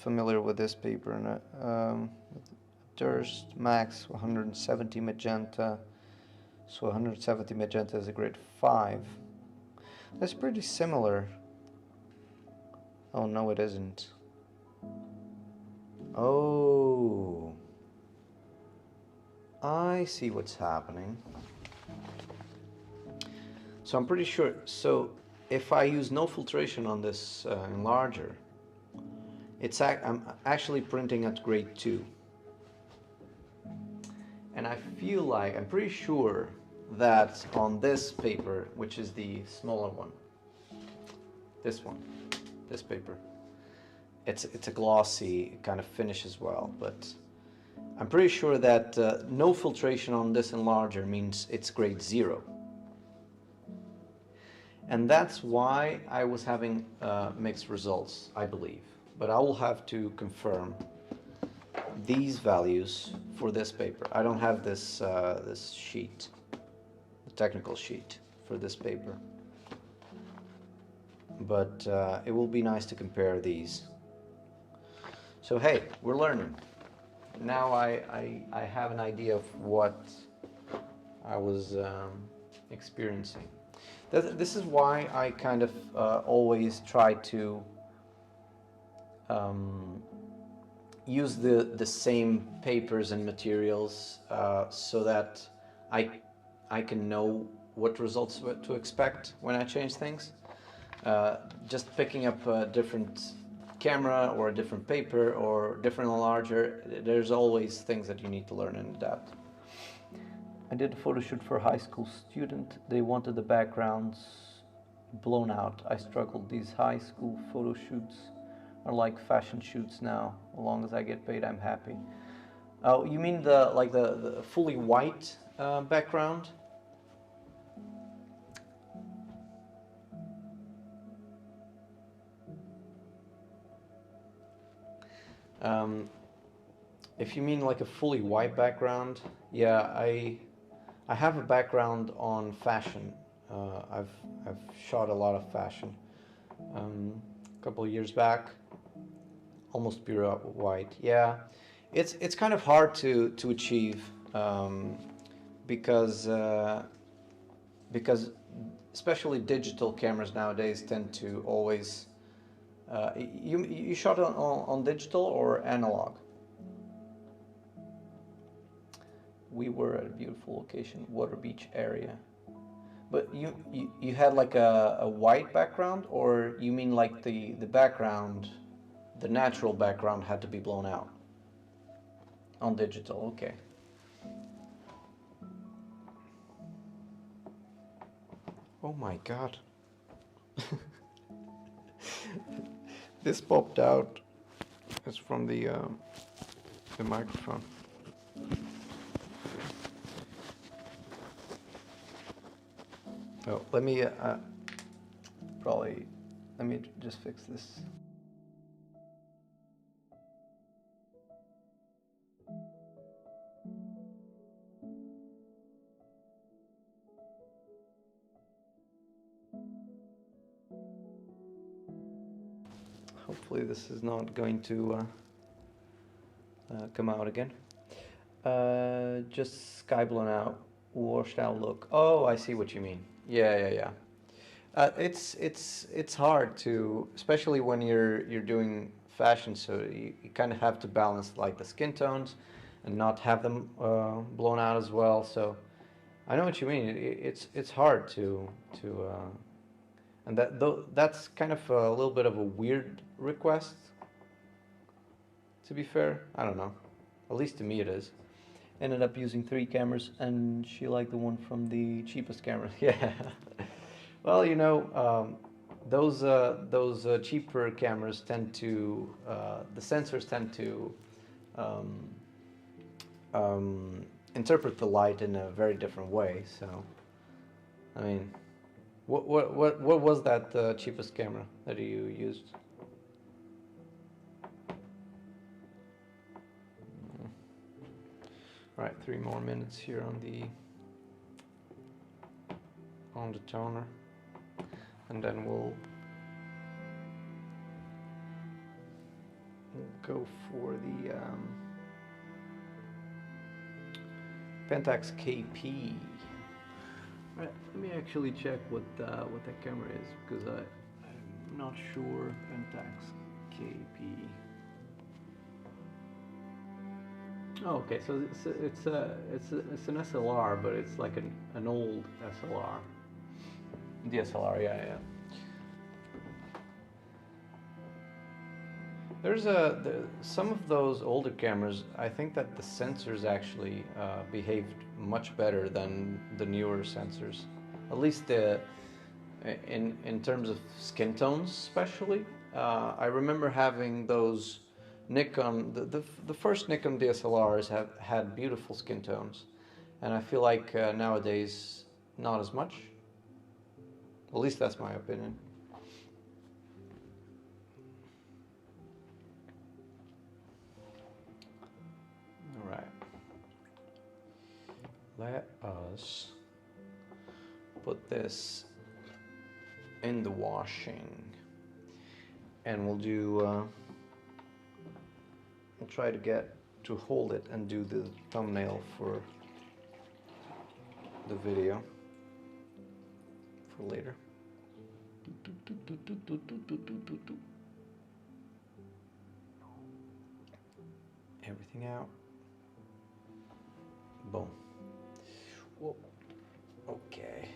S1: familiar with this paper. And Durst Max 170 magenta, so 170 magenta is a grade 5. That's pretty similar. Oh no, it isn't. Oh, I see what's happening. So I'm pretty sure, so if I use no filtration on this enlarger, I'm actually printing at grade 2. And I feel like, I'm pretty sure that on this paper, which is the smaller one, this paper, it's a glossy kind of finish as well, but I'm pretty sure that no filtration on this enlarger means it's grade 0. And that's why I was having mixed results, I believe. But I will have to confirm these values for this paper. I don't have this this sheet, the technical sheet for this paper. But it will be nice to compare these. So hey, we're learning. Now I have an idea of what I was experiencing. This is why I kind of always try to use the same papers and materials so that I can know what results to expect when I change things. Just picking up a different camera or a different paper or different enlarger, there's always things that you need to learn and adapt. I did a photo shoot for a high school student. They wanted the backgrounds blown out. I struggled. These high school photo shoots are like fashion shoots now. As long as I get paid, I'm happy. Oh, you mean the fully white background? If you mean like a fully white background, yeah, I have a background on fashion. I've shot a lot of fashion. A couple of years back, almost pure white. Yeah, it's kind of hard to achieve because especially digital cameras nowadays tend to always. You shot on digital or analog? We were at a beautiful location, Water Beach area. But you had like a white background, or you mean like the background, the natural background had to be blown out? On digital, okay. Oh my god. This popped out. It's from the microphone. Oh, let me probably, let me just fix this. Hopefully this is not going to come out again. Just sky blown out, washed out look. Oh, I see what you mean. Yeah. It's hard to, especially when you're doing fashion. So you kind of have to balance like the skin tones, and not have them blown out as well. So I know what you mean. It's hard to and that's kind of a little bit of a weird request. To be fair, I don't know. At least to me it is. Ended up using 3 cameras, and she liked the one from the cheapest camera. Yeah. Well, you know, those cheaper cameras tend to the sensors tend to um, interpret the light in a very different way. So, I mean, what was that cheapest camera that you used? All right, 3 more minutes here on the toner, and then we'll go for the Pentax KP. Right, let me actually check what that camera is, because I'm not sure. Pentax KP. Oh, okay. So it's an SLR, but it's like an old SLR. DSLR, yeah. There's some of those older cameras. I think that the sensors actually behaved much better than the newer sensors. At least in terms of skin tones, especially. I remember having those Nikon. The first Nikon DSLRs had beautiful skin tones, and I feel like nowadays not as much. At least that's my opinion. All right. Let us put this in the washing, and we'll try to get to hold it and do the thumbnail for the video for later. Everything out. Boom. Whoa. Okay.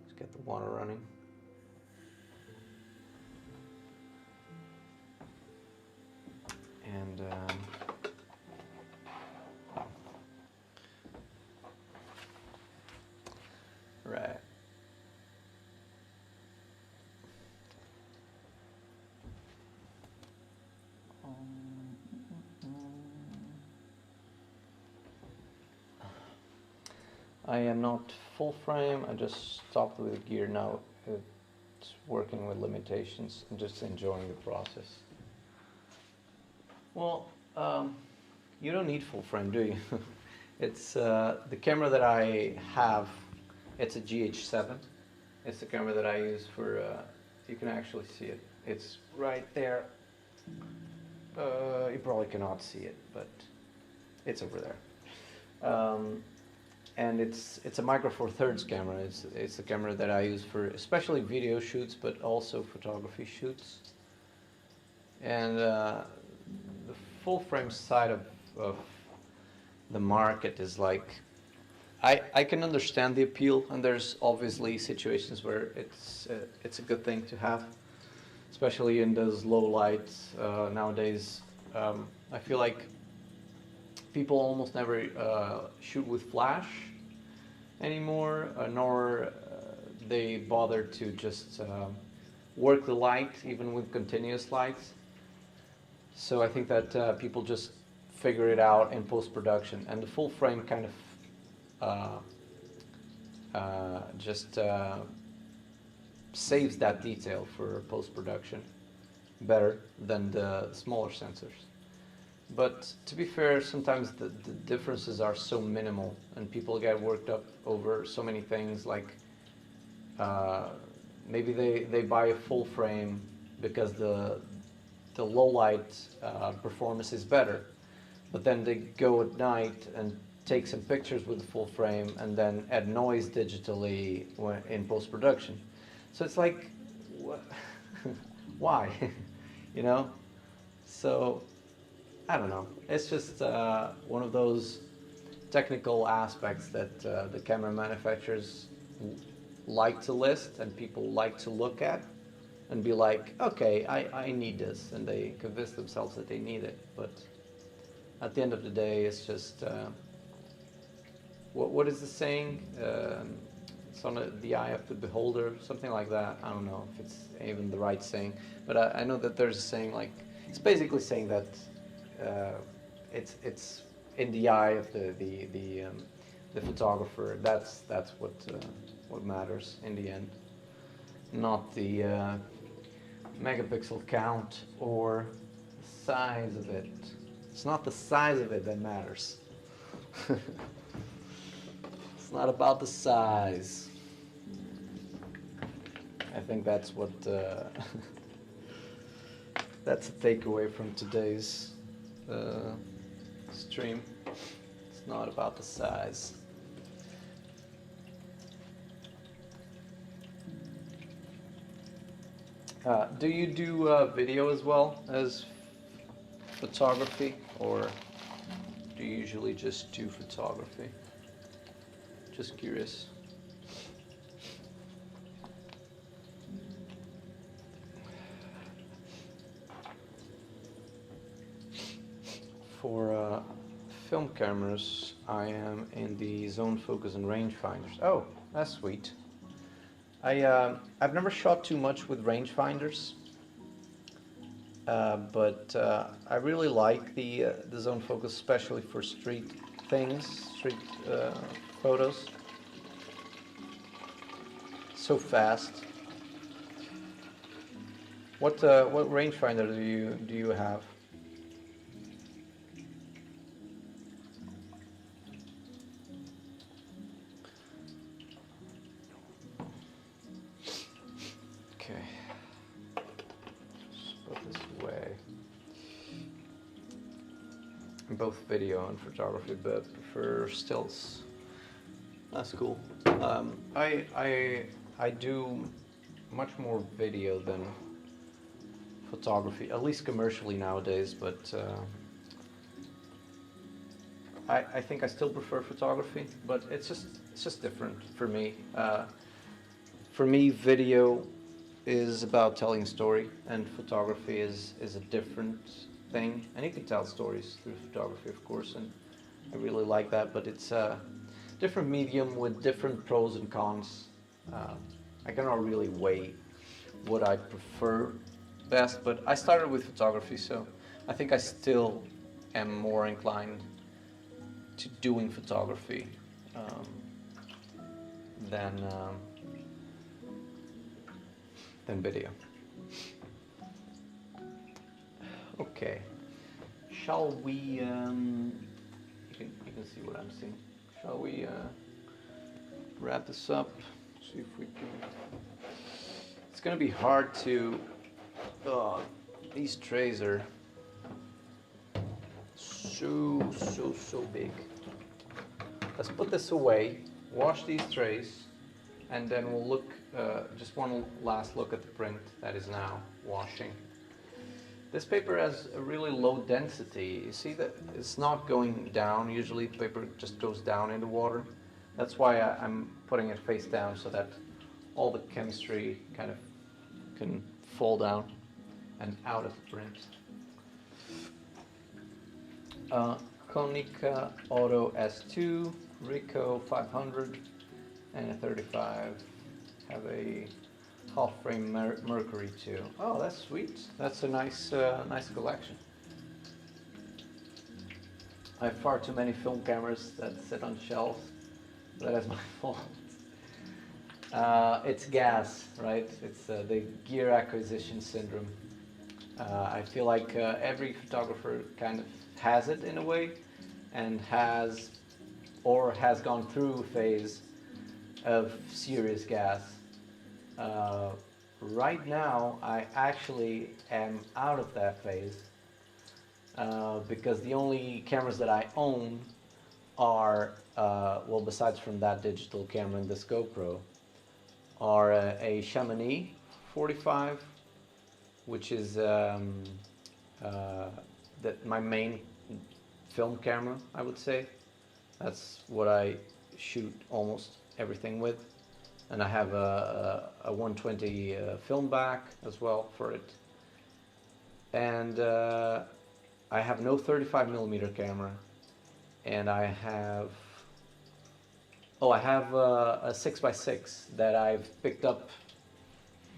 S1: Let's get the water running. And right. I am not full frame. I just stopped with the gear now. It's working with limitations. I'm just enjoying the process. Well, you don't need full frame, do you? It's the camera that I have. It's a GH7. It's the camera that I use for. You can actually see it. It's right there. You probably cannot see it, but it's over there. And it's a Micro Four Thirds camera. It's the camera that I use for especially video shoots, but also photography shoots. And the full frame side of the market is like, I can understand the appeal, and there's obviously situations where it's a good thing to have, especially in those low lights nowadays. I feel like people almost never shoot with flash anymore, nor they bother to just work the light even with continuous lights. So I think that people just figure it out in post-production, and the full frame kind of just saves that detail for post-production better than the smaller sensors. But to be fair, sometimes the differences are so minimal and people get worked up over so many things, like maybe they buy a full frame because the low light performance is better, but then they go at night and take some pictures with the full frame and then add noise digitally in post-production. So it's like, why? You know? So, I don't know. It's just one of those technical aspects that the camera manufacturers like to list and people like to look at and be like, okay, I need this, and they convince themselves that they need it. But at the end of the day, it's just, what is the saying? It's on the eye of the beholder, something like that. I don't know if it's even the right saying, but I know that there's a saying, like, it's basically saying that it's in the eye of the photographer. That's what matters in the end, not the megapixel count or the size of it. It's not the size of it that matters. It's not about the size. I think that's what that's a takeaway from today's stream. It's not about the size. Do you do video as well as photography, or do you usually just do photography? Just curious. For film cameras, I am in the zone focus and rangefinders. Oh, that's sweet. I've never shot too much with rangefinders, but I really like the zone focus, especially for street things, street photos. So fast. What rangefinder do you have? Okay. Just put this away. Both video and photography, but prefer stills. That's cool. I do much more video than photography, at least commercially nowadays, but I think I still prefer photography, but it's just different for me. For me, video is about telling a story, and photography is a different thing. And you can tell stories through photography, of course, and I really like that, but it's a different medium with different pros and cons. I cannot really weigh what I prefer best, but I started with photography, so I think I still am more inclined to doing photography than video. Okay, shall we? You can see what I'm seeing. Shall we wrap this up? See if we can. It's gonna be hard to. These trays are so big. Let's put this away, wash these trays, and then we'll look, just one last look at the print that is now washing. This paper has a really low density. You see that it's not going down. Usually the paper just goes down in the water. That's why I'm putting it face down, so that all the chemistry kind of can fall down and out of the print. Konica Auto S2, Ricoh 500, and a 35. Have a half frame Mercury too. Oh, that's sweet. That's a nice collection. I have far too many film cameras that sit on shelves. That is my fault. It's gas, right? It's the gear acquisition syndrome. I feel like every photographer kind of has it in a way, and has gone through a phase of serious gas. Uh, right now, I actually am out of that phase because the only cameras that I own are, well, besides from that digital camera and this GoPro, are a Chamonix 45, which is uh, my main film camera, I would say. That's what I shoot almost everything with. And I have a 120 film back as well for it. And I have no 35mm camera. And I have, oh, I have a 6x6 that I've picked up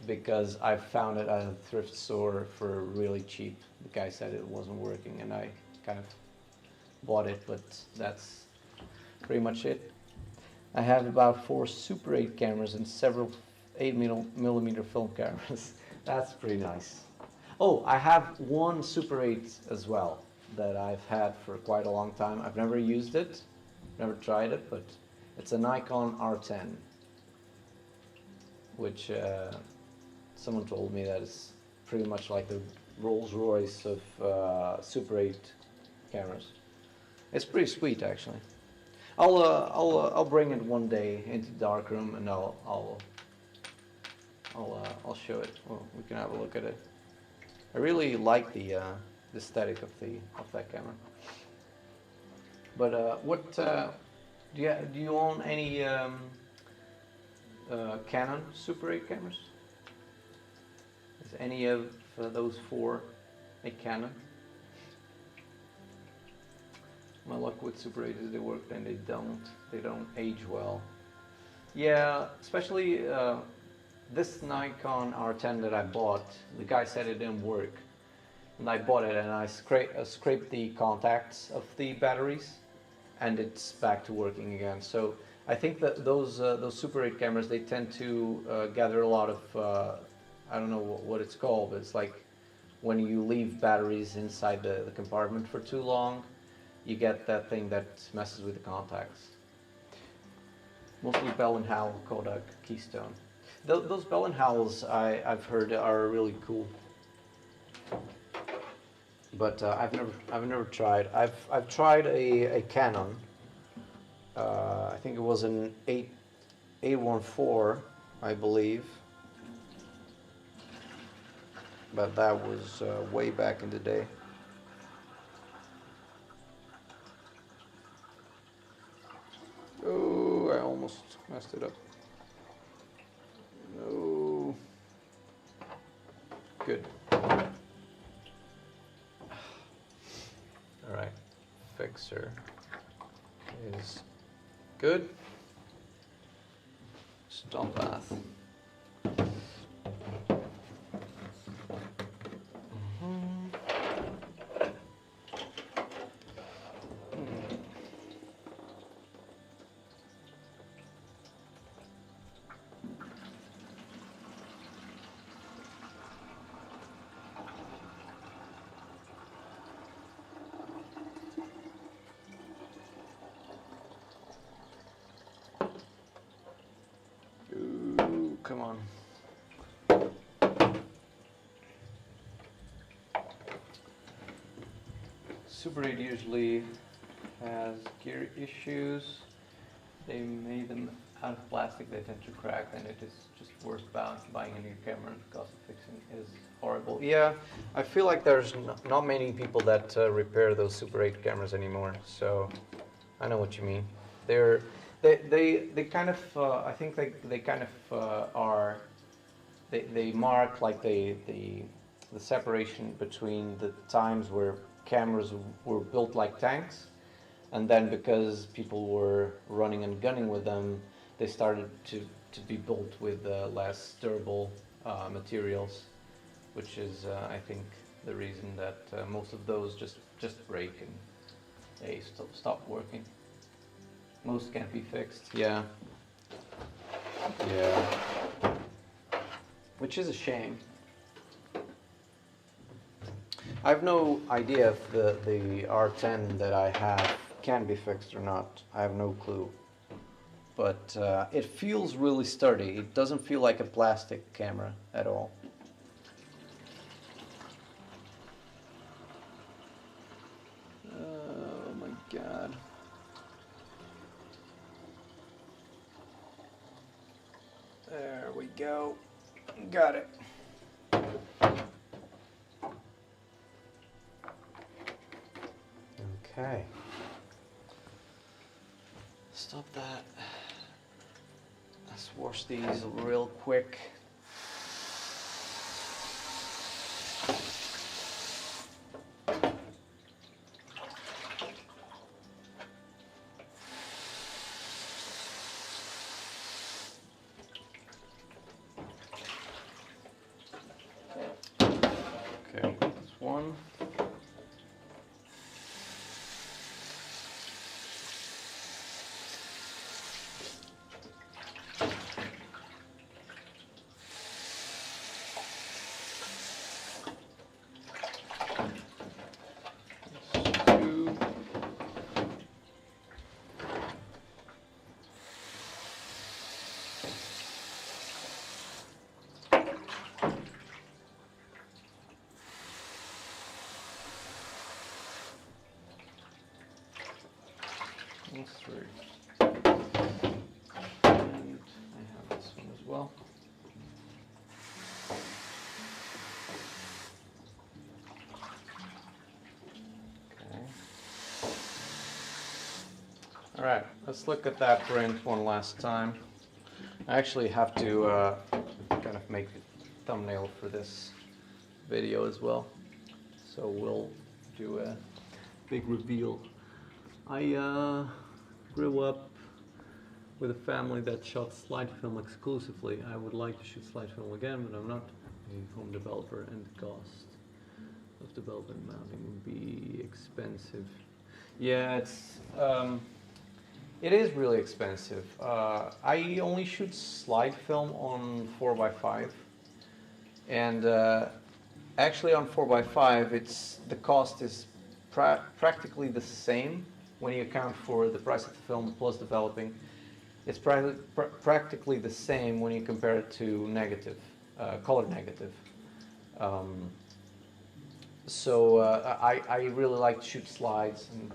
S1: because I found it at a thrift store for really cheap. The guy said it wasn't working and I kind of bought it, but that's pretty much it. I have about 4 Super 8 cameras and several 8mm film cameras. That's pretty nice. Oh, I have one Super 8 as well that I've had for quite a long time. I've never used it, never tried it, but it's a Nikon R10, which someone told me that it's pretty much like the Rolls Royce of Super 8 cameras. It's pretty sweet, actually. I'll bring it one day into Darkroom and I'll show it. Well, we can have a look at it. I really like the aesthetic of that camera. But what do you own any Canon Super 8 cameras? Is any of those 4 a Canon? My luck with Super 8 is they work, then they don't. They don't age well. Yeah, especially this Nikon R10 that I bought. The guy said it didn't work, and I bought it and I scraped the contacts of the batteries, and it's back to working again. So I think that those Super 8 cameras, they tend to gather a lot of I don't know what it's called, but it's like when you leave batteries inside the compartment for too long, you get that thing that messes with the contacts. Mostly Bell & Howell Kodak Keystone. Those Bell & Howells I've heard are really cool, but I've never tried. I've tried a Canon. I think it was an 814, I believe, but that was way back in the day. Oh, I almost messed it up. No. Good. All right. Fixer is good. Stop bath. Come on. Super 8 usually has gear issues. They made them out of plastic, they tend to crack, and it is just worth buying a new camera. The cost of fixing is horrible. Yeah, I feel like there's not many people that repair those Super 8 cameras anymore, so I know what you mean. They kind of, I think they kind of are, they mark like the separation between the times where cameras were built like tanks, and then because people were running and gunning with them, they started to be built with less durable materials, which is I think the reason that most of those just break and they stop working. Most can't be fixed. Yeah. Yeah. Which is a shame. I have no idea if the R10 that I have can be fixed or not. I have no clue. But it feels really sturdy. It doesn't feel like a plastic camera at all. Oh my god. There we go. Got it. Okay. Stop that. Let's wash these real quick. Okay, that's one. Two. That's three. And I have this one as well. Okay. All right, let's look at that print one last time. I actually have to kind of make the thumbnail for this video as well. So we'll do a big reveal. I grew up with a family that shot slide film exclusively. I would like to shoot slide film again, but I'm not a home developer, and the cost of development mounting would be expensive. Yeah, it is really expensive. I only shoot slide film on 4x5, and actually on 4x5, the cost is practically the same when you account for the price of the film plus developing. It's practically the same when you compare it to negative, color negative. So I really like to shoot slides, and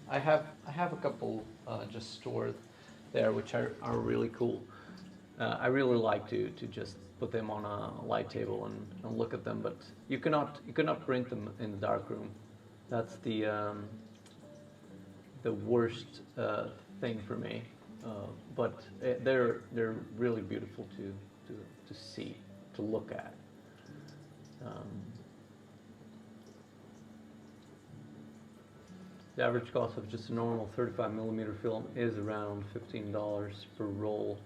S1: I have a couple just stored there, which are really cool. I really like to just put them on a light table and look at them, but you cannot print them in the darkroom. That's the worst thing for me. But they're really beautiful to see, to look at. The average cost of just a normal 35mm film is around $15 per roll,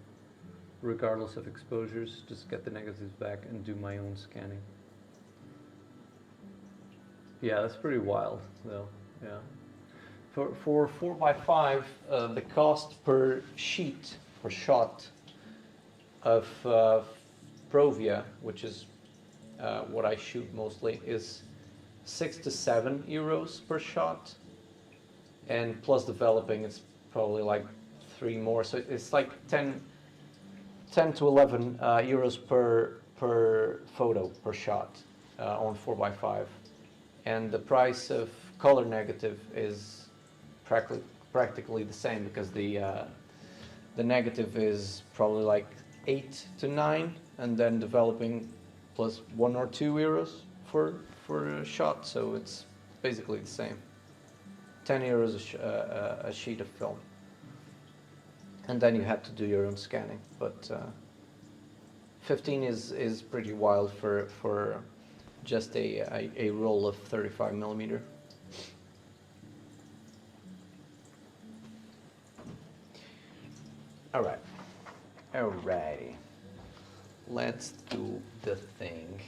S1: regardless of exposures. Just get the negatives back and do my own scanning. Yeah, that's pretty wild, though. Yeah. For 4x5, the cost per sheet or shot of Provia, which is what I shoot mostly, is 6 to 7 euros per shot, and plus developing, it's probably like 3 more. So it's like 10 to 11 euros per photo per shot on 4x5, and the price of color negative is practically the same, because the negative is probably like 8 to 9, and then developing plus 1 or 2 euros for a shot. So it's basically the same. 10 euros a sheet of film, and then you have to do your own scanning. But 15 is pretty wild for just a roll of 35mm. Alrighty, let's do the thing.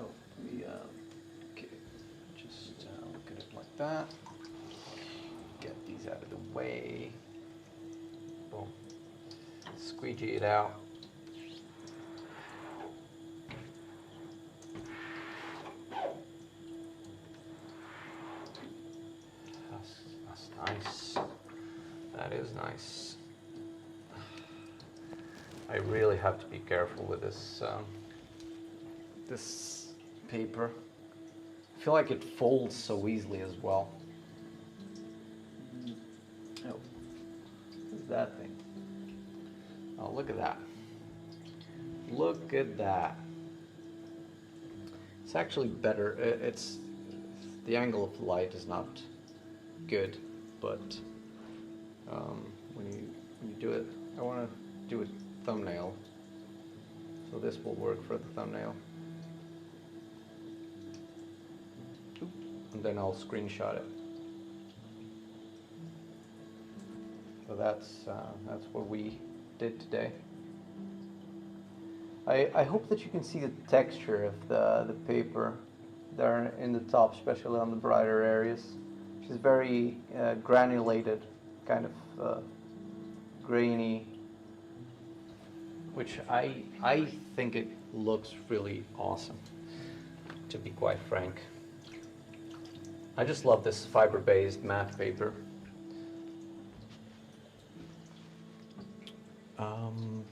S1: Oh, okay, just look at it like that. Get these out of the way. Boom. Squeegee it out. That's nice. That is nice. I really have to be careful with this this paper. I feel like it folds so easily as well. Oh, what's that thing? Oh, look at that. Look at that. It's actually better. It's the angle of light is not good, but when you do it, I want to do a thumbnail, so this will work for the thumbnail. And then I'll screenshot it. So that's what we did today. I hope that you can see the texture of the paper there in the top, especially on the brighter areas. Which is very granulated, kind of grainy, which I think it looks really awesome, to be quite frank. I just love this fiber-based matte paper.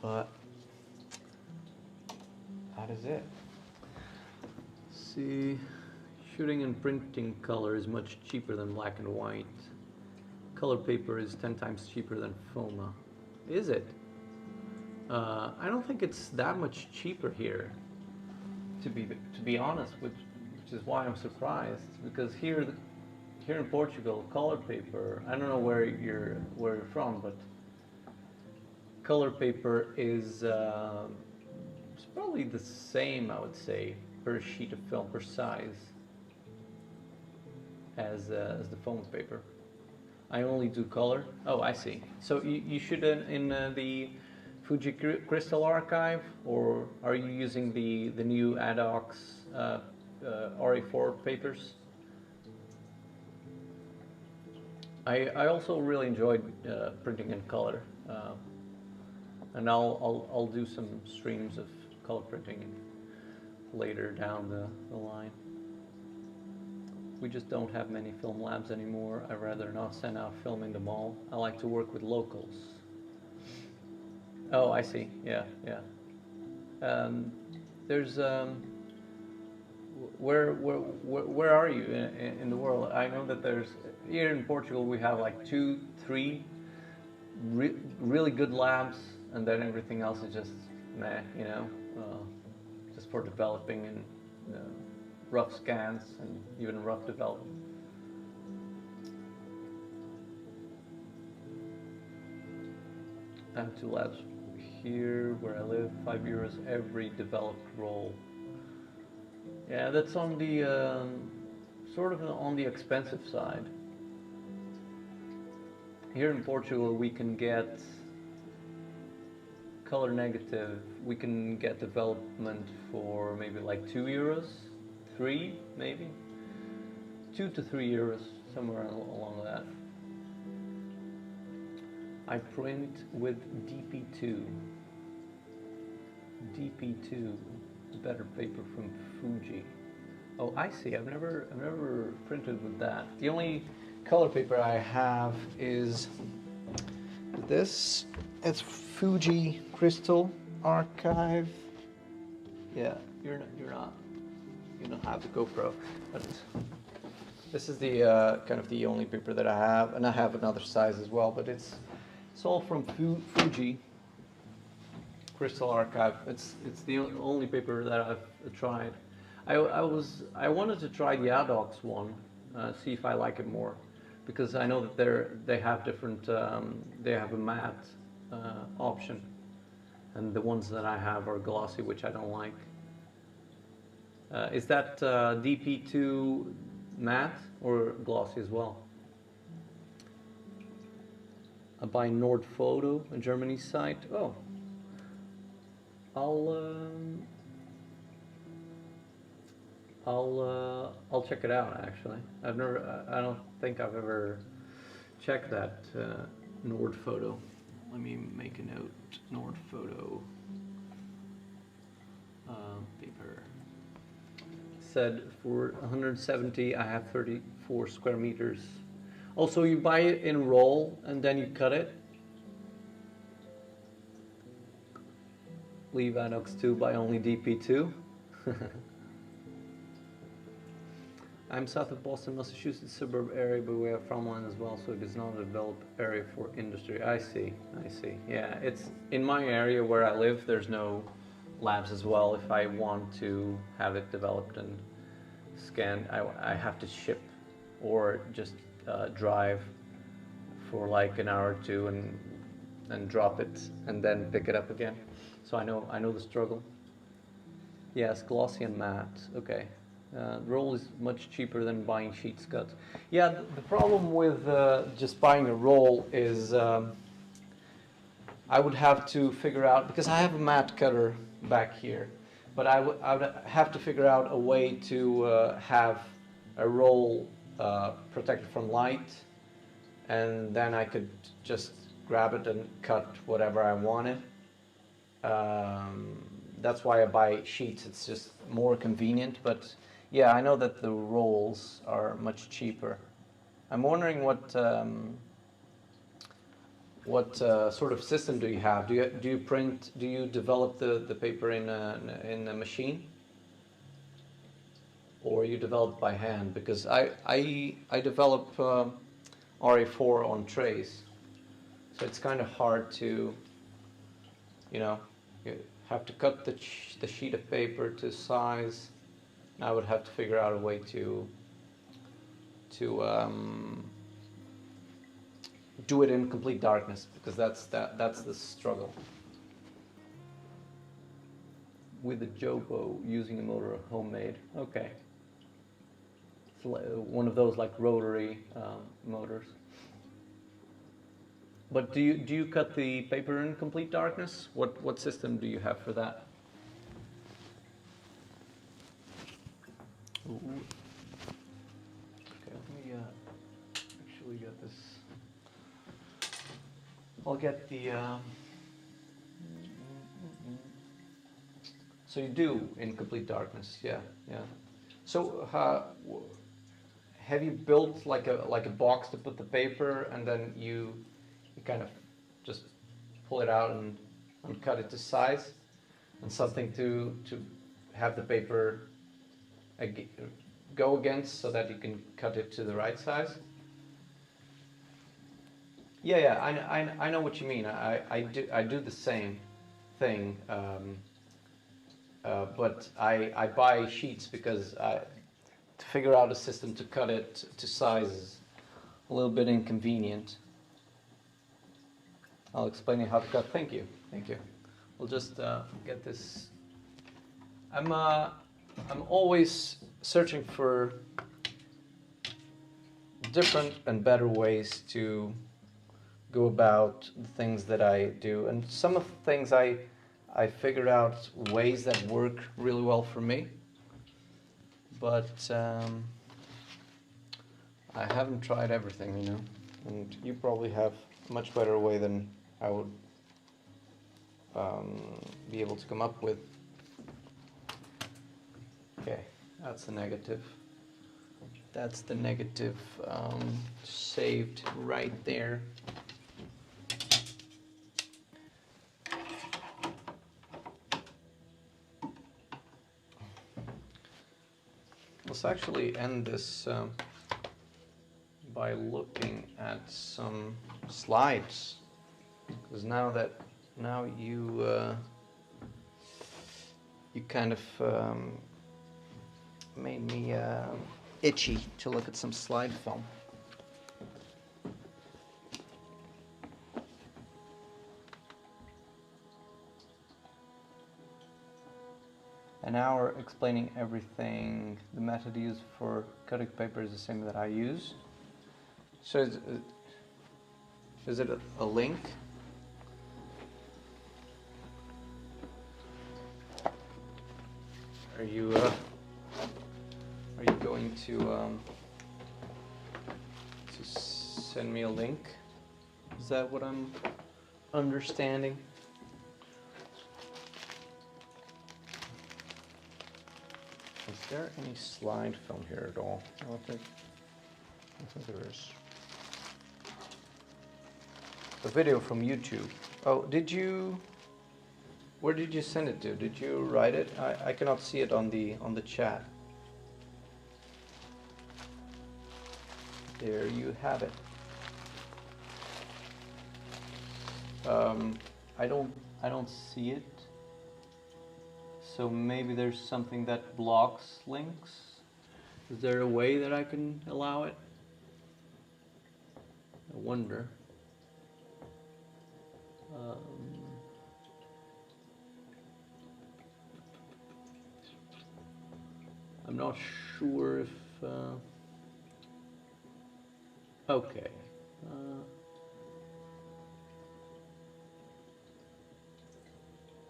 S1: But that is it. See, shooting and printing color is much cheaper than black and white. Color paper is 10 times cheaper than film. Is it? I don't think it's that much cheaper here, to be honest, which is why I'm surprised, because here in Portugal, color paper, I don't know where you're from, but color paper is it's probably the same, I would say, per sheet of film, per size, as the foam paper. I only do color. Oh, I see. So you should in the Fuji Crystal Archive, or are you using the new Adox RE4 papers? I also really enjoyed printing in color, and I'll do some streams of color printing later down the line. We just don't have many film labs anymore. I'd rather not send out film in the mall. I like to work with locals. Oh, I see. Yeah, yeah. There's where are you in the world? I know that there's here in Portugal we have like 2, 3 really good labs, and then everything else is just meh, you know, just for developing and rough scans and even rough development. I have 2 labs here where I live, €5 every developed roll. Yeah, that's on the sort of on the expensive side. Here in Portugal we can get color negative, we can get development for maybe like €2, 3 maybe, 2 to 3 euros, somewhere along that. I print with DP2. DP2, better paper from Fuji. Oh, I see. I've never printed with that. The only color paper I have is this. It's Fuji Crystal Archive. Yeah, you don't have the GoPro, but this is the kind of the only paper that I have, and I have another size as well, but it's all from Fuji Crystal Archive. It's the only paper that I've tried. I wanted to try the Adox one, see if I like it more, because I know that they have different. They have a matte option, and the ones that I have are glossy, which I don't like. Is that DP2 matte or glossy as well? By Nordphoto, a Germany site. Oh, I'll check it out. Actually, I don't think I've ever check that Nord photo. Let me make a note. Nord photo. Paper. Said for 170, I have 34 square meters. Also, you buy it in roll and then you cut it. Leave Inox 2, buy only DP2. I'm south of Boston, Massachusetts suburb area, but we have farmland as well, so it is not a developed area for industry. I see. Yeah, it's in my area where I live, there's no labs as well. If I want to have it developed and scanned, I have to ship or just drive for like an hour or two and drop it and then pick it up again. So I know the struggle. Yes, glossy and matte. Okay. Roll is much cheaper than buying sheets cut. Yeah, the problem with just buying a roll is I would have to figure out, because I have a mat cutter back here, but I would have to figure out a way to have a roll protected from light, and then I could just grab it and cut whatever I wanted. That's why I buy sheets. It's just more convenient, but yeah, I know that the rolls are much cheaper. I'm wondering what sort of system do you have? Do you print? Do you develop the paper in a machine, or you develop by hand? Because I develop RA4 on trays, so it's kind of hard to, you know, you have to cut the sheet of paper to size. I would have to figure out a way to do it in complete darkness, because that's the struggle. With the Jobo, using a motor homemade. Okay. It's one of those like rotary motors. But do you cut the paper in complete darkness? What system do you have for that? Ooh. Okay, let me actually get this. I'll get the. So you do in complete darkness, yeah. So have you built like a box to put the paper, and then you kind of just pull it out and cut it to size, and something to have the paper go against, so that you can cut it to the right size? Yeah, I know what you mean. I do the same thing, but I buy sheets because to figure out a system to cut it to size is a little bit inconvenient. I'll explain you how to cut. Thank you. We'll just get this. I'm always searching for different and better ways to go about the things that I do, and some of the things I figured out ways that work really well for me, but I haven't tried everything, you know, and you probably have a much better way than I would be able to come up with. Okay, that's the negative. That's the negative saved right there. Let's actually end this by looking at some slides, because now you you kind of made me itchy to look at some slide film. An hour explaining everything. The method used for cutting paper is the same that I use. So is it a link? Are you going to send me a link. Is that what I'm understanding? Is there any slide film here at all? I don't think there is. A video from YouTube. Oh, did you? Where did you send it to? Did you write it? I cannot see it on the chat. There you have it. I don't see it. So maybe there's something that blocks links. Is there a way that I can allow it? I wonder. I'm not sure if. Okay.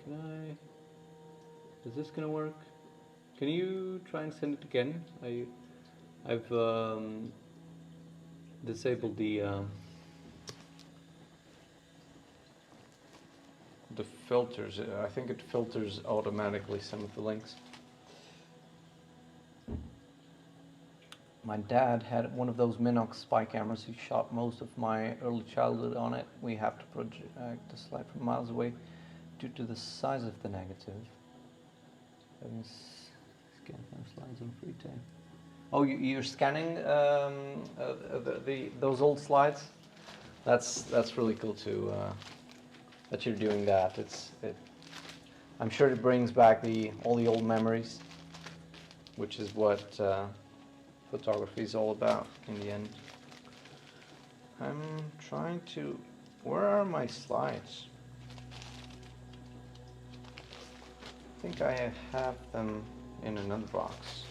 S1: Can I? Is this gonna work? Can you try and send it again? I've disabled the filters. I think it filters automatically some of the links. My dad had one of those Minox spy cameras. He shot most of my early childhood on it. We have to project the slide from miles away due to the size of the negative. Scan slides on free time. Oh, you're scanning those old slides? That's really cool too. That you're doing that. I'm sure it brings back all the old memories, which is what photography is all about in the end. I'm trying to. Where are my slides? I think I have them in another box.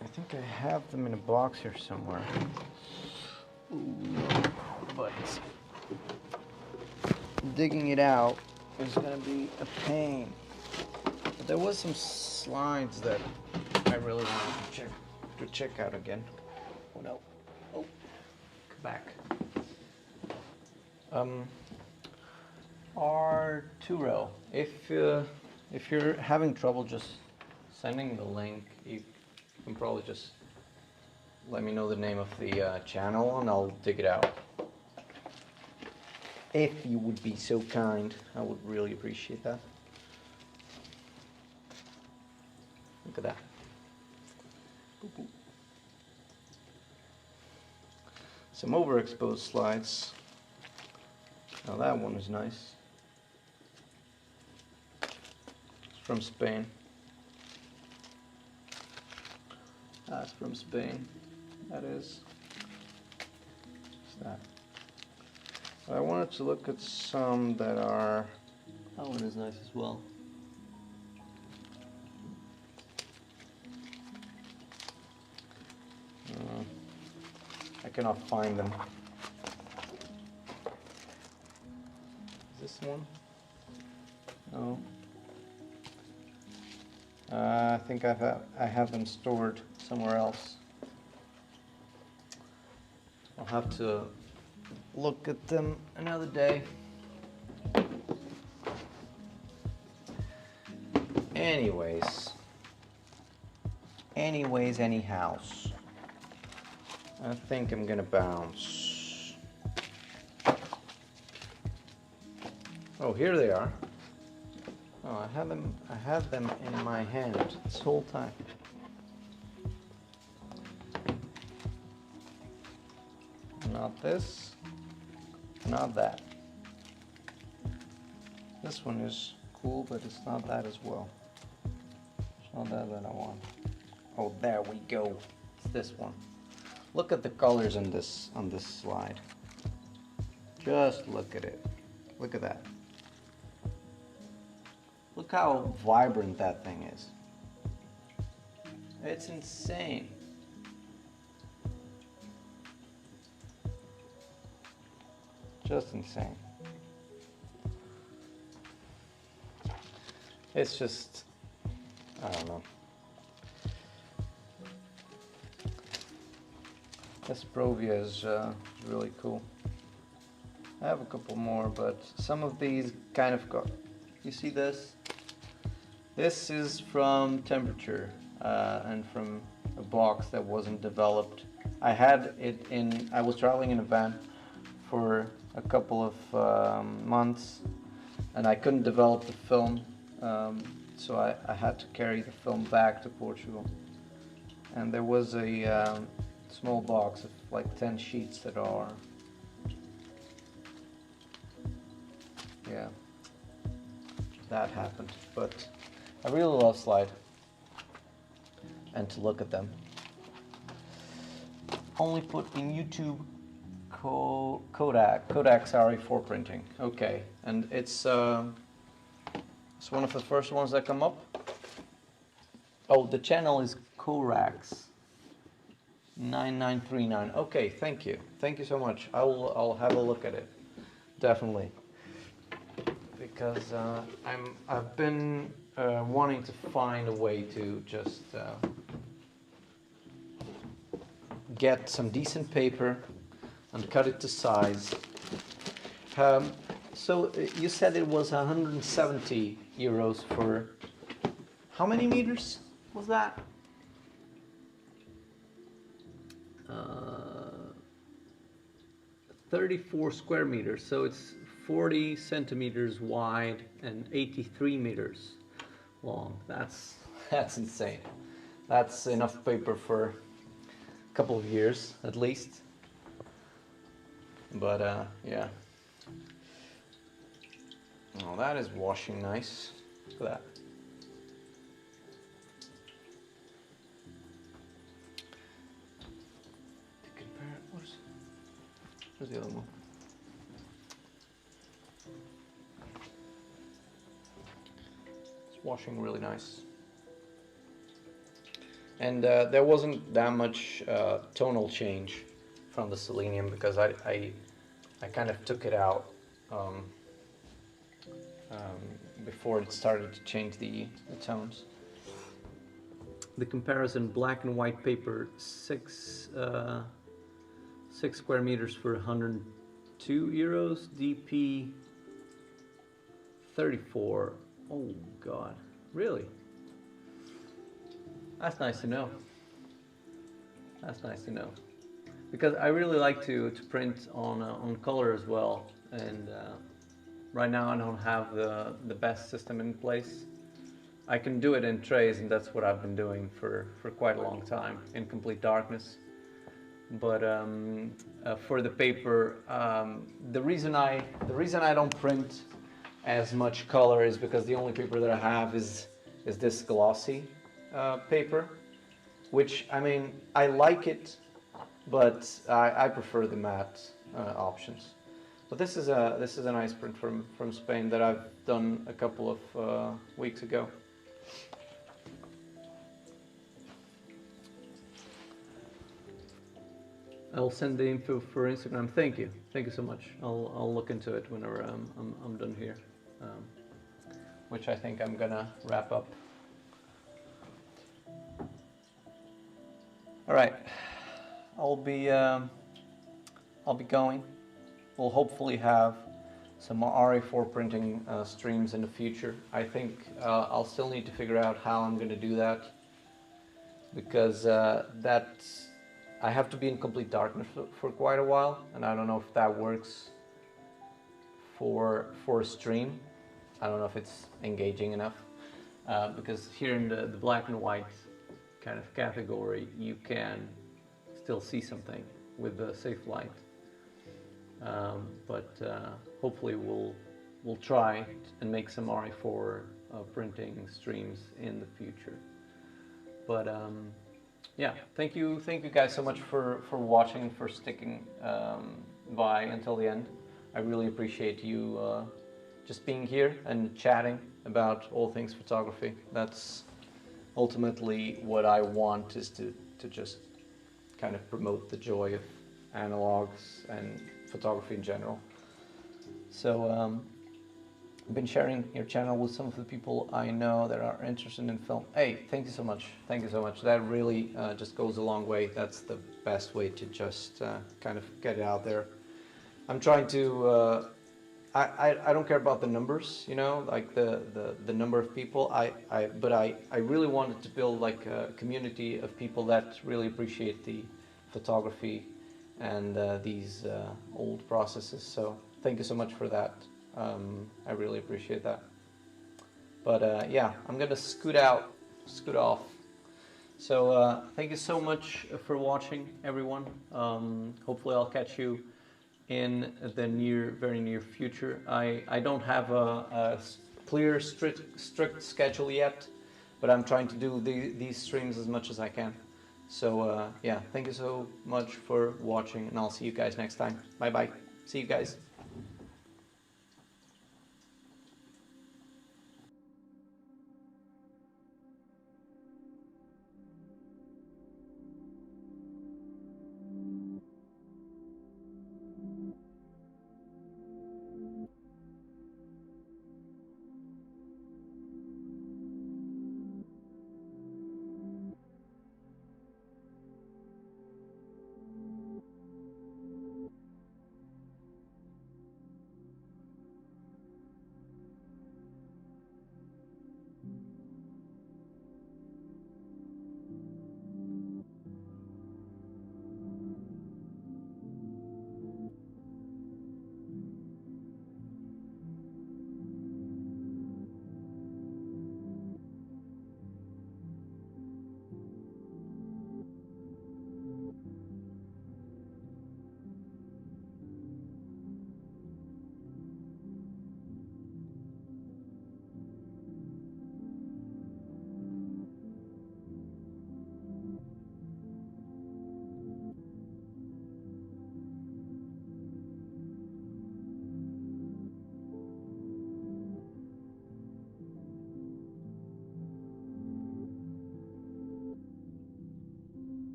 S1: I think I have them in a box here somewhere. Ooh, but digging it out is gonna be a pain. But there was some slides that I really wanted to check out again. Oh no! Oh, come back. Arturo, if you're having trouble just sending the link, you can probably just let me know the name of the channel and I'll dig it out. If you would be so kind, I would really appreciate that. Look at that. Boop, boop. Some overexposed slides. Now that one is nice. It's from Spain. That's from Spain. That is. What's that? I wanted to look at some that are. That one is nice as well. I cannot find them. Is this one? No. I think I have them stored somewhere else. I'll have to look at them another day. Anyhows, I think I'm gonna bounce. Oh, here they are. Oh, I had them in my hand this whole time. Not this, not that. This one is cool, but it's not that as well. It's not that I want. Oh, there we go. It's this one. Look at the colors on this slide. Just look at it. Look at that. Look how vibrant that thing is. It's insane. Just insane. It's just, I don't know. This Brovia is really cool. I have a couple more, but some of these kind of got, you see this? This is from temperature and from a box that wasn't developed. I had it in, I was traveling in a van for a couple of months and I couldn't develop the film, so I had to carry the film back to Portugal. And there was a small box of like 10 sheets that are, yeah, that happened. But I really love slide and to look at them. Only put in YouTube Kodak's RE4 printing. Okay, and it's one of the first ones that come up. Oh, the channel is Korax 9939. Okay, thank you so much. I'll have a look at it, definitely, because I've been wanting to find a way to just get some decent paper and cut it to size. So you said it was 170 euros for how many meters was that? 34 square meters, so it's 40 centimeters wide and 83 meters long. That's insane. That's enough paper for a couple of years at least. But yeah. Oh, that is washing nice. Look at that. To compare, where's the other one? It's washing really nice. And there wasn't that much tonal change from the selenium because I kind of took it out before it started to change the tones. The comparison: black and white paper, 6 square meters for 102 euros. DP 34. Oh God, really? That's nice to know. That's nice to know. Because I really like to print on color as well, and right now I don't have the best system in place. I can do it in trays, and that's what I've been doing for quite a long time in complete darkness. But for the paper, the reason I don't print as much color is because the only paper that I have is this glossy paper, which, I mean, I like it, but I prefer the matte options. But this is a nice print from Spain that I've done a couple of weeks ago. I'll send the info for Instagram. Thank you so much. I'll look into it whenever I'm done here, which I think I'm gonna wrap up. All right, I'll be going. We'll hopefully have some more RE4 printing streams in the future. I think I'll still need to figure out how I'm going to do that, because I have to be in complete darkness for quite a while, and I don't know if that works for a stream. I don't know if it's engaging enough, because here in the black and white kind of category, you can still see something with the safe light. But hopefully we'll try and make some RE4 printing streams in the future. But yeah, thank you guys so much for watching, for sticking by until the end. I really appreciate you just being here and chatting about all things photography. That's ultimately what I want, is to just kind of promote the joy of analogs and photography in general. So You've been sharing your channel with some of the people I know that are interested in film. Hey, thank you so much. Thank you so much. That really just goes a long way. That's the best way to just kind of get it out there. I'm trying to. I don't care about the numbers, you know, like the number of people. But I really wanted to build like a community of people that really appreciate the photography and these old processes. So thank you so much for that. I really appreciate that. But yeah, I'm gonna scoot off. So thank you so much for watching, everyone. Hopefully, I'll catch you in the very near future. I don't have a clear, strict schedule yet, but I'm trying to do these streams as much as I can. So yeah, thank you so much for watching, and I'll see you guys next time. Bye bye. See you guys.